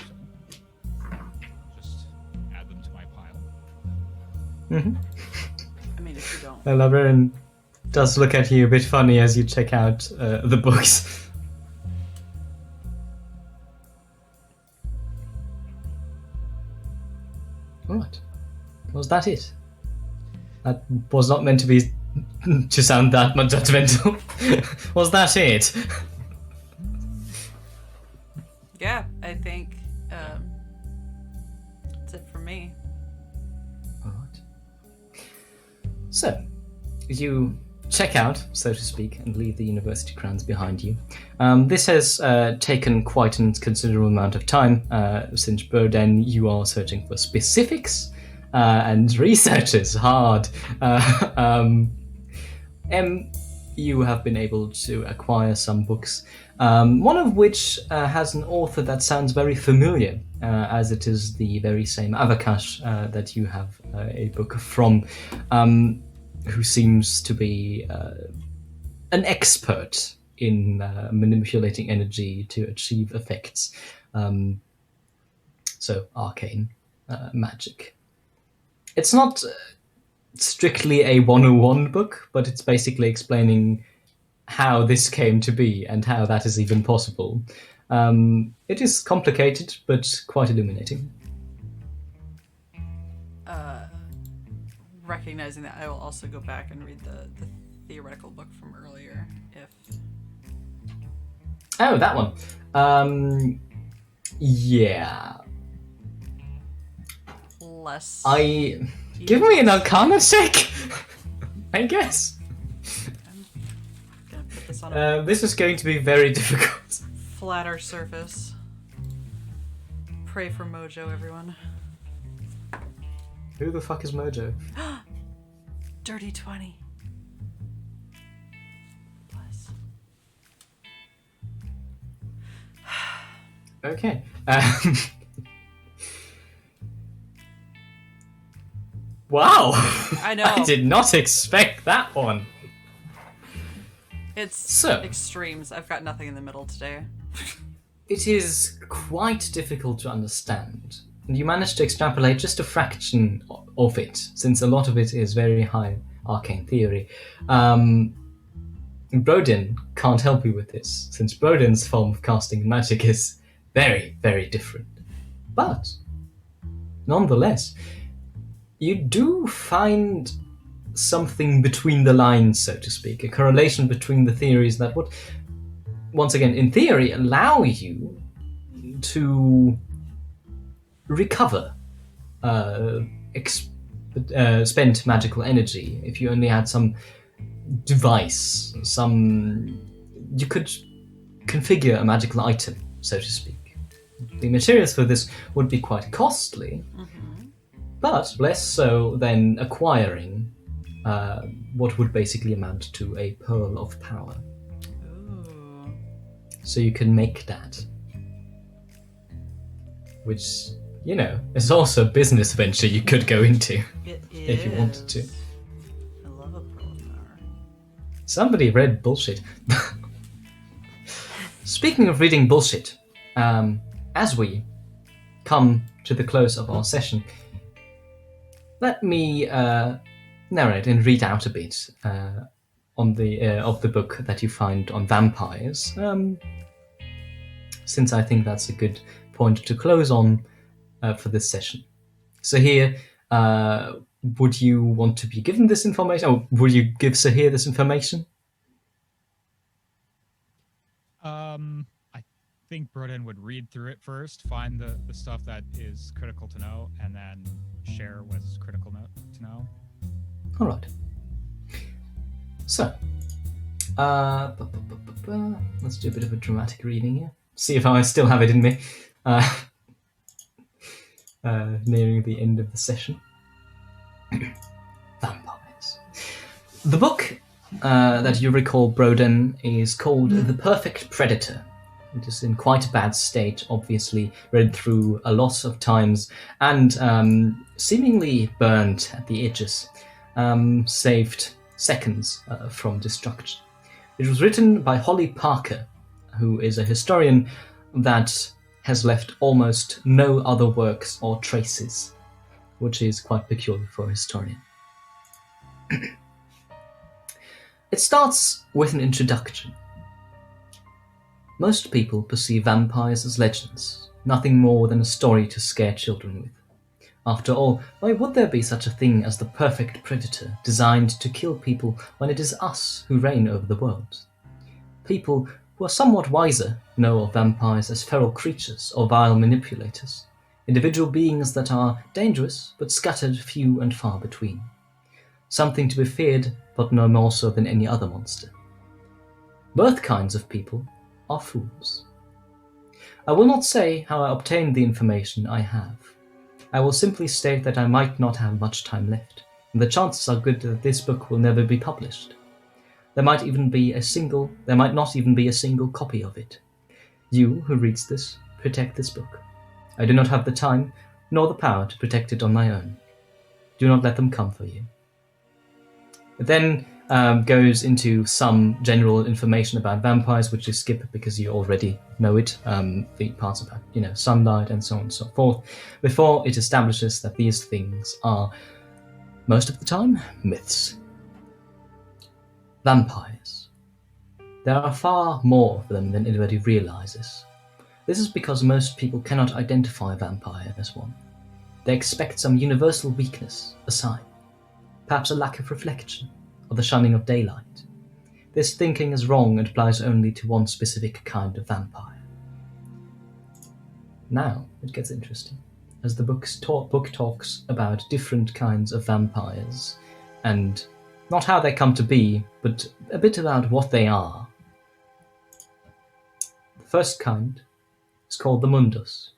Just add them to my pile. Mm-hmm. I mean, if you don't. The librarian does look at you a bit funny as you check out the books. What? Was that it? That was not meant to be to sound that much judgmental. Was that it? Yeah, I think that's it for me. Alright. So, you check out, so to speak, and leave the university grounds behind you. This has taken quite a considerable amount of time, since Burden you are searching for specifics, and research is hard. You have been able to acquire some books, one of which has an author that sounds very familiar, as it is the very same Avakash that you have a book from, who seems to be an expert in manipulating energy to achieve effects. So arcane magic. It's not strictly a 101 book, but it's basically explaining how this came to be and how that is even possible. It is complicated, but quite illuminating. Recognizing that, I will also go back and read the theoretical book from earlier, if... Oh, that one. Yeah. Less... Give me an Arcana check, I guess. I'm gonna put this on a This is going to be very difficult. flatter surface. Pray for Mojo, everyone. Who the fuck is Mojo? Dirty 20. Bless. Okay. Wow! I know. I did not expect that one. It's So- extremes. I've got nothing in the middle today. It is quite difficult to understand. And you managed to extrapolate just a fraction of it, since a lot of it is very high arcane theory. Brodin can't help you with this, since Brodin's form of casting magic is very, very different. But, nonetheless, you do find something between the lines, so to speak, a correlation between the theories that would, once again, in theory, allow you to recover spent magical energy if you only had some device, you could configure a magical item, so to speak. The materials for this would be quite costly, but less so than acquiring what would basically amount to a pearl of power. Ooh. So you can make that. Which, you know, is also a business venture you could go into It is. if you wanted to. I love a pearl of power. Somebody read bullshit. Speaking of reading bullshit, as we come to the close of our session, let me narrate and read out a bit on the of the book that you find on vampires, since I think that's a good point to close on for this session. So here, would you want to be given this information, or would you give Sahir this information? I think Broden would read through it first, find the stuff that is critical to know, and then share what's critical to know. All right. So, let's do a bit of a dramatic reading here. See if I still have it in me. Nearing the end of the session. Vampires. The book that you recall, Broden, is called The Perfect Predator. It is in quite a bad state, obviously, read through a lot of times, and seemingly burned at the edges, saved seconds from destruction. It was written by Holly Parker, who is a historian that has left almost no other works or traces, which is quite peculiar for a historian. It starts with an introduction. Most people perceive vampires as legends, nothing more than a story to scare children with. After all, why would there be such a thing as the perfect predator designed to kill people when it is us who reign over the world? People who are somewhat wiser know of vampires as feral creatures or vile manipulators, individual beings that are dangerous but scattered few and far between. Something to be feared, but no more so than any other monster. Both kinds of people are fools. I will not say how I obtained the information I have. I will simply state that I might not have much time left, and the chances are good that this book will never be published. There might not even be a single copy of it. You, who reads this, protect this book. I do not have the time, nor the power to protect it on my own. Do not let them come for you. It then goes into some general information about vampires, which you skip because you already know it, the parts about, sunlight and so on and so forth, before it establishes that these things are, most of the time, myths. Vampires. There are far more of them than anybody realizes. This is because most people cannot identify a vampire as one. They expect some universal weakness, a sign, perhaps a lack of reflection, or the shunning of daylight. This thinking is wrong and applies only to one specific kind of vampire. Now it gets interesting, as the book talks about different kinds of vampires, and not how they come to be, but a bit about what they are. The first kind is called the Mundus.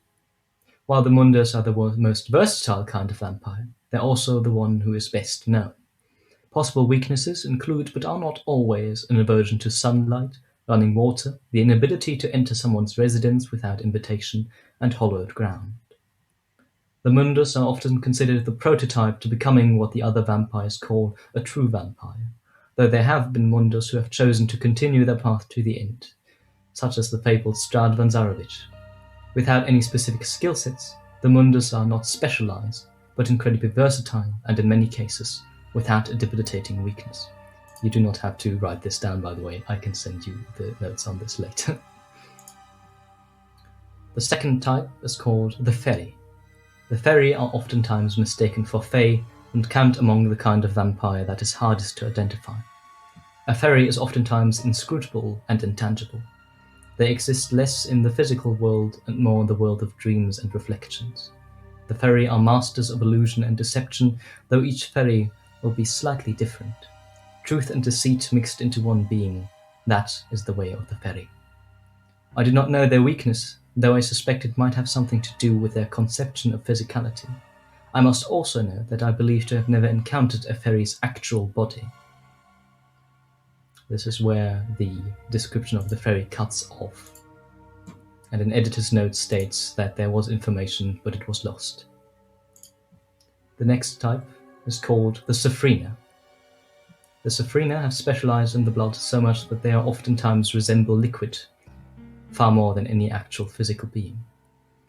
While the Mundus are the most versatile kind of vampire, they're also the one who is best known. Possible weaknesses include, but are not always, an aversion to sunlight, running water, the inability to enter someone's residence without invitation, and hollowed ground. The Mundus are often considered the prototype to becoming what the other vampires call a true vampire, though there have been Mundus who have chosen to continue their path to the end, such as the fabled Stradvan Zarovich. Without any specific skill sets, the Mundus are not specialized, but incredibly versatile, and in many cases, without a debilitating weakness. You do not have to write this down, by the way. I can send you the notes on this later. The second type is called the Fairy. The Fairy are oftentimes mistaken for Fae and count among the kind of vampire that is hardest to identify. A Fairy is oftentimes inscrutable and intangible. They exist less in the physical world and more in the world of dreams and reflections. The Fairy are masters of illusion and deception, though each Fairy will be slightly different. Truth and deceit mixed into one being, that is the way of the Fairy. I do not know their weakness, though I suspect it might have something to do with their conception of physicality. I must also note that I believe to have never encountered a fairy's actual body. This is where the description of the fairy cuts off, and an editor's note states that there was information, but it was lost. The next type is called the Safrina. The Safrina have specialized in the blood so much that they are oftentimes resemble liquid, far more than any actual physical being.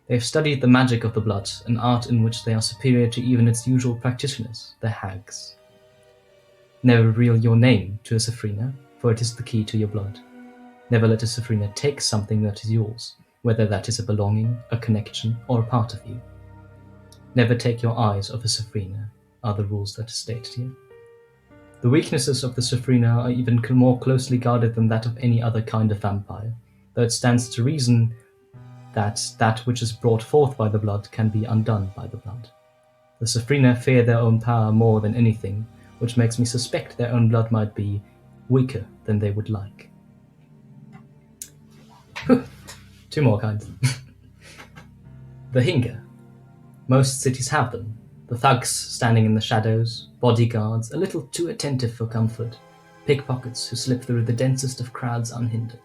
They have studied the magic of the blood, an art in which they are superior to even its usual practitioners, the hags. Never reveal your name to a Safrina, for it is the key to your blood. Never let a Safrina take something that is yours, whether that is a belonging, a connection, or a part of you. Never take your eyes off a Safrina, are the rules that are stated here. The weaknesses of the Safrina are even more closely guarded than that of any other kind of vampire, though it stands to reason that that which is brought forth by the blood can be undone by the blood. The Safrina fear their own power more than anything, which makes me suspect their own blood might be weaker than they would like. Two more kinds. The Hinga. Most cities have them. The thugs standing in the shadows, bodyguards a little too attentive for comfort, pickpockets who slip through the densest of crowds unhindered.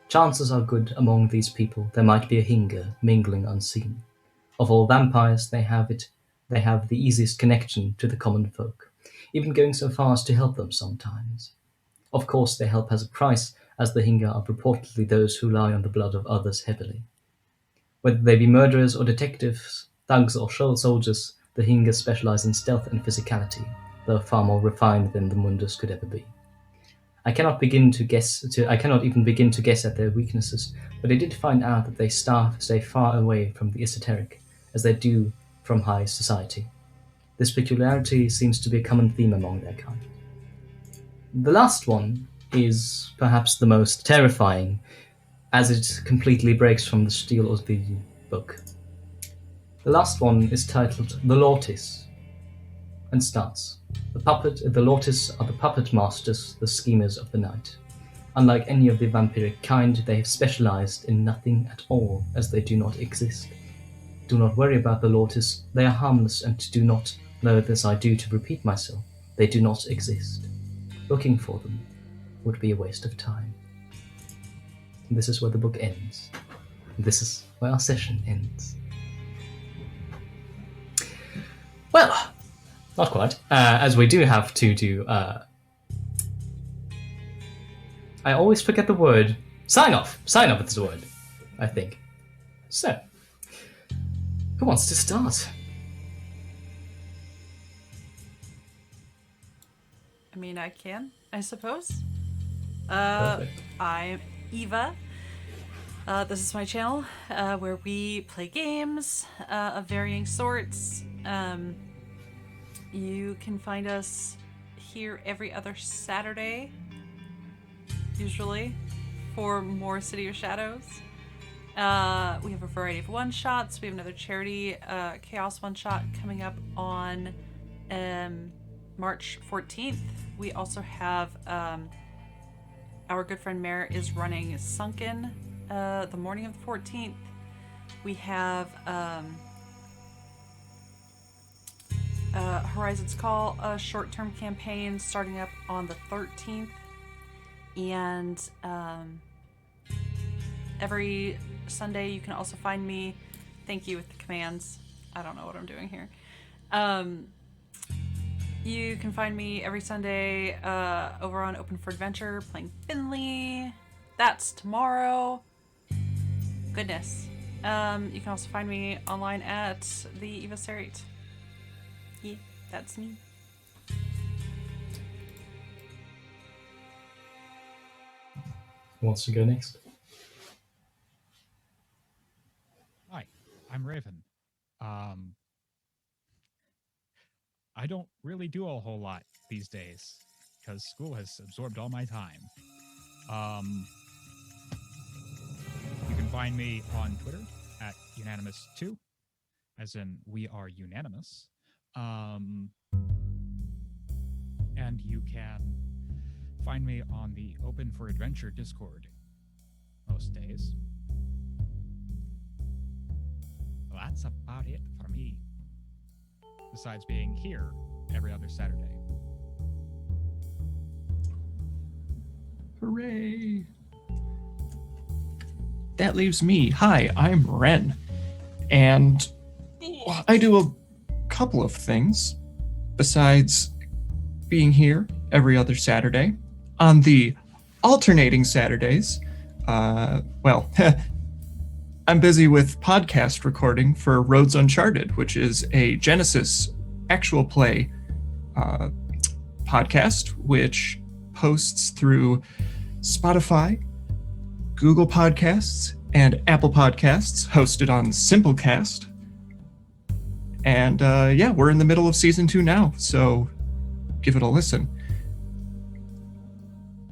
Chances are good among these people there might be a Hinga mingling unseen. Of all vampires, they have the easiest connection to the common folk, even going so far as to help them sometimes. Of course, their help has a price, as the Hinga are purportedly those who lie on the blood of others heavily. Whether they be murderers or detectives, thugs or soldiers, the Hinga specialize in stealth and physicality, though far more refined than the Mundus could ever be. I cannot even begin to guess at their weaknesses, but I did find out that they stay far away from the esoteric, as they do from high society. This peculiarity seems to be a common theme among their kind. The last one is perhaps the most terrifying, as it completely breaks from the style of the book. The last one is titled The Lortis, and starts. The Lortis are the puppet masters, the schemers of the night. Unlike any of the vampiric kind, they have specialized in nothing at all, as they do not exist. Do not worry about the Lortis, they are harmless, and do not, loath as I do to repeat myself, they do not exist. Looking for them would be a waste of time. And this is where the book ends. And this is where our session ends. Well, not quite, as we do have to do... I always forget the word. Sign off! Sign off is the word, I think. So, who wants to start? I mean, I can, I suppose. Perfect. I'm Eva. This is my channel where we play games of varying sorts. You can find us here every other Saturday, usually, for more City of Shadows. We have a variety of one-shots. We have another charity Chaos one-shot coming up on March 14th. We also have our good friend Mare is running Sunken the morning of the 14th. We have Horizon's Call, a short-term campaign starting up on the 13th. And every Sunday you can also find me. Thank you with the commands. I don't know what I'm doing here. You can find me every Sunday over on Open for Adventure playing Finley. That's tomorrow. Goodness. You can also find me online at the Eva Serrate. Yeah, that's me. Who wants to go next? Hi, I'm Raven. I don't really do a whole lot these days because school has absorbed all my time. You can find me on Twitter at unanimous2, as in we are unanimous. And you can find me on the Open for Adventure Discord most days. Well, that's about it for me. besides being here every other Saturday. Hooray! That leaves me. Hi, I'm Wren. And I do a couple of things besides being here every other Saturday. On the alternating Saturdays, well, I'm busy with podcast recording for Roads Uncharted, which is a Genesis actual play podcast, which posts through Spotify, Google Podcasts, and Apple Podcasts, hosted on Simplecast. And yeah, we're in the middle of season 2 now, so give it a listen.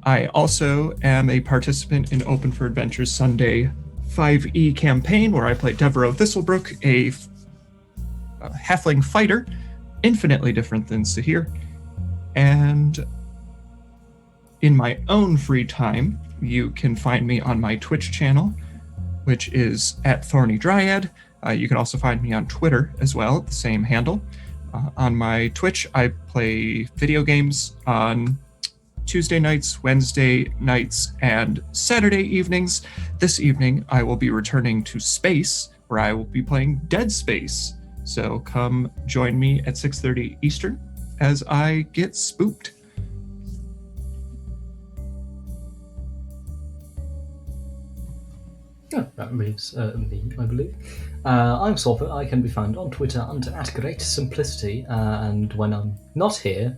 I also am a participant in Open for Adventures Sunday 5e campaign, where I play Devereaux Thistlebrook, a halfling fighter, infinitely different than Sahir. And in my own free time, you can find me on my Twitch channel, which is at Thorny Dryad. You can also find me on Twitter as well, the same handle. On my Twitch, I play video games on Tuesday nights, Wednesday nights, and Saturday evenings. This evening, I will be returning to Space, where I will be playing Dead Space. So come join me at 6:30 Eastern as I get spooked. Yeah, that leaves me, I believe. I'm Sulfur. I can be found on Twitter under @GreatSimplicity, and when I'm not here,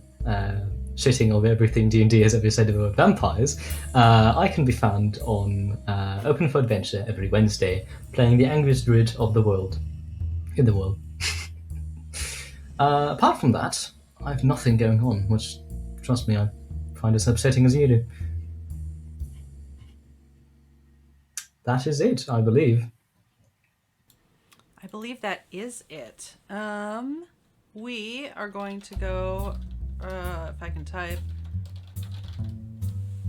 shitting over everything D&D has ever said about vampires, I can be found on Open for Adventure every Wednesday, playing the angriest druid of the world. In the world. Apart from that, I have nothing going on, which, trust me, I find as upsetting as you do. That is it, I believe. I believe that is it. We are going to go, if I can type,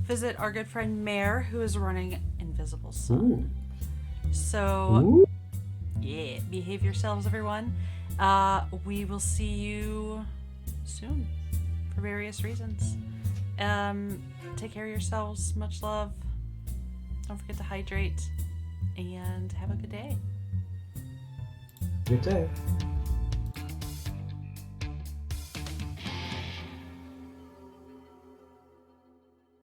visit our good friend Mare, who is running Invisible Sun. Ooh. So, Ooh. yeah, behave yourselves, everyone. We will see you soon for various reasons. Take care of yourselves. Much love. Don't forget to hydrate, and have a good day. Good day.